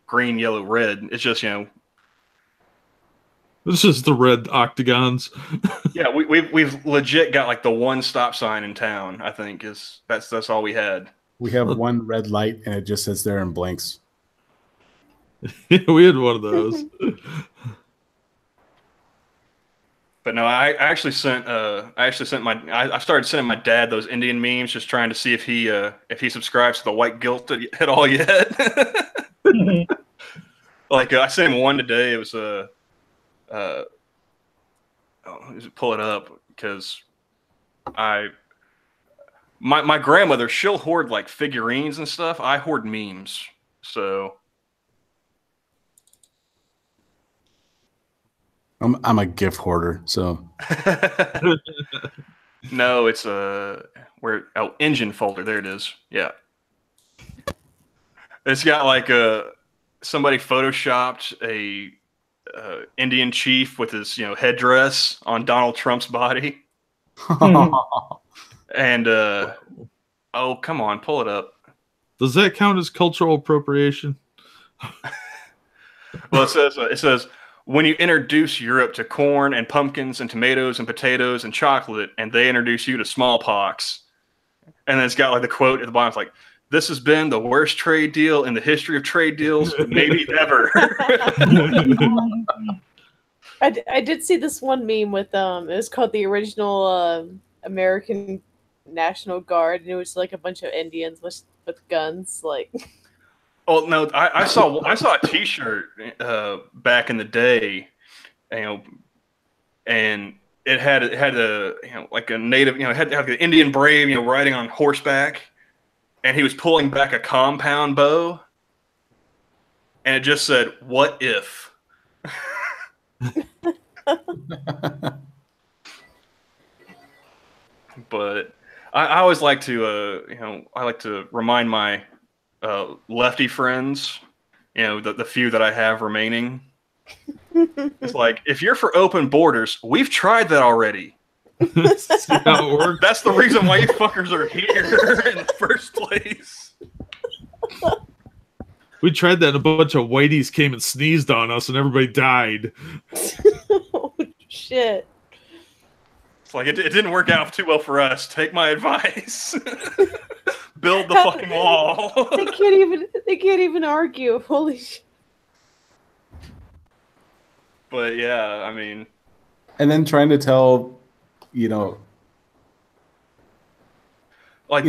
green, yellow, red. It's just It's just the red octagons. Yeah, we've legit got like the one stop sign in town. I think that's all we had. We have one red light and it just sits there and blinks. Yeah, we had one of those. But no, I started sending my dad those Indian memes, just trying to see if he subscribes to the white guilt at all yet. Like I sent him one today. It was pull it up because my grandmother, she'll hoard like figurines and stuff. I hoard memes, so. I'm a gift hoarder, so. No, it's engine folder. There it is. Yeah, it's got like somebody photoshopped a Indian chief with his headdress on Donald Trump's body. And oh, come on, pull it up. Does that count as cultural appropriation? Well, it says when you introduce Europe to corn and pumpkins and tomatoes and potatoes and chocolate, and they introduce you to smallpox. And then it's got like the quote at the bottom. It's like, this has been the worst trade deal in the history of trade deals, maybe ever. I did see this one meme with it was called the original American National Guard, and it was like a bunch of Indians with guns, like. Oh no! I saw a T-shirt back in the day, and it had a like a native, it had like an Indian brave, riding on horseback, and he was pulling back a compound bow, and it just said, "What if?" I always like to, I like to remind my lefty friends, the few that I have remaining. It's like, if you're for open borders, we've tried that already. See how it works? That's the reason why you fuckers are here in the first place. We tried that and a bunch of whiteys came and sneezed on us and everybody died. Oh, shit. It's like, it didn't work out too well for us. Take my advice. Build the fucking wall. They can't even argue. Holy shit. But yeah, I mean, And then trying to tell, like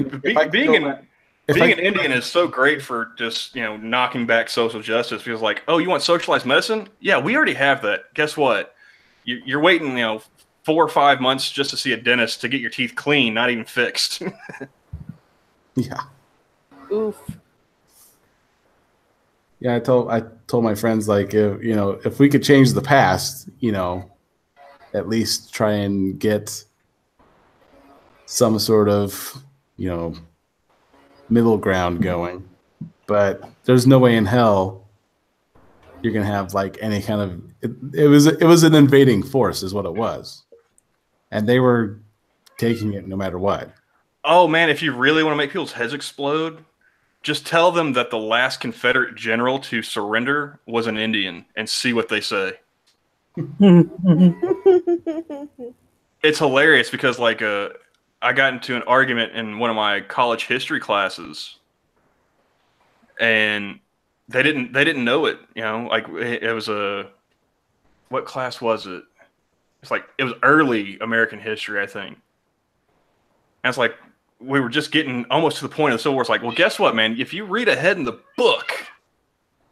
being an Indian is so great for just knocking back social justice. Because like, oh, you want socialized medicine? Yeah, we already have that. Guess what? You're waiting 4 or 5 months just to see a dentist to get your teeth clean, not even fixed. Yeah. Oof. Yeah, I told my friends, like, if we could change the past, at least try and get some sort of, middle ground going. But there's no way in hell you're gonna have like any kind of it was an invading force is what it was. And they were taking it no matter what. Oh man, if you really want to make people's heads explode, just tell them that the last Confederate general to surrender was an Indian and see what they say. It's hilarious because like I got into an argument in one of my college history classes, and they didn't know it. Like it was what class was it? It's like it was early American history, I think. And it's like we were just getting almost to the point of the Civil War. It's like, well, guess what, man? If you read ahead in the book,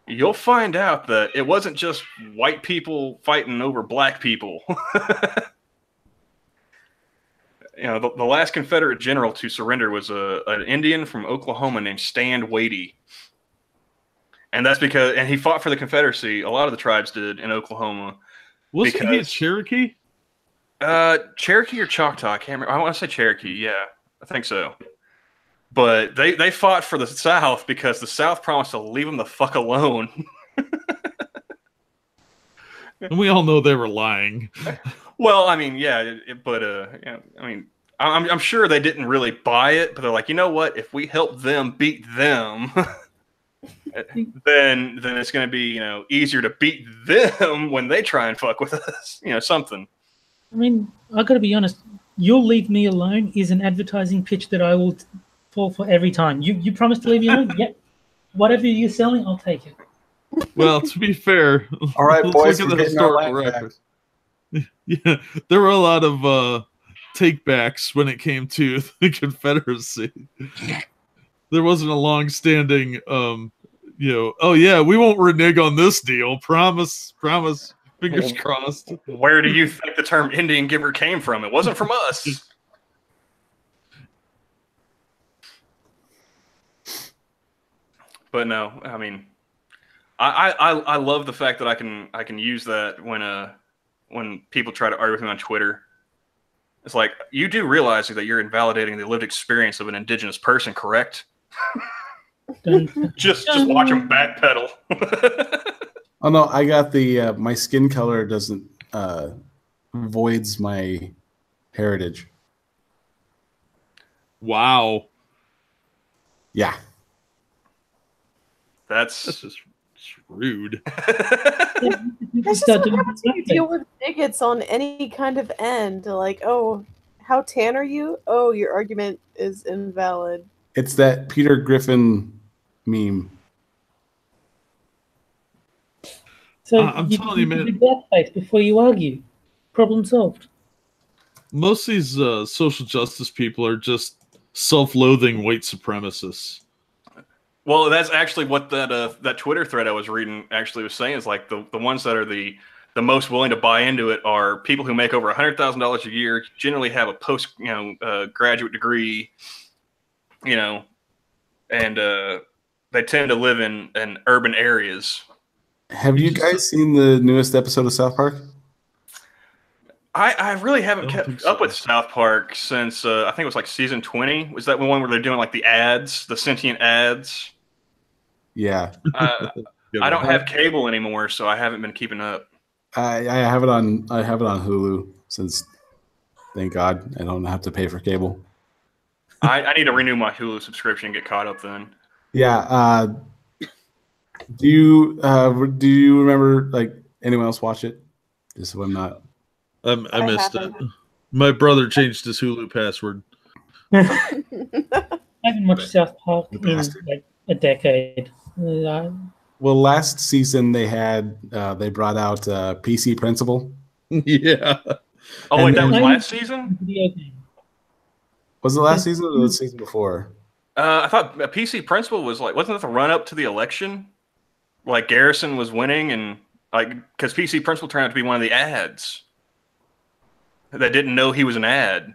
you'll find out that it wasn't just white people fighting over black people. The last Confederate general to surrender was an Indian from Oklahoma named Stand Watie. And that's and he fought for the Confederacy. A lot of the tribes did in Oklahoma. Wasn't he a Cherokee? Cherokee or Choctaw? I can't remember. I want to say Cherokee. Yeah, I think so. But they fought for the South because the South promised to leave them the fuck alone. And we all know they were lying. Well, I mean, yeah, I'm sure they didn't really buy it, but they're like, you know what? If we help them beat them, then it's going to be easier to beat them when they try and fuck with us. Something. I mean, I got to be honest. You'll leave me alone is an advertising pitch that I will fall for every time. You promise to leave me alone? Yep. Whatever you're selling, I'll take it. Well, to be fair, all right, boys, look at the historical record. Yeah, there were a lot of take-backs when it came to the Confederacy. There wasn't a long-standing, oh yeah, we won't renege on this deal. Promise. Fingers crossed. Where do you think the term Indian giver came from? It wasn't from us. But no, I mean, I love the fact that I can use that when people try to argue with me on Twitter. It's like, you do realize that you're invalidating the lived experience of an indigenous person, correct? just watch them backpedal. Oh no, I got the my skin color doesn't voids my heritage. Wow. Yeah. That's just rude. That's just what happens when you deal with bigots on any kind of end. Like, oh, how tan are you? Oh, your argument is invalid. It's that Peter Griffin meme. So I'm telling you, man. Blackface before you argue. Problem solved. Most of these social justice people are just self-loathing white supremacists. Well, that's actually what that Twitter thread I was reading actually was saying. Is like the ones that are the most willing to buy into it are people who make over $100,000 a year, generally have a post graduate degree, and they tend to live in urban areas. Have you guys seen the newest episode of South Park? I really haven't I don't think kept so. up with South Park since I think it was like season 20. Was that one where they're doing like the ads, the sentient ads? Yeah, Good I one. don't have cable anymore, so I haven't been keeping up. I have it on. I have it on Hulu since. Thank God I don't have to pay for cable. I need to renew my Hulu subscription and get caught up then. Yeah. Do you remember like anyone else watch it? Just so I'm not. I missed it. haven't. My brother changed his Hulu password. I haven't watched South Park The in bastard. like a decade. Well, last season they had they brought out PC Principal. Yeah. Oh wait, And that was then- last season? Video game. Was it last season or the season before? I thought PC Principal was like, wasn't that the run up to the election? Like Garrison was winning, and like because PC Principal turned out to be one of the ads that didn't know he was an ad.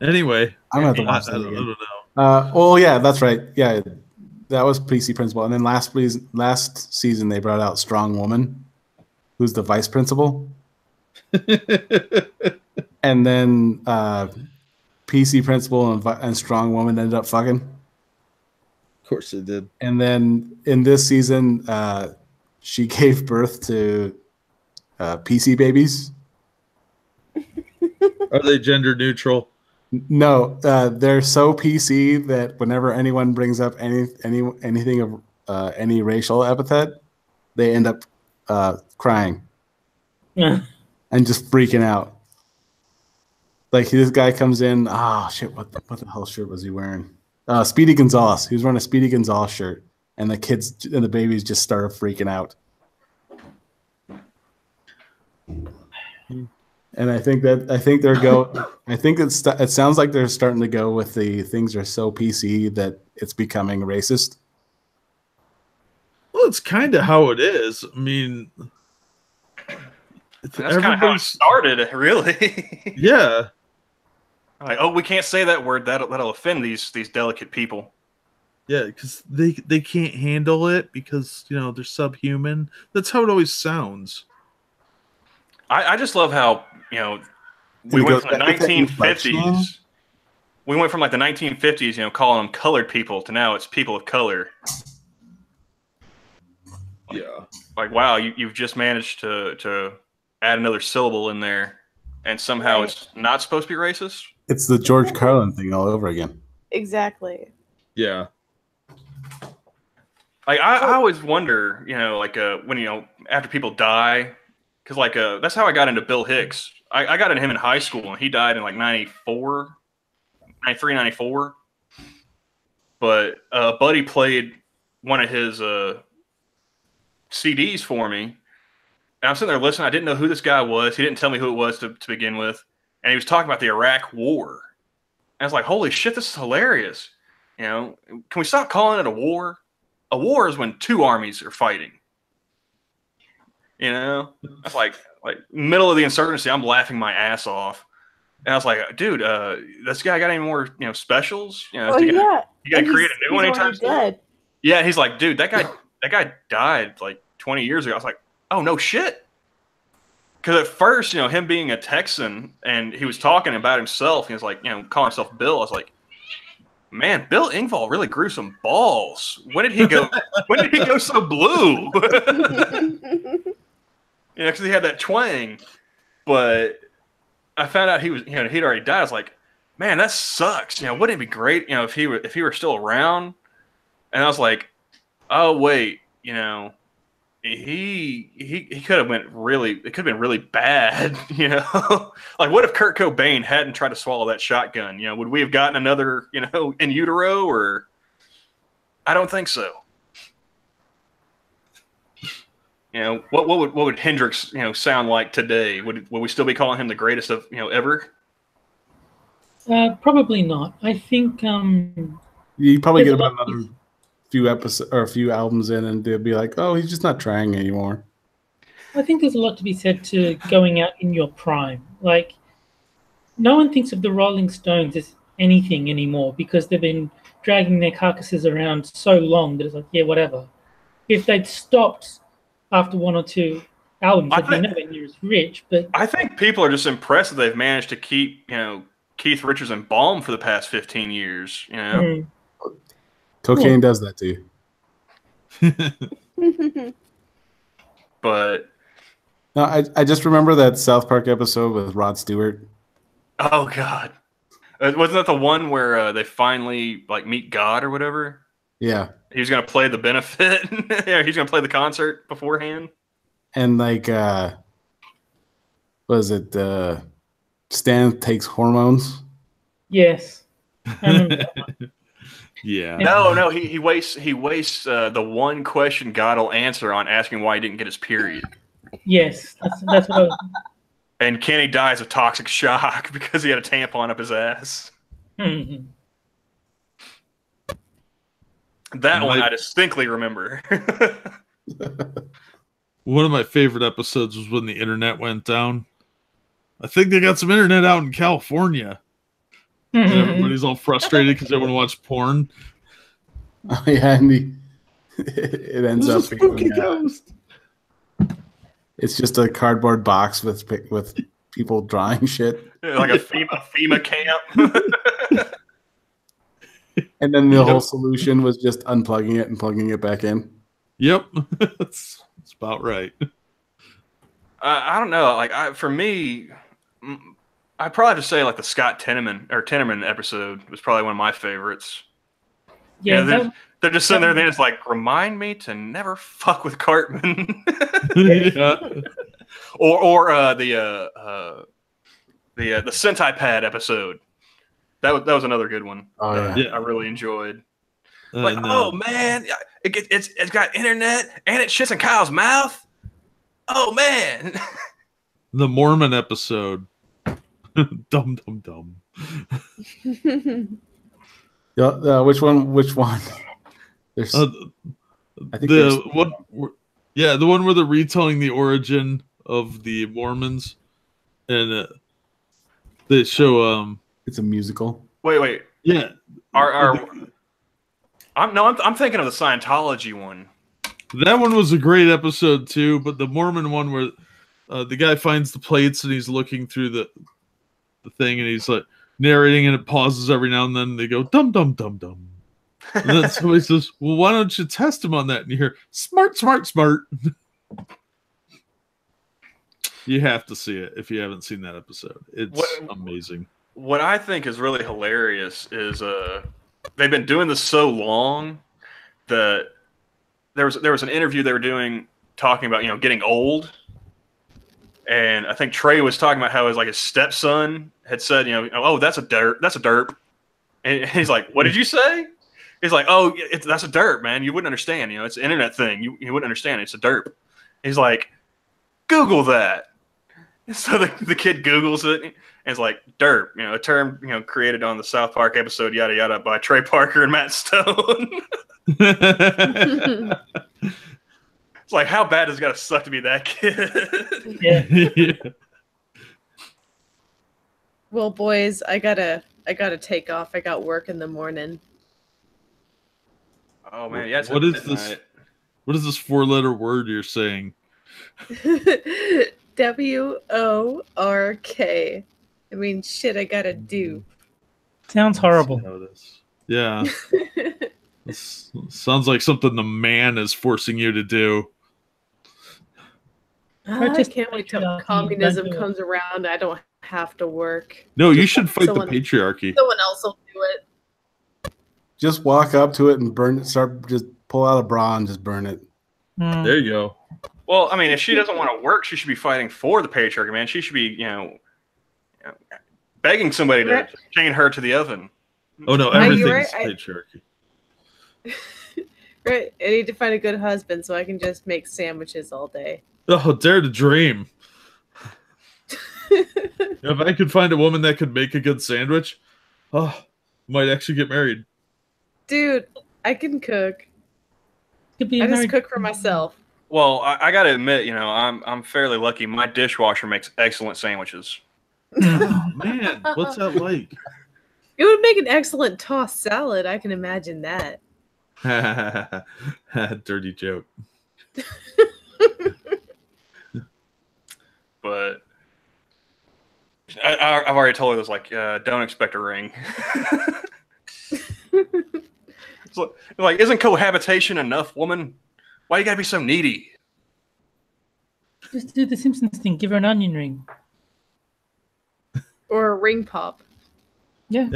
Anyway, I'm gonna have to I watch that don't again. know. Oh yeah, that's right. Yeah, that was PC Principal. And then last season they brought out Strong Woman, who's the vice principal. And then PC Principal and Strong Woman ended up fucking. Of course it did. And then in this season, she gave birth to PC babies. Are they gender neutral? No, they're so PC that whenever anyone brings up anything of any racial epithet, they end up crying Yeah. and just freaking out. Like this guy comes in, shit, what the hell shirt was he wearing? Speedy Gonzalez. He was wearing a Speedy Gonzalez shirt, and the kids and the babies just started freaking out. And I think it sounds like they're starting to go with the things are so PC that it's becoming racist. Well, it's kind of how it is. I mean, That's kind of how it started, really. Yeah. Like, oh, we can't say that word. That'll offend these delicate people. Yeah, because they can't handle it because they're subhuman. That's how it always sounds. I just love how we went from the 1950s. We went from like the 1950s, calling them colored people, to now it's people of color. Yeah. Like, wow, you've just managed to add another syllable in there, and somehow Right. it's not supposed to be racist. It's the George Carlin thing all over again. Exactly. Yeah. Like I always wonder, like when after people die, because like that's how I got into Bill Hicks. I got into him in high school, and he died in like 94, 93, 94. But Buddy played one of his CDs for me. And I'm sitting there listening. I didn't know who this guy was. He didn't tell me who it was to begin with. And he was talking about the Iraq War. And I was like, holy shit, this is hilarious. Can we stop calling it a war? A war is when two armies are fighting. That's like middle of the insurgency. I'm laughing my ass off. And I was like, dude, this guy got any more, specials? Oh you yeah. got to create a new one He's anytime already soon? dead. Yeah, he's like, dude, that guy died like 20 years ago. I was like, oh, no shit. Because at first, him being a Texan and he was talking about himself, he was like, calling himself Bill. I was like, man, Bill Engvall really grew some balls. When did he go? When did he go so blue? Because he had that twang. But I found out he was, he'd already died. I was like, man, that sucks. Wouldn't it be great, if he were still around? And I was like, oh wait, he could have went really. It could have been really bad, Like, what if Kurt Cobain hadn't tried to swallow that shotgun? Would we have gotten another, in utero? Or I don't think so. What would Hendrix, sound like today? Would we still be calling him the greatest of ever? Probably not. I think You probably get There's a about lot- another few episodes or a few albums in, and they'll be like, "Oh, he's just not trying anymore." I think there's a lot to be said to going out in your prime. Like, no one thinks of the Rolling Stones as anything anymore because they've been dragging their carcasses around so long that it's like, yeah, whatever. If they'd stopped after one or two albums. They'd be nowhere near as rich, but I think people are just impressed that they've managed to keep, Keith Richards embalmed for the past 15 years. Cocaine does that to you. But No, I just remember that South Park episode with Rod Stewart. oh god, wasn't that the one where they finally meet God or whatever? Yeah, He was gonna play the benefit. Yeah, he's gonna play the concert beforehand. and was it Stan takes hormones? yes. I remember that one. Yeah. No, he wastes the one question God will answer on asking why he didn't get his period. Yes, that's what I was. And Kenny dies of toxic shock because he had a tampon up his ass. Mhm. That one I distinctly remember. One of my favorite episodes was when the internet went down. I think they got some internet out in California. And everybody's all frustrated because they want to watch porn. Oh, yeah, and it ends There's a up spooky being, ghost. it's just a cardboard box with people drawing shit, Like a FEMA camp. and then the whole solution was just unplugging it and plugging it back in. Yep. That's about right. I don't know. For me, I'd probably have to say the Scott Tenorman episode was probably one of my favorites. Yeah, they're just sitting there. They just remind me to never fuck with Cartman. Yeah. or the Sentai Pad episode. That was another good one. Oh, yeah. I really enjoyed. And, oh man, it's got internet and it shits in Kyle's mouth. Oh man. the Mormon episode. Dum dum dum. Which one? There's, I think the one. Yeah, the one where they're retelling the origin of the Mormons, and they show it's a musical. Wait. Yeah. I'm thinking of the Scientology one. That one was a great episode too, but the Mormon one where the guy finds the plates and he's looking through the thing and he's narrating and it pauses every now and then. And they go dum dum dum dum, and then somebody says, "Well, why don't you test him on that?" And you hear smart, smart, smart. You have to see it if you haven't seen that episode. It's amazing. What I think is really hilarious is they've been doing this so long that there was an interview they were doing talking about getting old, and I think Trey was talking about how his stepson had said oh that's a derp, and he's like, what did you say? He's like, oh that's a derp, man, you wouldn't understand, it's an internet thing, you wouldn't understand, it's a derp. He's like, Google that. So the kid Googles it and it's like derp, a term created on the South Park episode yada yada by Trey Parker and Matt Stone. It's like, how bad does it got to suck to be that kid? Yeah. Well, boys, I gotta take off. I got work in the morning. Oh man, yeah. What is this? What is this 4-letter word you're saying? WORK. I mean, shit, I gotta do. Sounds horrible. Yeah. This sounds like something the man is forcing you to do. I can't wait till communism comes around. I don't have to work. No, you should fight the patriarchy. Someone else will do it. Just walk up to it and burn it. Just pull out a bra and just burn it. There you go. Well, I mean, if she doesn't want to work, she should be fighting for the patriarchy, man. She should be, begging somebody to chain her to the oven. Oh no, everything's patriarchy. Right, I need to find a good husband so I can just make sandwiches all day. Oh, dare to dream. If I could find a woman that could make a good sandwich, might actually get married. Dude, I can cook. I just cook for myself. Well, I got to admit, I'm fairly lucky. My dishwasher makes excellent sandwiches. Oh, man, what's that like? It would make an excellent tossed salad. I can imagine that. Dirty joke. I've already told her, this, like, don't expect a ring. It's like, isn't cohabitation enough, woman? Why you gotta be so needy? Just do the Simpsons thing. Give her an onion ring. Or a ring pop. Yeah.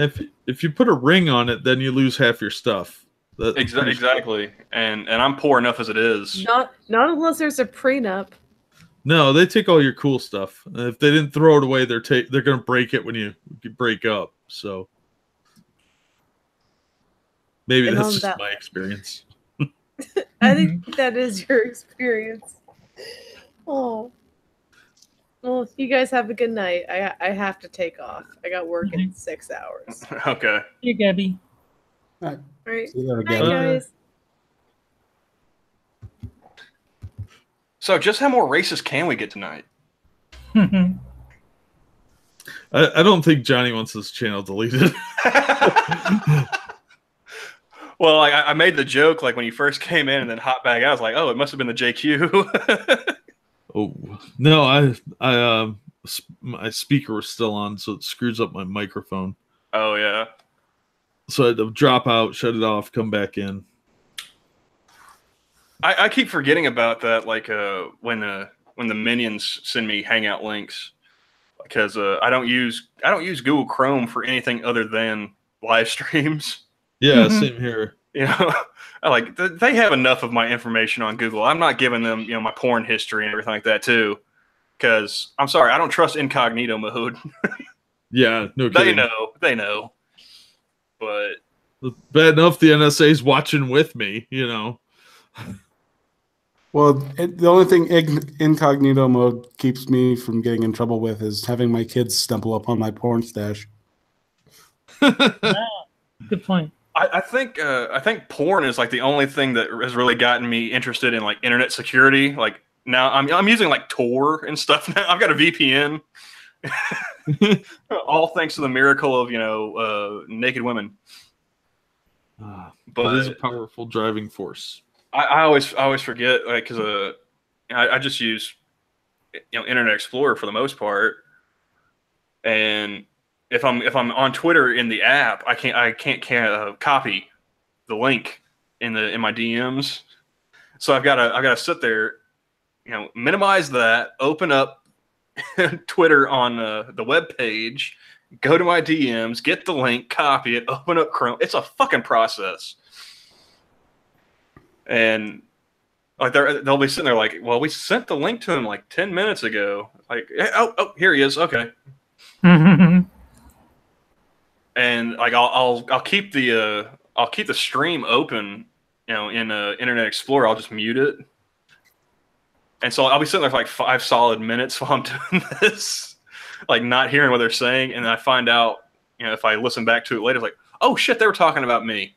If you put a ring on it, then you lose half your stuff. Exactly. And I'm poor enough as it is. Not unless there's a prenup. No, they take all your cool stuff. If they didn't throw it away, they're going to break it when you break up. So maybe And that's on just that- my experience. I think that is your experience. Oh. Well, you guys have a good night. I have to take off. I got work in 6 hours. Okay. Here, Gabby. All right. See you later, Night, Gabby. guys. So, just how more racist can we get tonight? I don't think Johnny wants this channel deleted. Well, I made the joke like when you first came in and then hopped back out. I was like, oh, it must have been the JQ. Oh no, my speaker was still on, so it screws up my microphone. Oh yeah. So I had to drop out, shut it off, come back in. I keep forgetting about that. Like when the minions send me Hangout links, because I don't use Google Chrome for anything other than live streams. Yeah, same here. You know, they have enough of my information on Google. I'm not giving them, my porn history and everything like that too. Because I'm sorry, I don't trust incognito mode. Yeah, no kidding. They know. But bad enough the NSA's watching with me, Well, the only thing incognito mode keeps me from getting in trouble with is having my kids stumble upon my porn stash. Good point. I think porn is like the only thing that has really gotten me interested in like internet security. Like now I'm using like Tor and stuff now. I've got a VPN. All thanks to the miracle of naked women. But it is a powerful driving force. I always forget, like, because I just use Internet Explorer for the most part, and if I'm on Twitter in the app, I can't copy the link in my DMs, so I've got to sit there, minimize that, open up Twitter on the web page, go to my DMs, get the link, copy it, open up Chrome. It's a fucking process. And like they'll be sitting there like, well, we sent the link to him like 10 minutes ago. Like, oh, here he is. Okay. And like I'll keep the stream open, in Internet Explorer. I'll just mute it. And so I'll be sitting there for like 5 solid minutes while I'm doing this, like not hearing what they're saying. And then I find out, if I listen back to it later, it's like, oh shit, they were talking about me.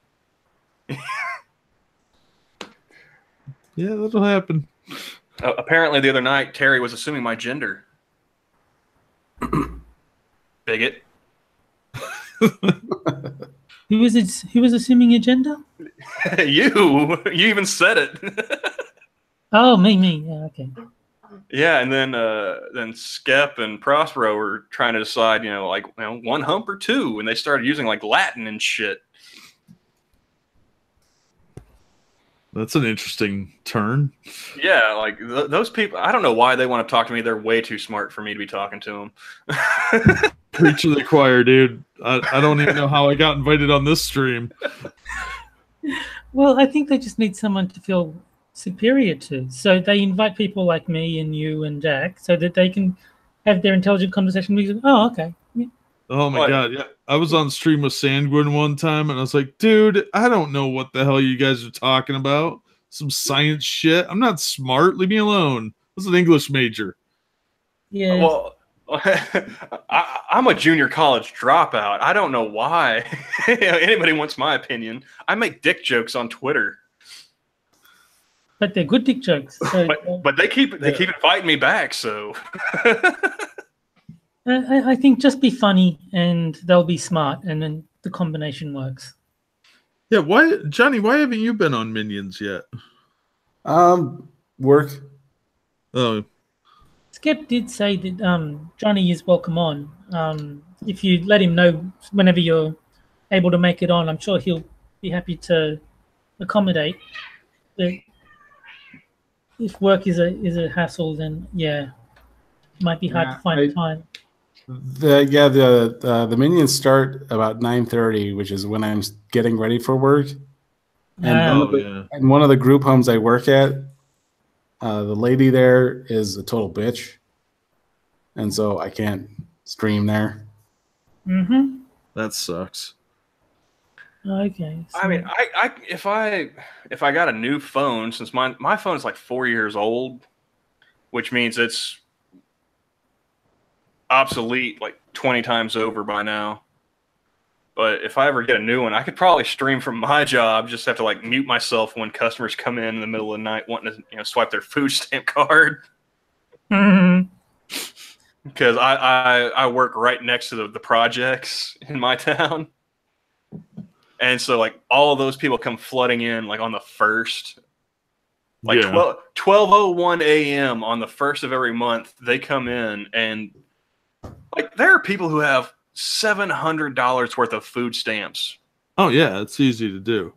Yeah, that'll happen. Apparently, the other night, Terry was assuming my gender. Bigot. Who was assuming your gender? You even said it. Oh, me. Yeah, okay. Yeah, and then Skep and Prospero were trying to decide, one hump or two, and they started using like Latin and shit. That's an interesting turn. Yeah, like those people, I don't know why they want to talk to me. They're way too smart for me to be talking to them. Preach to the choir, dude. I don't even know how I got invited on this stream. Well, I think they just need someone to feel superior to. So they invite people like me and you and Jack so that they can have their intelligent conversation with, oh, okay. Yeah. Oh my God. Yeah. I was on stream with Sandgren one time and I was like, dude, I don't know what the hell you guys are talking about. Some science shit. I'm not smart. Leave me alone. I was an English major. Yeah. Well, I'm a junior college dropout. I don't know why anybody wants my opinion. I make dick jokes on Twitter. But they're good dick jokes. So, but they keep inviting me back, so I think just be funny and they'll be smart, and then the combination works. Yeah, Johnny, why haven't you been on Minions yet? Work. Oh. Skep did say that Johnny is welcome on. If you let him know whenever you're able to make it on, I'm sure he'll be happy to accommodate. But if work is a hassle, then yeah, it might be hard to Yeah, find time. the minions start about 9:30, which is when I'm getting ready for work. And one of the group homes I work at, the lady there is a total bitch, and so I can't stream there. Mm-hmm. That sucks. Okay. So, I mean, if I got a new phone, since my phone is like 4 years old, which means it's obsolete like 20 times over by now. But if I ever get a new one, I could probably stream from my job. Just have to like mute myself when customers come in the middle of the night wanting to swipe their food stamp card. Mhm. Because I work right next to the projects in my town. And so like all of those people come flooding in like on the first. Like 12:01 a.m. on the first of every month, they come in, and like there are people who have $700 worth of food stamps. Oh yeah, it's easy to do.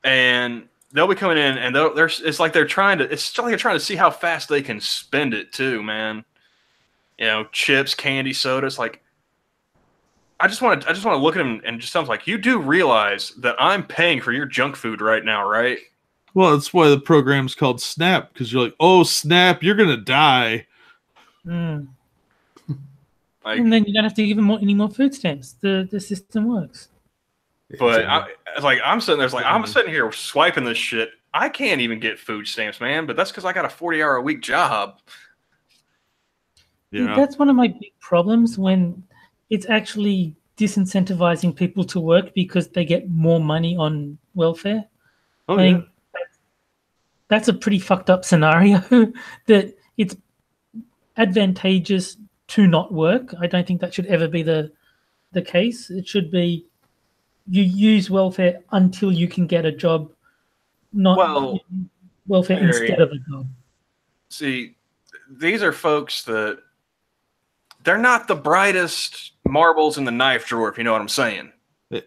And they'll be coming in, and it's like they're trying to see how fast they can spend it too, man. Chips, candy, sodas. Like, I just want to look at them and just sounds like, you do realize that I'm paying for your junk food right now, right? Well, that's why the program's called Snap, because you're like, oh snap, you're gonna die. Mm. Like, and then you don't have to give them any more food stamps. The system works. But I'm sitting here swiping this shit. I can't even get food stamps, man. But that's because I got a 40-hour-a-week job. Yeah, that's one of my big problems when it's actually disincentivizing people to work because they get more money on welfare. Oh, yeah. That's a pretty fucked up scenario that it's advantageous to not work. I don't think that should ever be the case. It should be you use welfare until you can get a job, not welfare instead of a job. See, these are folks that they're not the brightest marbles in the knife drawer, if you know what I'm saying.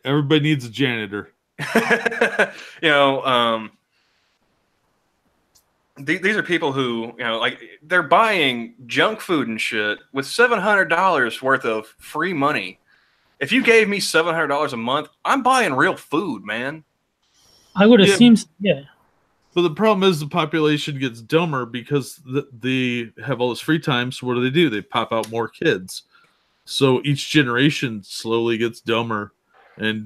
Everybody needs a janitor. These are people who, like they're buying junk food and shit with $700 worth of free money. If you gave me $700 a month, I'm buying real food, man. I would assume, yeah. But the problem is the population gets dumber because they have all this free time. So what do? They pop out more kids. So each generation slowly gets dumber and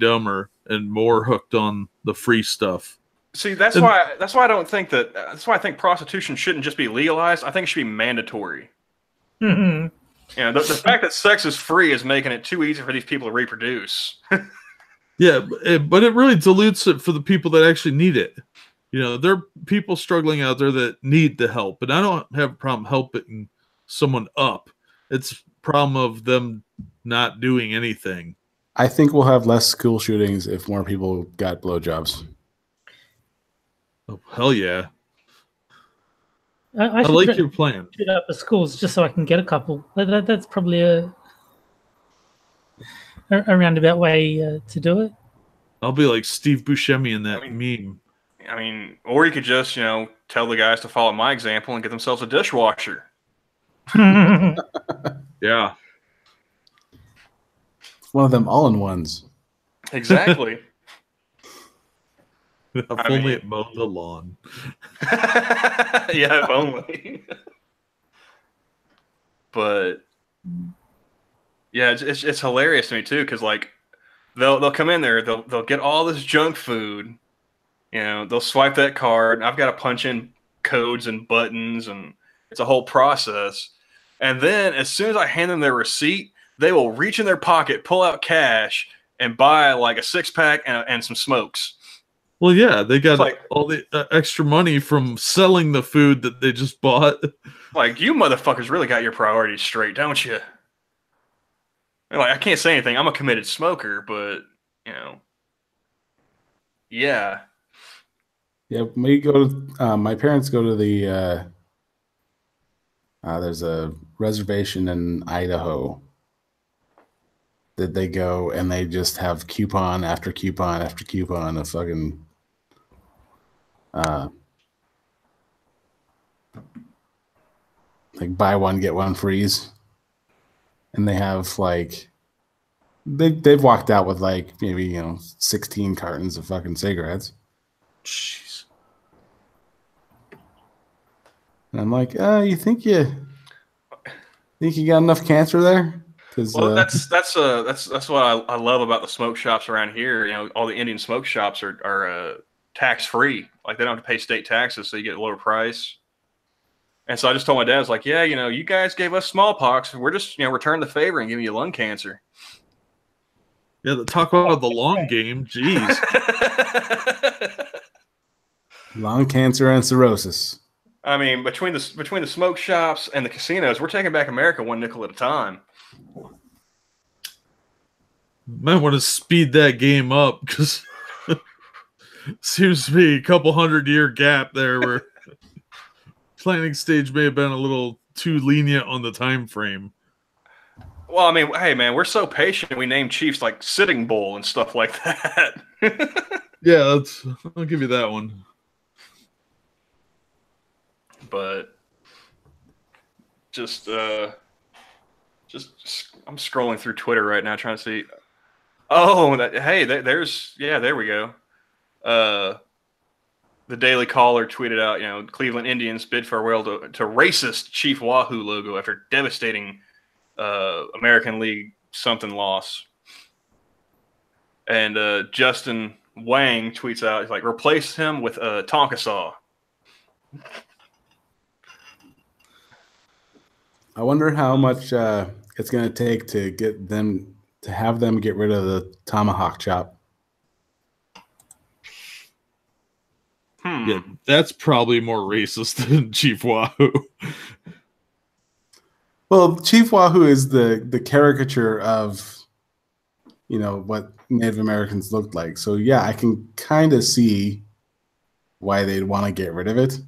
more hooked on the free stuff. See, that's why I don't think that's why I think prostitution shouldn't just be legalized. I think it should be mandatory. Mm-hmm. The fact that sex is free is making it too easy for these people to reproduce. Yeah, but it really dilutes it for the people that actually need it. There are people struggling out there that need the help, and I don't have a problem helping someone up. It's a problem of them not doing anything. I think we'll have less school shootings if more people got blowjobs. Oh, hell yeah. I like your plan. Shoot up the schools just so I can get a couple. That's probably a roundabout way to do it. I'll be like Steve Buscemi in that meme. Or you could just, tell the guys to follow my example and get themselves a dishwasher. Yeah. One of them all-in-ones. Exactly. If only it mowed the lawn. Yeah, if only. But yeah, it's hilarious to me too, because like they'll come in there, they'll get all this junk food, they'll swipe that card, and I've got to punch in codes and buttons, and it's a whole process. And then as soon as I hand them their receipt, they will reach in their pocket, pull out cash, and buy like a 6-pack and some smokes. Well, yeah, they got all the extra money from selling the food that they just bought. Like, you motherfuckers really got your priorities straight, don't you? And like, I can't say anything. I'm a committed smoker, but, yeah. Yeah, we go to, my parents go to the There's a reservation in Idaho that they go and they just have coupon after coupon after coupon of fucking like buy one get one freeze, and they have like they've walked out with like maybe 16 cartons of fucking cigarettes. Jeez. And I'm like, you think you got enough cancer there? Well, that's what I love about the smoke shops around here. You know, all the Indian smoke shops are tax free. Like they don't have to pay state taxes, so you get a lower price. And so I just told my dad, I was like, yeah, you guys gave us smallpox. We're just return the favor and giving you lung cancer. Yeah, talk about the long game. Jeez. Lung cancer and cirrhosis. I mean, between the smoke shops and the casinos, we're taking back America one nickel at a time. Might want to speed that game up because seems to be a couple 100-year gap there where planning stage may have been a little too lenient on the time frame. Well, I mean, hey man, we're so patient. We name chiefs like Sitting Bull and stuff like that. Yeah, I'll give you that one. But just I'm scrolling through Twitter right now trying to see. Oh, there we go. The Daily Caller tweeted out, Cleveland Indians bid farewell to racist Chief Wahoo logo after devastating American League something loss. And Justin Wang tweets out, he's like, replace him with a Tonka saw. I wonder how much it's going to take to have them get rid of the tomahawk chop. Yeah, that's probably more racist than Chief Wahoo. Well, Chief Wahoo is the caricature of what Native Americans looked like. So yeah, I can kind of see why they'd want to get rid of it.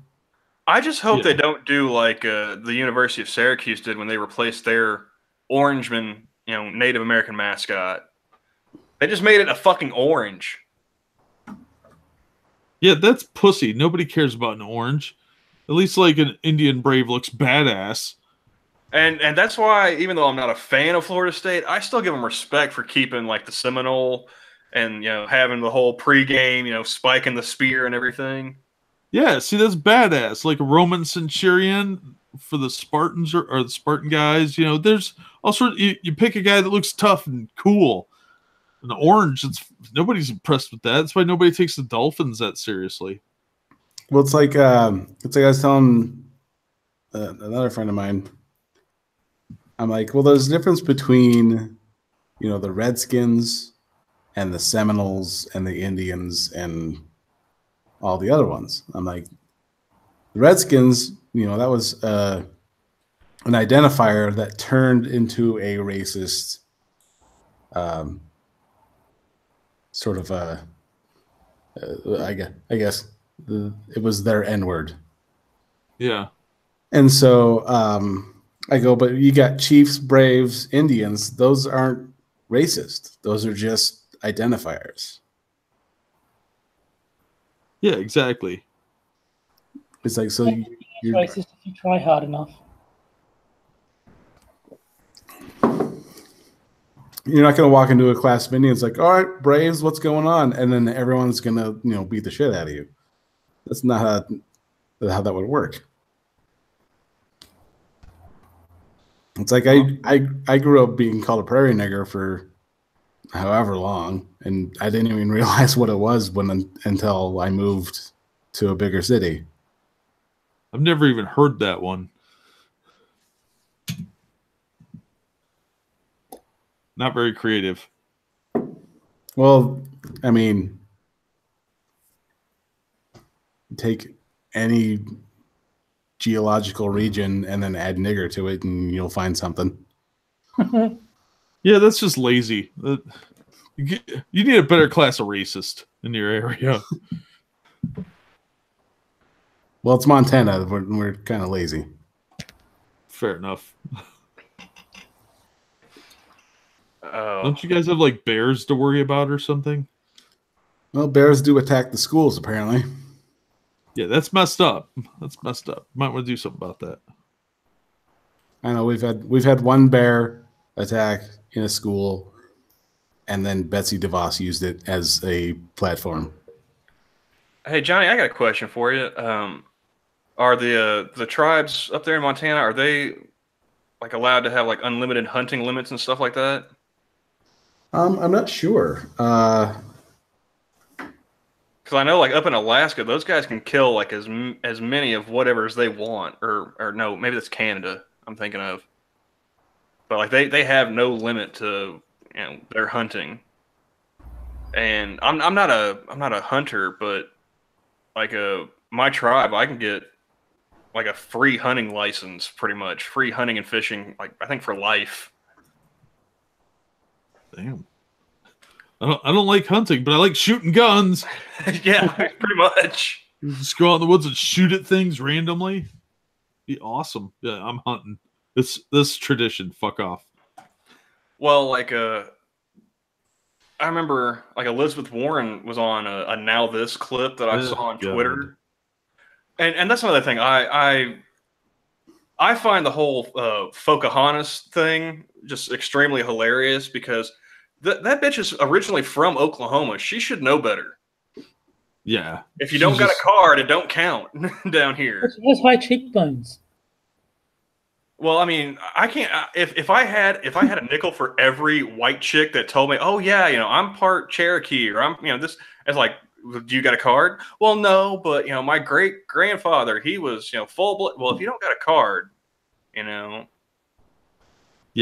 I just hope they don't do like the University of Syracuse did when they replaced their Orangeman, Native American mascot. They just made it a fucking orange. Yeah, that's pussy. Nobody cares about an orange. At least like an Indian Brave looks badass. And that's why, even though I'm not a fan of Florida State, I still give them respect for keeping like the Seminole and having the whole pregame, spiking the spear and everything. Yeah, see, that's badass. Like a Roman centurion for the Spartans or the Spartan guys. There's all sorts. You pick a guy that looks tough and cool. An orange, nobody's impressed with that. That's why nobody takes the Dolphins that seriously. Well, it's like I was telling another friend of mine. I'm like, well, there's a difference between, the Redskins and the Seminoles and the Indians and all the other ones. I'm like, the Redskins, that was an identifier that turned into a racist sort of I guess it was their N-word. Yeah. And so I go, but you got Chiefs, Braves, Indians. Those aren't racist. Those are just identifiers. Yeah, exactly. It's like, so you're racist if you try hard enough. You're not going to walk into a class of Indians like, all right, Braves, what's going on? And then everyone's going to, beat the shit out of you. That's not how that would work. It's like I grew up being called a prairie nigger for however long, and I didn't even realize what it was until I moved to a bigger city. I've never even heard that one. Not very creative. Well, I mean, take any geological region and then add nigger to it, and you'll find something. Yeah, that's just lazy. You need a better class of racist in your area. Well, it's Montana. We're kind of lazy. Fair enough. Oh, Don't you guys have like bears to worry about or something? Well, bears do attack the schools, apparently. Yeah, that's messed up. That's messed up. Might want to do something about that. I know we've had one bear attack in a school, and then Betsy DeVos used it as a platform. hey Johnny, I got a question for you. Are the tribes up there in Montana, are they like allowed to have like unlimited hunting limits and stuff like that? I'm not sure. Because I know, like up in Alaska, those guys can kill like as many of whatever's they want, or no, maybe that's Canada. I'm thinking of, but like they have no limit to their hunting. And I'm not a hunter, but like my tribe, I can get like a free hunting license, pretty much free hunting and fishing, like I think for life. Damn. I don't like hunting, but I like shooting guns. Yeah, pretty much. Just go out in the woods and shoot at things randomly. Be awesome. Yeah, I'm hunting. This tradition. Fuck off. Well, like I remember like Elizabeth Warren was on a Now This clip that I saw on Twitter, and that's another thing. I find the whole Pocahontas thing just extremely hilarious because that bitch is originally from Oklahoma. She should know better. Yeah. If you don't got a card, it don't count down here. She has high cheekbones. Well, I mean, I can't. If I had a nickel for every white chick that told me, "Oh yeah, I'm part Cherokee," or I'm, this, it's like, do you got a card? Well, no, but my great grandfather, he was, full blood. Well, if you don't got a card, Yeah,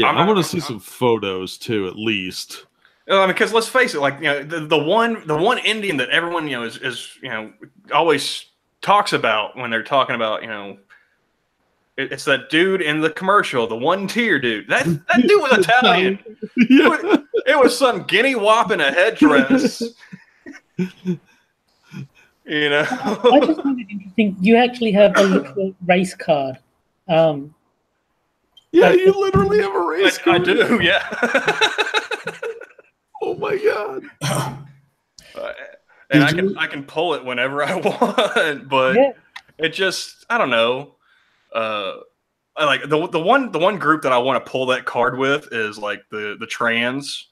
I want to see some photos too, at least. I mean, because let's face it, like the one Indian that everyone is always talks about when they're talking about it's that dude in the commercial, the one tier dude. That dude was Italian. Yeah. It was some guinea wop in a headdress. I just find it interesting. You actually have a literal race card. Yeah, you literally have a race card. I do, yeah. Oh my god. And I can pull it whenever I want, but it just, I don't know. I like the one group that I want to pull that card with is like the trans,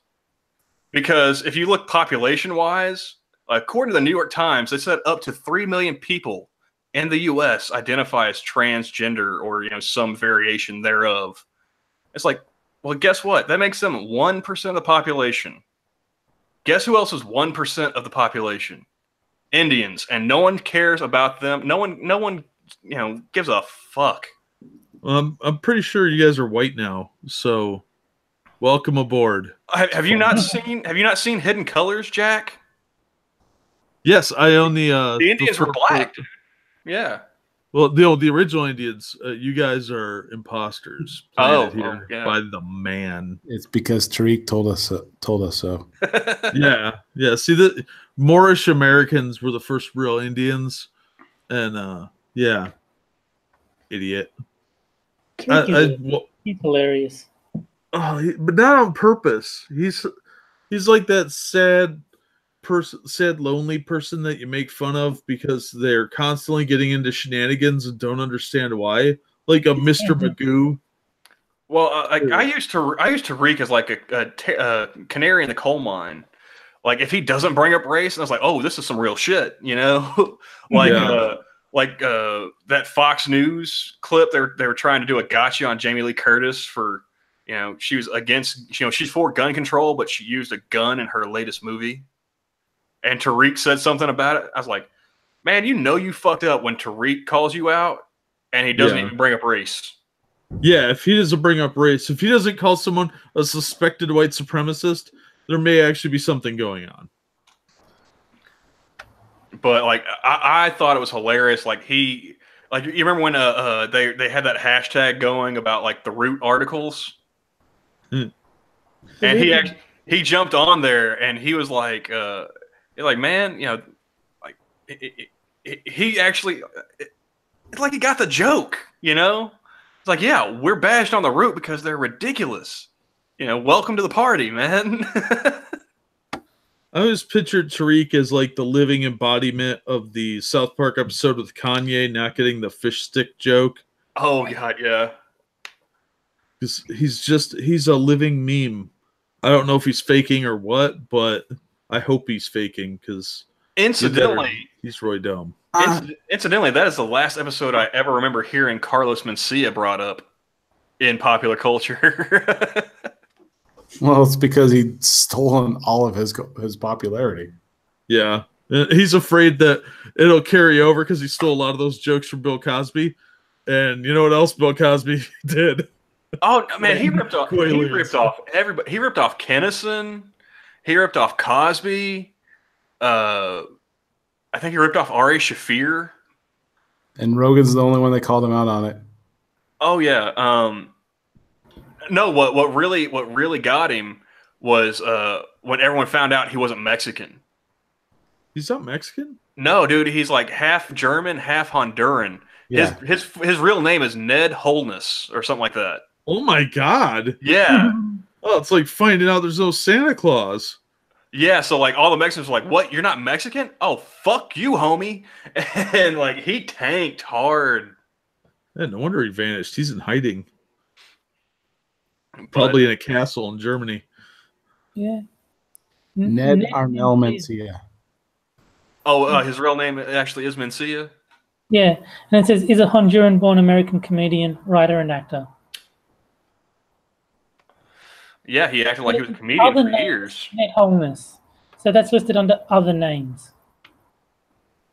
because if you look population wise, according to the New York Times, they said up to 3 million people in the U.S. identify as transgender or some variation thereof. It's like, well, guess what? That makes them 1% of the population. Guess who else is 1% of the population? Indians, and no one cares about them. No one gives a fuck. I'm pretty sure you guys are white now, so welcome aboard. Have you not seen Hidden Colors, Jack? Yes, I own the Indians were black. Yeah. Well, the original Indians, you guys are imposters planted here by the man. It's because Tariq told us so. Yeah. See, the Moorish Americans were the first real Indians, and yeah, idiot. He's hilarious. Oh, but not on purpose. He's like that sad lonely person that you make fun of because they're constantly getting into shenanigans and don't understand why. Like a Mr. Magoo. Well, I used to reek as like a canary in the coal mine. Like if he doesn't bring up race, and I was like, oh, this is some real shit, Like that Fox News clip, they were trying to do a gotcha on Jamie Lee Curtis for, she was against, she's for gun control, but she used a gun in her latest movie. And Tariq said something about it. I was like, man, you fucked up when Tariq calls you out and he doesn't even bring up race. Yeah, if he doesn't bring up race, if he doesn't call someone a suspected white supremacist, there may actually be something going on. But like, I thought it was hilarious. Like you remember when they had that hashtag going about like the Root articles, and he jumped on there and he was like, man, like he actually, it's like he got the joke, It's It's like, yeah, we're bashed on the root because they're ridiculous. You know, welcome to the party, man. I always pictured Tariq as like the living embodiment of the South Park episode with Kanye not getting the fish stick joke. Oh God, yeah. Because he's a living meme. I don't know if he's faking or what, but I hope he's faking because Incidentally, he's Roy Dumb. Incidentally, that is the last episode I ever remember hearing Carlos Mencia brought up in popular culture. Well, it's because he'd stolen all of his popularity. Yeah. He's afraid that it'll carry over because he stole a lot of those jokes from Bill Cosby. And you know what else Bill Cosby did? Oh man, he ripped off everybody. He ripped off Kennison. He ripped off Cosby. I think he ripped off Ari Shaffir. And Rogan's the only one that called him out on it. Oh yeah. No, what really got him was when everyone found out he wasn't Mexican. He's not Mexican? No, dude, he's like half German, half Honduran. Yeah. His real name is Ned Holness or something like that. Oh my God. Yeah. Oh, it's like finding out there's no Santa Claus. Yeah, so like all the Mexicans were like, "What? You're not Mexican? Oh, fuck you, homie!" And like he tanked hard. Yeah, no wonder he vanished. He's in hiding. Probably in a castle in Germany. Yeah. Ned Arnell Mencia. Oh, his real name actually is Mencia? Yeah, and it says, is a Honduran-born American comedian, writer, and actor. Yeah, he acted like he was a comedian for years. Ned Holness. So that's listed under other names.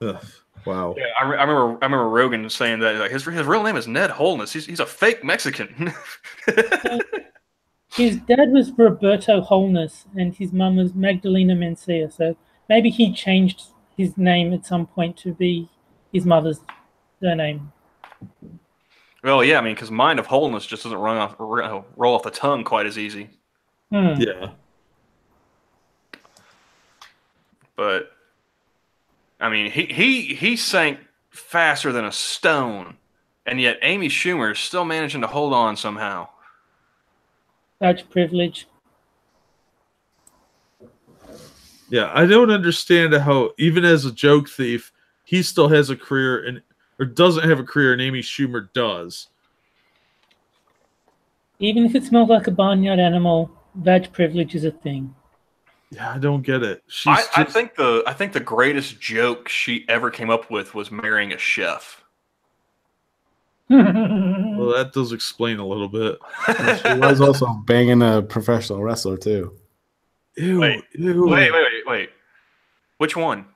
Ugh, wow. Yeah, I remember Rogan saying that like, his real name is Ned Holness. He's a fake Mexican. His dad was Roberto Holness, and his mum was Magdalena Mencia. So maybe he changed his name at some point to be his mother's surname. Well, yeah, I mean, because Mind of Wholeness just doesn't roll off the tongue quite as easy. Yeah. But I mean, he sank faster than a stone, and yet Amy Schumer is still managing to hold on somehow. Badge privilege. Yeah, I don't understand how, even as a joke thief, he still has a career or doesn't have a career, and Amy Schumer does. Even if it smells like a barnyard animal, badge privilege is a thing. Yeah, I don't get it. I think the greatest joke she ever came up with was marrying a chef. Well, that does explain a little bit. She was also banging a professional wrestler too. Ew, Wait. ew. Wait. Which one?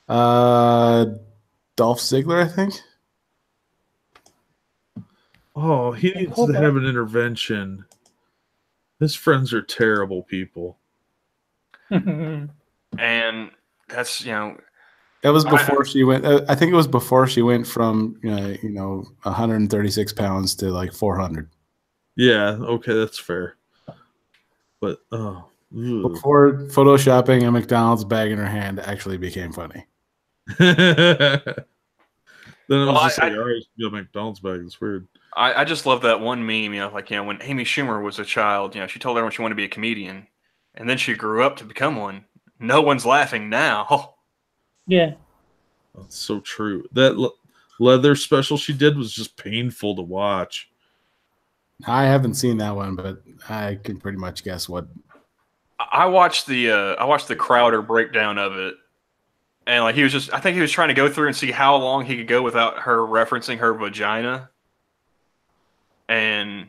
Dolph Ziggler, I think. Oh, he needs to have an intervention. His friends are terrible people. And that's, That was before she went. I think it was before she went from 136 pounds to like 400. Yeah, okay, that's fair. But before photoshopping a McDonald's bag in her hand actually became funny. Then it was just like, all right, a McDonald's bag. It's weird. I just love that one meme, when Amy Schumer was a child, she told everyone she wanted to be a comedian, and then she grew up to become one. No one's laughing now. Yeah. That's so true. That leather special she did was just painful to watch. I haven't seen that one, but I can pretty much guess what. I watched the Crowder breakdown of it, and like I think he was trying to go through and see how long he could go without her referencing her vagina. And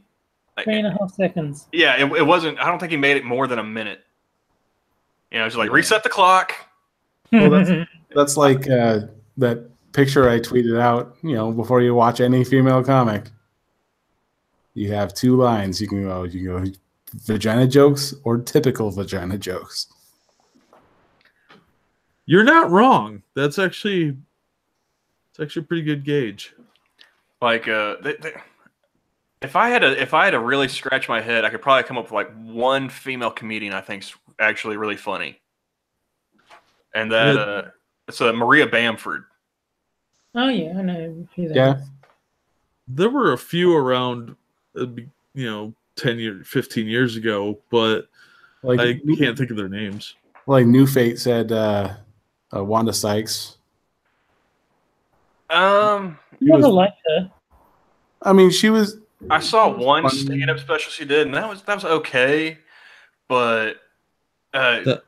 3.5 seconds. Yeah, it wasn't. I don't think he made it more than a minute. Just like reset the clock. Well, that's like that picture I tweeted out. Before you watch any female comic, you have two lines. You can go vagina jokes or typical vagina jokes. You're not wrong. It's actually a pretty good gauge. Like if I had to really scratch my head, I could probably come up with like one female comedian I think's actually really funny, and it's Maria Bamford. Oh yeah, I know who that Yeah. is. There were a few around, 15 years ago, but Like I can't think of their names. like New Fate said, Wanda Sykes. Um, Never liked her. I mean, she was. I saw one funny. stand-up special she did, and that was okay. But That-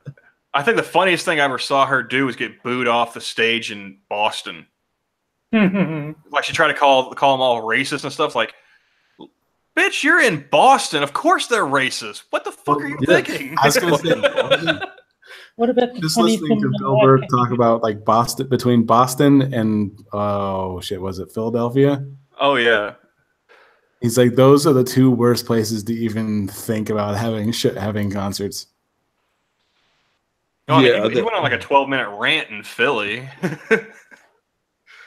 I think the funniest thing I ever saw her do was get booed off the stage in Boston. Like she tried to call them all racist and stuff. Like, bitch, you're in Boston. Of course they're racist. What the fuck are you thinking? I was gonna say, What about the just funny listening thing to Bill Burr talk about like Boston, between Boston and was it Philadelphia? Oh yeah. He's like, those are the two worst places to even think about having concerts. Oh, I mean, Yeah, he went on like a 12-minute rant in Philly.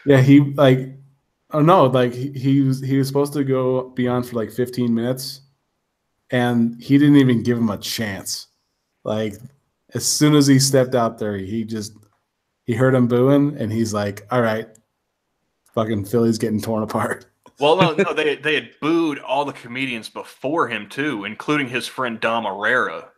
Yeah, he like, oh no, like he was supposed to go be on for like 15 minutes, and he didn't even give him a chance. Like, as soon as he stepped out there, he heard him booing, and he's like, all right, fucking Philly's getting torn apart. Well, no, they had booed all the comedians before him too, including his friend Dom Herrera.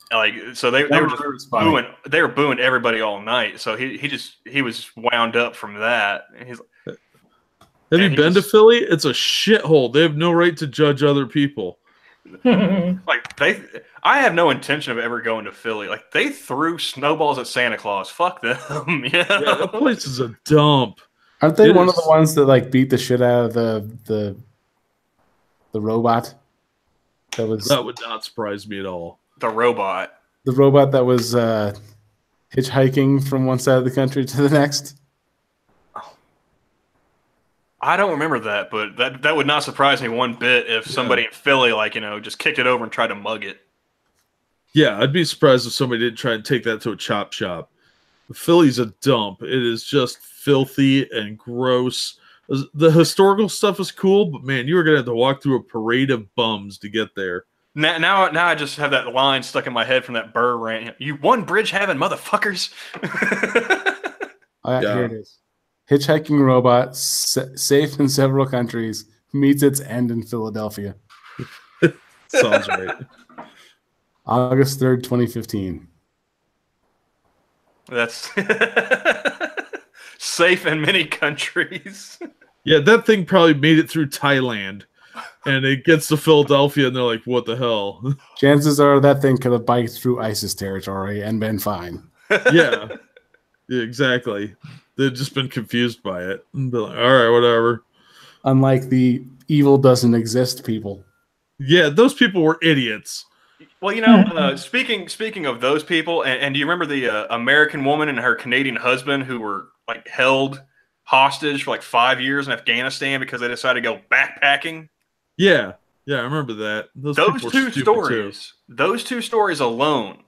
Like, so they were just booing. They were booing everybody all night. So he was wound up from that. And he's have you been to Philly? It's a shithole. They have no right to judge other people. like I have no intention of ever going to Philly. Like, they threw snowballs at Santa Claus. Fuck them. Yeah, that place is a dump. Aren't they one of the ones that like beat the shit out of the robot? That would not surprise me at all. The robot that was hitchhiking from one side of the country to the next. I don't remember that, but that would not surprise me one bit if somebody in Philly, like, just kicked it over and tried to mug it. Yeah, I'd be surprised if somebody didn't try and take that to a chop shop. Philly's a dump. It is just filthy and gross. The historical stuff is cool, but man, you were gonna have to walk through a parade of bums to get there. Now I just have that line stuck in my head from that Burr rant. You won bridge having motherfuckers. Here it is. Hitchhiking robot safe in several countries meets its end in Philadelphia. Sounds right. August 3rd, 2015. That's safe in many countries. Yeah, that thing probably made it through Thailand. And it gets to Philadelphia, and they're like, what the hell? Chances are that thing could have biked through ISIS territory and been fine. Yeah, exactly. They've just been confused by it. And be like, all right, whatever. Unlike the evil doesn't exist people. Yeah, those people were idiots. Well, speaking of those people, and do you remember the American woman and her Canadian husband who were like held hostage for like 5 years in Afghanistan because they decided to go backpacking? Yeah, I remember that. Those two stories alone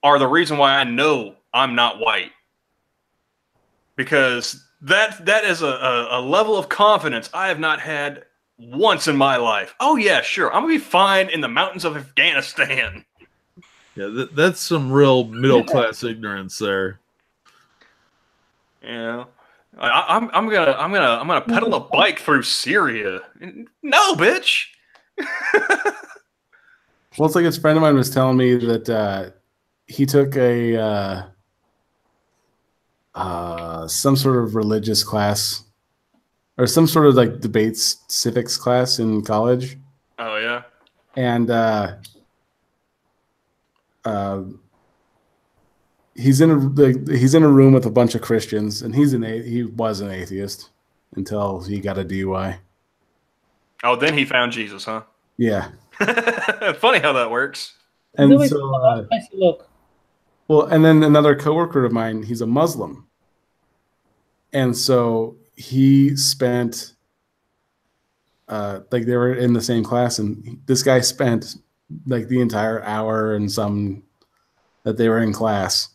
are the reason why I know I'm not white. Because that is a level of confidence I have not had once in my life. Oh yeah, sure, I'm gonna be fine in the mountains of Afghanistan. Yeah, that's some real middle class ignorance there. Yeah, I'm gonna pedal a bike through Syria. No, bitch. Well, it's like his friend of mine was telling me that he took a some sort of religious class or some sort of like debates civics class in college. Oh yeah. And he's in a room with a bunch of Christians, and he was an atheist until he got a DUI. Oh, then he found Jesus, huh? Yeah. Funny how that works. And so, well, and then another coworker of mine, he's a Muslim, and so he spent, like they were in the same class, and this guy spent like the entire hour and some that they were in class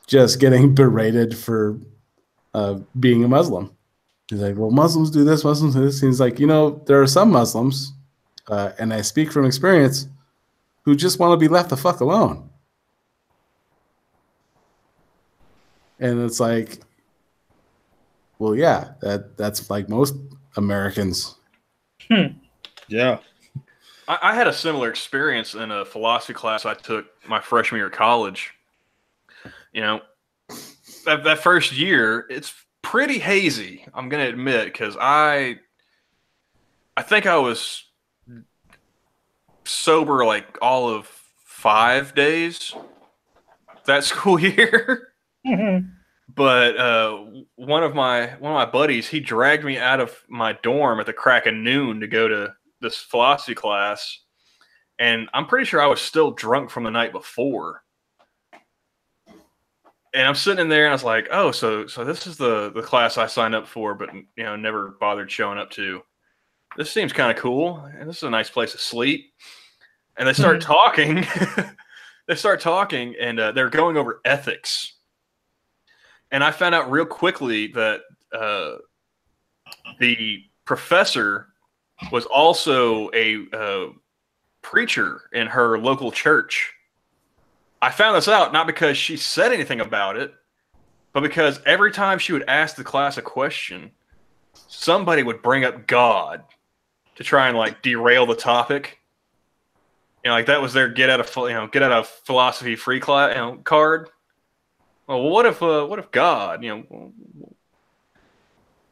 just getting berated for being a Muslim. He's like, well, Muslims do this, Muslims do this. He's like, there are some Muslims, and I speak from experience, who just want to be left the fuck alone. And it's like, Well, yeah, that's like most Americans. Yeah. I had a similar experience in a philosophy class I took my freshman year of college. You know, that first year, it's pretty hazy, I'm going to admit, because I think I was sober like all of 5 days that school year. But one of my buddies, he dragged me out of my dorm at the crack of noon to go to this philosophy class, and I'm pretty sure I was still drunk from the night before. And I'm sitting in there, and I was like, "Oh, so this is the class I signed up for, but never bothered showing up to. This seems kind of cool, and this is a nice place to sleep." And they start talking. They start talking, and they're going over ethics. And I found out real quickly that the professor was also a preacher in her local church. I found this out not because she said anything about it, but because every time she would ask the class a question, somebody would bring up God to try and like derail the topic. Like that was their get out of philosophy free class card. Well, what if God,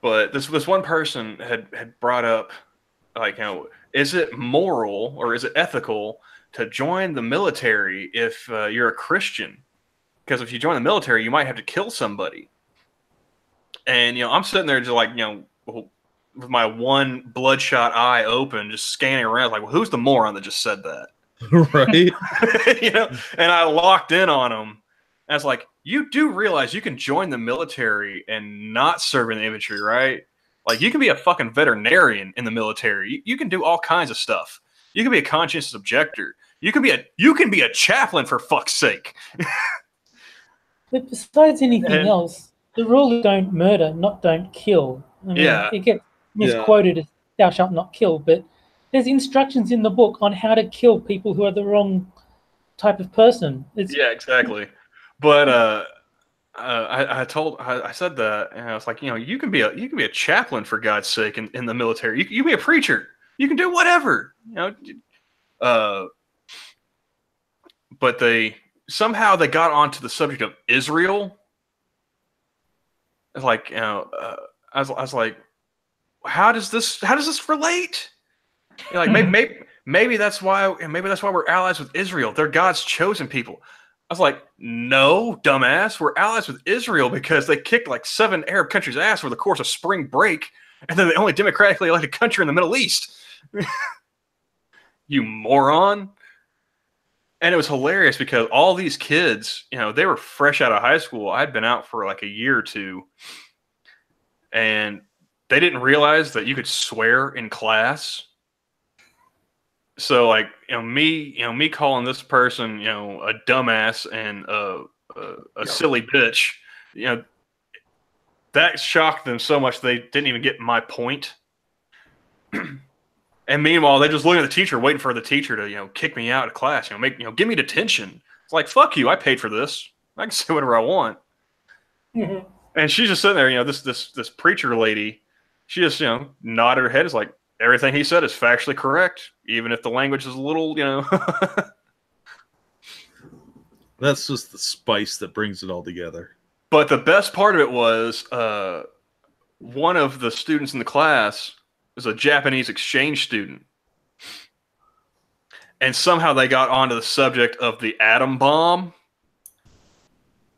But this one person had brought up, like, is it moral or is it ethical to join the military if you're a Christian? Because if you join the military, you might have to kill somebody. And I'm sitting there just like with my one bloodshot eye open, just scanning around, like, well, who's the moron that just said that? Right. And I locked in on him. And I was like, you do realize you can join the military and not serve in the infantry, right? Like, you can be a fucking veterinarian in the military. You can do all kinds of stuff. You can be a conscientious objector. You can be a chaplain, for fuck's sake. But besides anything else, the rule is don't murder, not don't kill. I mean, it gets misquoted as thou shalt not kill, but there's instructions in the book on how to kill people who are the wrong type of person. Yeah, exactly. But I said that, and I was like, you can be a chaplain, for God's sake, in the military. You can be a preacher. You can do whatever. But they got onto the subject of Israel. It's like, I was like, how does this relate? Like, maybe that's why we're allies with Israel. They're God's chosen people. I was like, no, dumbass. We're allies with Israel because they kicked like 7 Arab countries' ass over the course of spring break, and they're the only democratically elected country in the Middle East. You moron. And it was hilarious because all these kids, they were fresh out of high school. I'd been out for like a year or two, and they didn't realize that you could swear in class. So, like, me calling this person, a dumbass and a silly bitch, that shocked them so much they didn't even get my point. And meanwhile, they just looking at the teacher, waiting for the teacher to, kick me out of class, give me detention. It's like, fuck you, I paid for this. I can say whatever I want. Mm-hmm. And she's just sitting there, this preacher lady, she just, nodded her head. It's like, everything he said is factually correct, even if the language is a little, That's just the spice that brings it all together. But the best part of it was one of the students in the class was a Japanese exchange student. And somehow they got onto the subject of the atom bomb.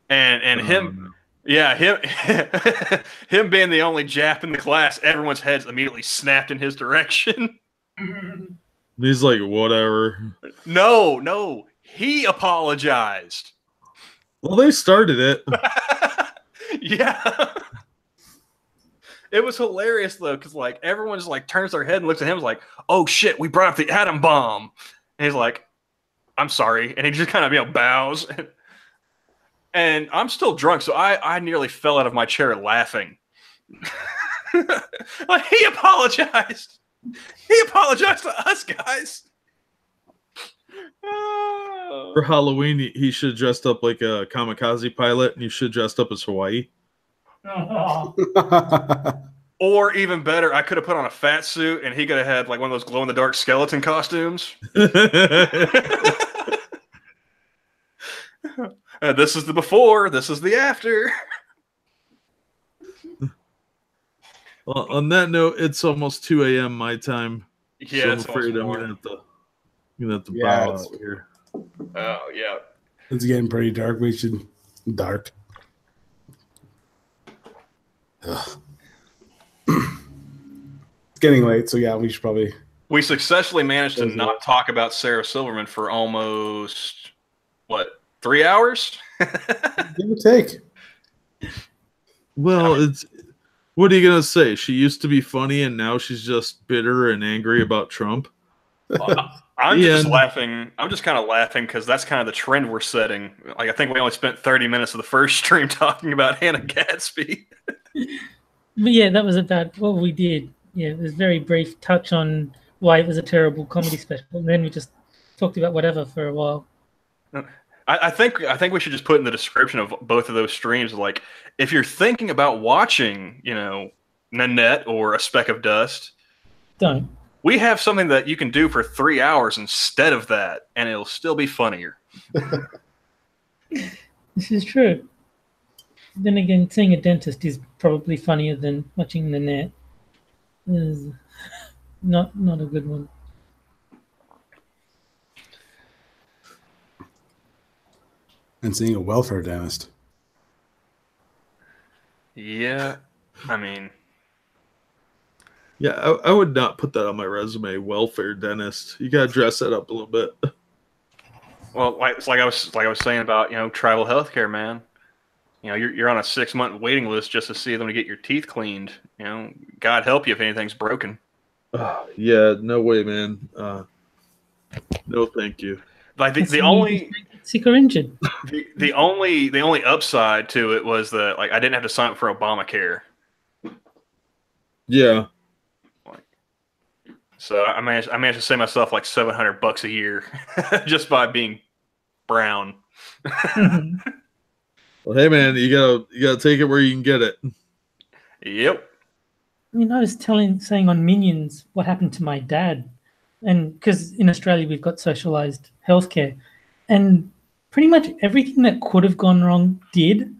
And him... Yeah, him being the only Jap in the class, everyone's heads immediately snapped in his direction. He's like, whatever. No, he apologized. Well, they started it. Yeah. It was hilarious, though, because, like, everyone just, like, turns their head and looks at him like, oh, shit, we brought up the atom bomb. And he's like, I'm sorry. And he just kind of, bows. And I'm still drunk, so I nearly fell out of my chair laughing. Like, he apologized. He apologized to us, guys. Oh. For Halloween, he should have dressed up like a kamikaze pilot, and you should have dressed up as Hawaii. Or even better, I could have put on a fat suit and he could have had like one of those glow in the dark skeleton costumes. This is the before, this is the after. Well, on that note, it's almost 2 a.m. my time. Yeah, so I'm it's afraid I'm almost gonna have to Yeah, bow it's- out here. Oh yeah. It's getting pretty dark. We should dark. Ugh. It's getting late, so yeah, we should probably. We successfully managed to not talk about Sarah Silverman for almost, what, 3 hours? Give or take. Well, it's what are you gonna say? She used to be funny, and now she's just bitter and angry about Trump. I'm just And- laughing. I'm just kind of laughing because that's kind of the trend we're setting. Like, I think we only spent 30 minutes of the first stream talking about Hannah Gadsby. But yeah, that was about what we did. Yeah, it was a very brief touch on why it was a terrible comedy special. And then we just talked about whatever for a while. I think we should just put in the description of both of those streams, like, if you're thinking about watching, you know, Nanette or A Speck of Dust, Don't. we have something that you can do for 3 hours instead of that, and it'll still be funnier. This is true. Then again, seeing a dentist is probably funnier than watching the net. Is not a good one. And seeing a welfare dentist. Yeah, I mean, Yeah, I would not put that on my resume. Welfare dentist. You gotta dress that up a little bit. well, it's like I was saying about, you know, tribal healthcare, man. You know, you're on a 6-month waiting list just to see them to get your teeth cleaned. You know, God help you if anything's broken. Yeah, no way, man. No, thank you. Like That's the when you only just get sick or injured. the only upside to it was that, like, I didn't have to sign up for Obamacare. Yeah. So I managed to save myself like $700 a year just by being brown. Well, hey, man, you gotta take it where you can get it. Yep. I mean, I was saying on Minions what happened to my dad, and because in Australia we've got socialized healthcare, and pretty much everything that could have gone wrong did.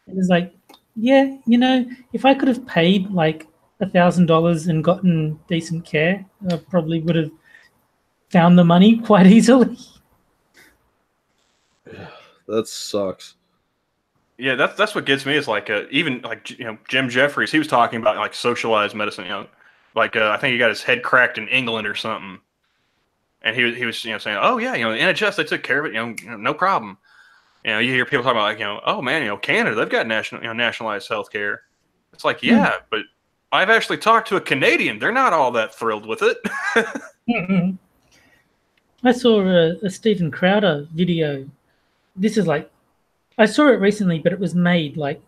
It was like, yeah, you know, if I could have paid like $1,000 and gotten decent care, I probably would have found the money quite easily. That sucks. Yeah, that's what gets me is like even like, you know, Jim Jeffries, he was talking about like socialized medicine, you know, like I think he got his head cracked in England or something, and he was, you know, saying, oh yeah, you know, the NHS, they took care of it, you know, no problem. You know, you hear people talking about, like, you know, oh man, you know, Canada, they've got nationalized healthcare. It's like, yeah, but I've actually talked to a Canadian. They're not all that thrilled with it. I saw a Stephen Crowder video. This is like, I saw it recently, but it was made like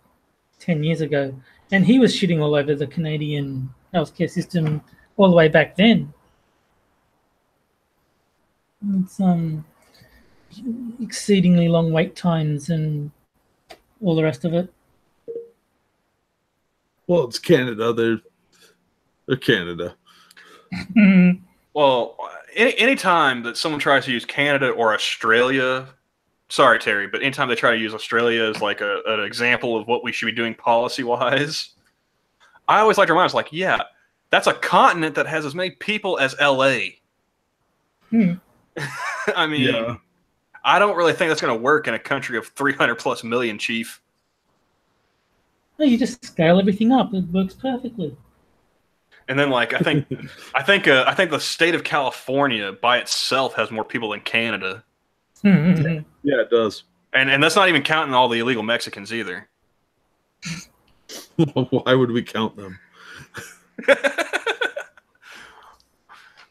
10 years ago. And he was shitting all over the Canadian healthcare system all the way back then. It's exceedingly long wait times and all the rest of it. Well, it's Canada. They're Canada. Well, any time that someone tries to use Canada or Australia, sorry, Terry, but anytime they try to use Australia as like an example of what we should be doing policy-wise, I always like to remind us, like, yeah, that's a continent that has as many people as LA. I mean, Yeah. I don't really think that's going to work in a country of 300 plus million, Chief. No, you just scale everything up. It works perfectly. And then, like, I think the state of California by itself has more people than Canada, Yeah, it does. and that's not even counting all the illegal Mexicans either. Why would we count them? I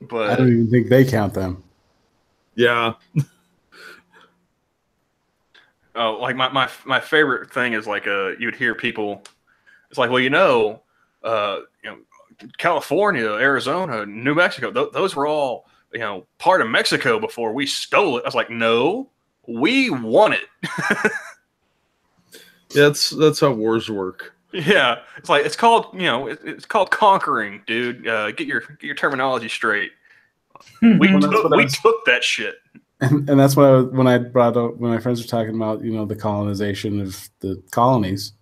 But don't even think they count them. Yeah. oh, like my favorite thing is like you would hear people. It's like, well, you know, California, Arizona, New Mexico, those were all, you know, part of Mexico before we stole it. I was like, no, we won it. Yeah, that's how wars work. Yeah, it's like it's called it's called conquering, dude. Get your terminology straight. We Well, that's took what I we was- took that shit. and that's what I was, when I brought up when my friends were talking about the colonization of the colonies,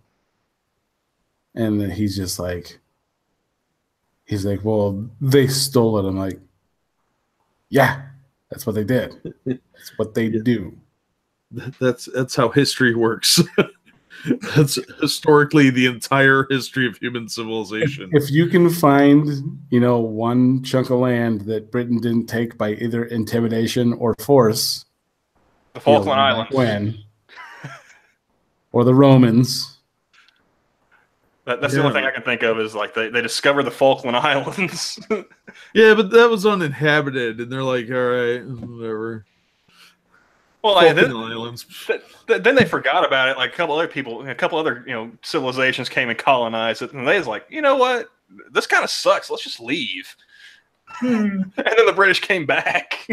and then he's like, well, they stole it. I'm like, yeah, that's what they did. That's what they Yeah. do. That's how history works. That's historically the entire history of human civilization. If you can find, one chunk of land that Britain didn't take by either intimidation or force, The Falkland Islands. when, or the Romans, That's the only thing I can think of is like they discovered the Falkland Islands. Yeah, but that was uninhabited, and they're like, all right, whatever. Well, Falkland Islands. then they forgot about it. Like a couple other civilizations came and colonized it, and they was like, you know what, this kind of sucks. Let's just leave. And then the British came back.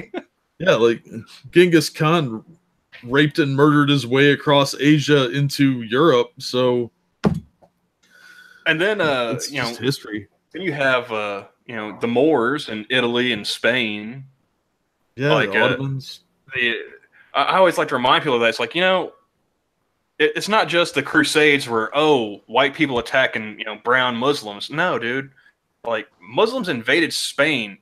Yeah, like Genghis Khan raped and murdered his way across Asia into Europe. So, And then it's just history. then you have the Moors in Italy and Spain. Yeah, like, the Ottomans. I always like to remind people of that. It's like, it's not just the Crusades where, white people attacking, brown Muslims. No, dude. Like, Muslims invaded Spain,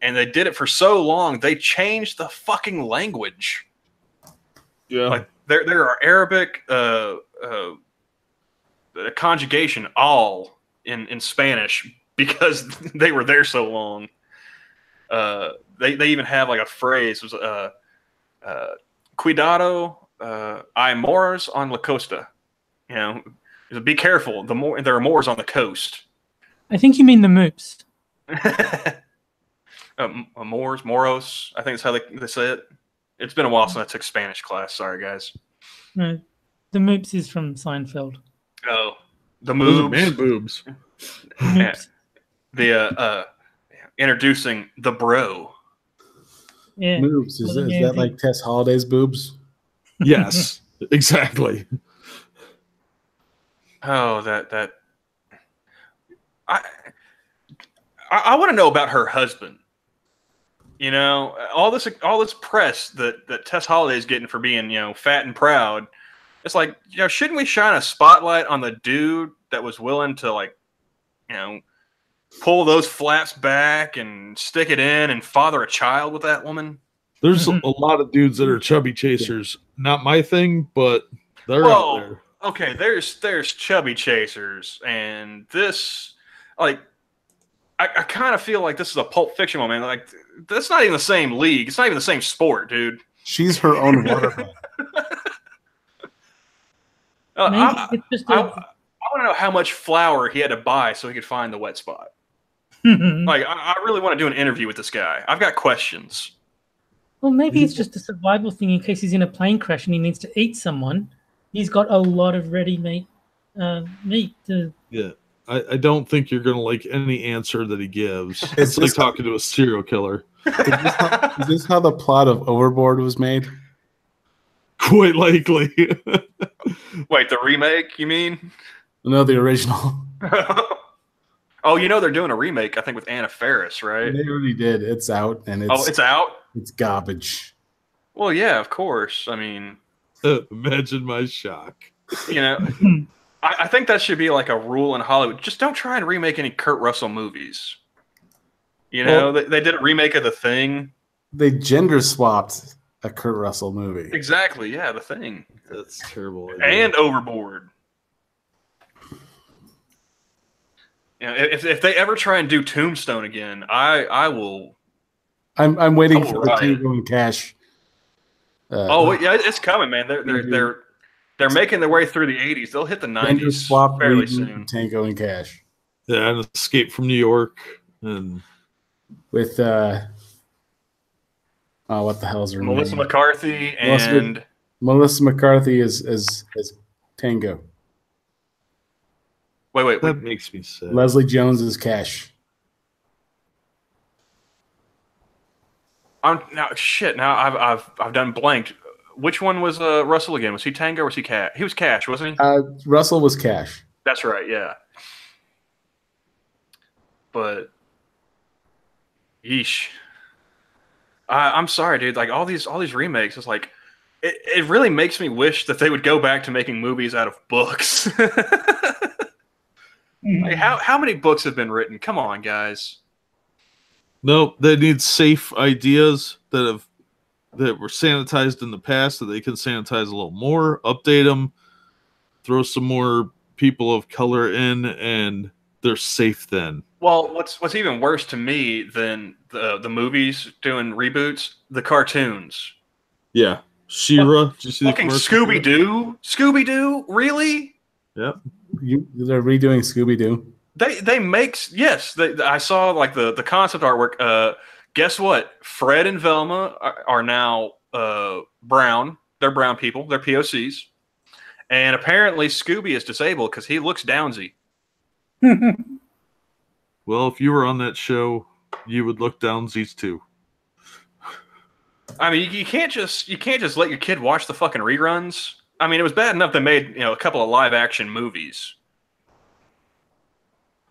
and they did it for so long, they changed the fucking language. Yeah. Like, there are Arabic conjugation all in Spanish because they were there so long. They even have like a phrase, was cuidado, hay Moors on la costa. Be careful. There are Moors on the coast. I think you mean the Moops. Moros. I think that's how they say it. It's been a while since I took Spanish class. Sorry, guys. No, the Moops is from Seinfeld. Oh, the Those are moves. man boobs. Moops. Introducing the bro. Yeah. Boobs. Is that like Tess Holliday's boobs? Yes, exactly. Oh, that. I want to know about her husband. All this press that Tess Holliday is getting for being, fat and proud. It's like, shouldn't we shine a spotlight on the dude that was willing to pull those flaps back and stick it in and father a child with that woman? There's a lot of dudes that are chubby chasers. Not my thing, but they're out there. Okay, there's chubby chasers, and this, like, I kind of feel like this is a Pulp Fiction moment. Like, that's not even the same league. It's not even the same sport, dude. She's her own waterfall. Maybe it's just I want to know how much flour he had to buy so he could find the wet spot. well, Like, I really want to do an interview with this guy. I've got questions. maybe it's just a survival thing in case he's in a plane crash and he needs to eat someone. He's got a lot of ready-made meat to. Yeah. I don't think you're going to like any answer that he gives. It's It's like just- talking to a serial killer. Is this how the plot of Overboard was made? Quite likely. Wait, the remake, you mean? No, the original. Oh, they're doing a remake, I think, with Anna Faris, right? They already did. It's out, and It's out? it's garbage. Well, yeah, of course. I mean, Imagine my shock. I think that should be like a rule in Hollywood. Just don't try and remake any Kurt Russell movies. Well- they did a remake of The Thing. They gender swapped a Kurt Russell movie. Exactly, yeah, The Thing. That's terrible. And Overboard. If they ever try and do Tombstone again, I will. I'm waiting Oh, for right. the Tango and Cash. Yeah, it's coming, man. They're making their way through the '80s. They'll hit the gender '90s swap fairly reboot soon. of Tango and Cash Yeah, and Escape from New York. And with what the hell's her Melissa name? McCarthy Melissa- and Melissa McCarthy is Tango. wait. that makes me sad. Leslie Jones is Cash. Now I've done blanked. Which one was Russell again? Was he Tango or was he Cash? He was Cash, wasn't he? Russell was Cash. That's right. Yeah. But yeesh. I'm sorry, dude. Like all these remakes, it's like it really makes me wish that they would go back to making movies out of books. Like how many books have been written? Come on, guys. Nope, they need safe ideas that were sanitized in the past that they can sanitize a little more, update them, throw some more people of color in, and they're safe then. Well, what's even worse to me than the movies doing reboots, the cartoons. Yeah. She-Ra, did you see the Fucking commercial? Scooby-Doo? Really? Yep. They're redoing Scooby-Doo. They make, yes. I saw like the concept artwork. Guess what? Fred and Velma are now brown. They're brown people. They're POCs. And apparently Scooby is disabled because he looks downsy. Well, if you were on that show, you would look downsies too. I mean, you can't just let your kid watch the fucking reruns. I mean, it was bad enough they made a couple of live action movies.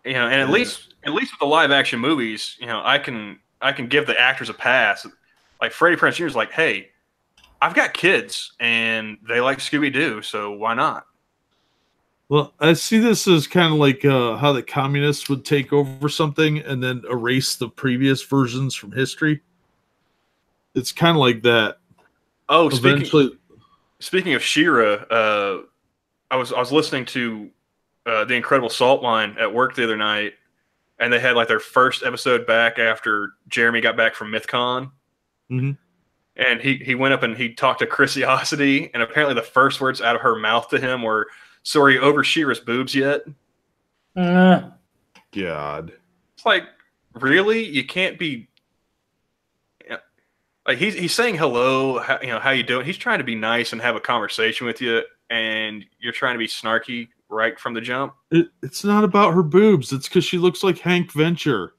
And at least with the live action movies, I can give the actors a pass. Like Freddie Prinze Jr. is like, hey, I've got kids and they like Scooby-Doo, so why not? Well, I see this as kind of like how the communists would take over something and then erase the previous versions from history. It's kind of like that. Oh, speaking of She-Ra, I was listening to The Incredible Salt Line at work the other night, and they had like their first episode back after Jeremy got back from MythCon. Mm-hmm. And he went up and he talked to Chrissy, and apparently the first words out of her mouth to him were, "So are you over She-Ra's boobs yet?" God. It's like, really? You can't be like he's saying hello, how you doing? He's trying to be nice and have a conversation with you, and you're trying to be snarky right from the jump. It's not about her boobs. It's because she looks like Hank Venture.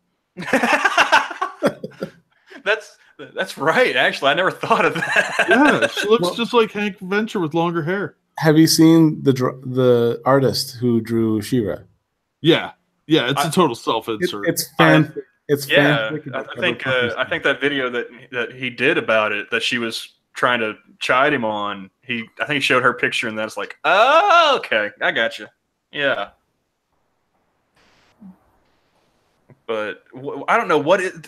That's right. Actually, I never thought of that. Yeah, she looks just like Hank Venture with longer hair. Have you seen the artist who drew She-Ra? Yeah, it's a total self-insert. It's fan. It's yeah. fan. I think that video that he did about it, that she was trying to chide him on. I think he showed her picture, and that's like, oh, okay, I got you. Yeah. But I don't know what it.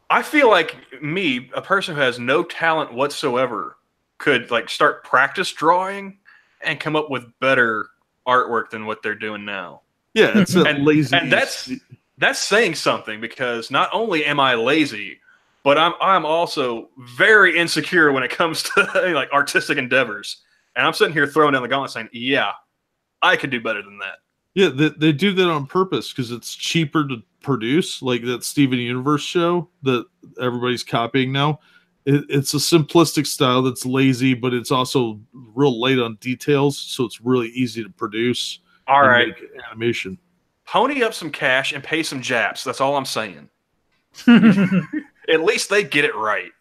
I feel like me, a person who has no talent whatsoever, could like start practice drawing and come up with better artwork than what they're doing now. Yeah, it's lazy. And that's saying something, because not only am I lazy, but I'm also very insecure when it comes to like artistic endeavors. And I'm sitting here throwing down the gauntlet saying, yeah, I could do better than that. Yeah, they do that on purpose because it's cheaper to produce, like that Steven Universe show that everybody's copying now. It's a simplistic style that's lazy, but it's also real light on details, so it's really easy to produce. All right, make animation. Pony up some cash and pay some Japs. That's all I'm saying. At least they get it right.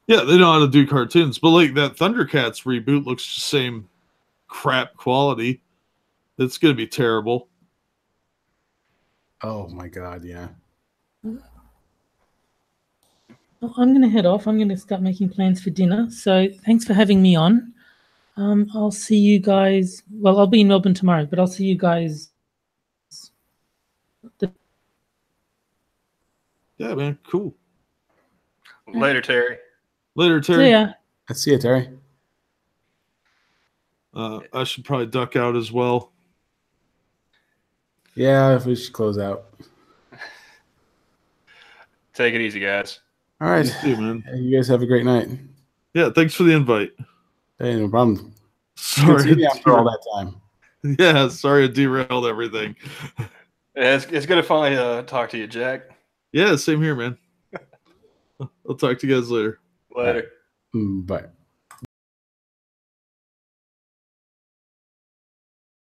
Yeah, they know how to do cartoons, but like that Thundercats reboot looks the same crap quality. It's going to be terrible. Oh my god, yeah. Well, I'm going to head off. I'm going to start making plans for dinner. So thanks for having me on. I'll see you guys. Well, I'll be in Melbourne tomorrow, but I'll see you guys. Yeah, man. Cool. Later, Terry. Later, Terry. See ya. I see you, Terry. I should probably duck out as well. Yeah, if we should close out. Take it easy, guys. All right. You too, man. You guys have a great night. Yeah, thanks for the invite. Hey, no problem. Sorry after all that time. Yeah, sorry I derailed everything. It's good to finally talk to you, Jack. Yeah, same here, man. I'll talk to you guys later. Later. Bye.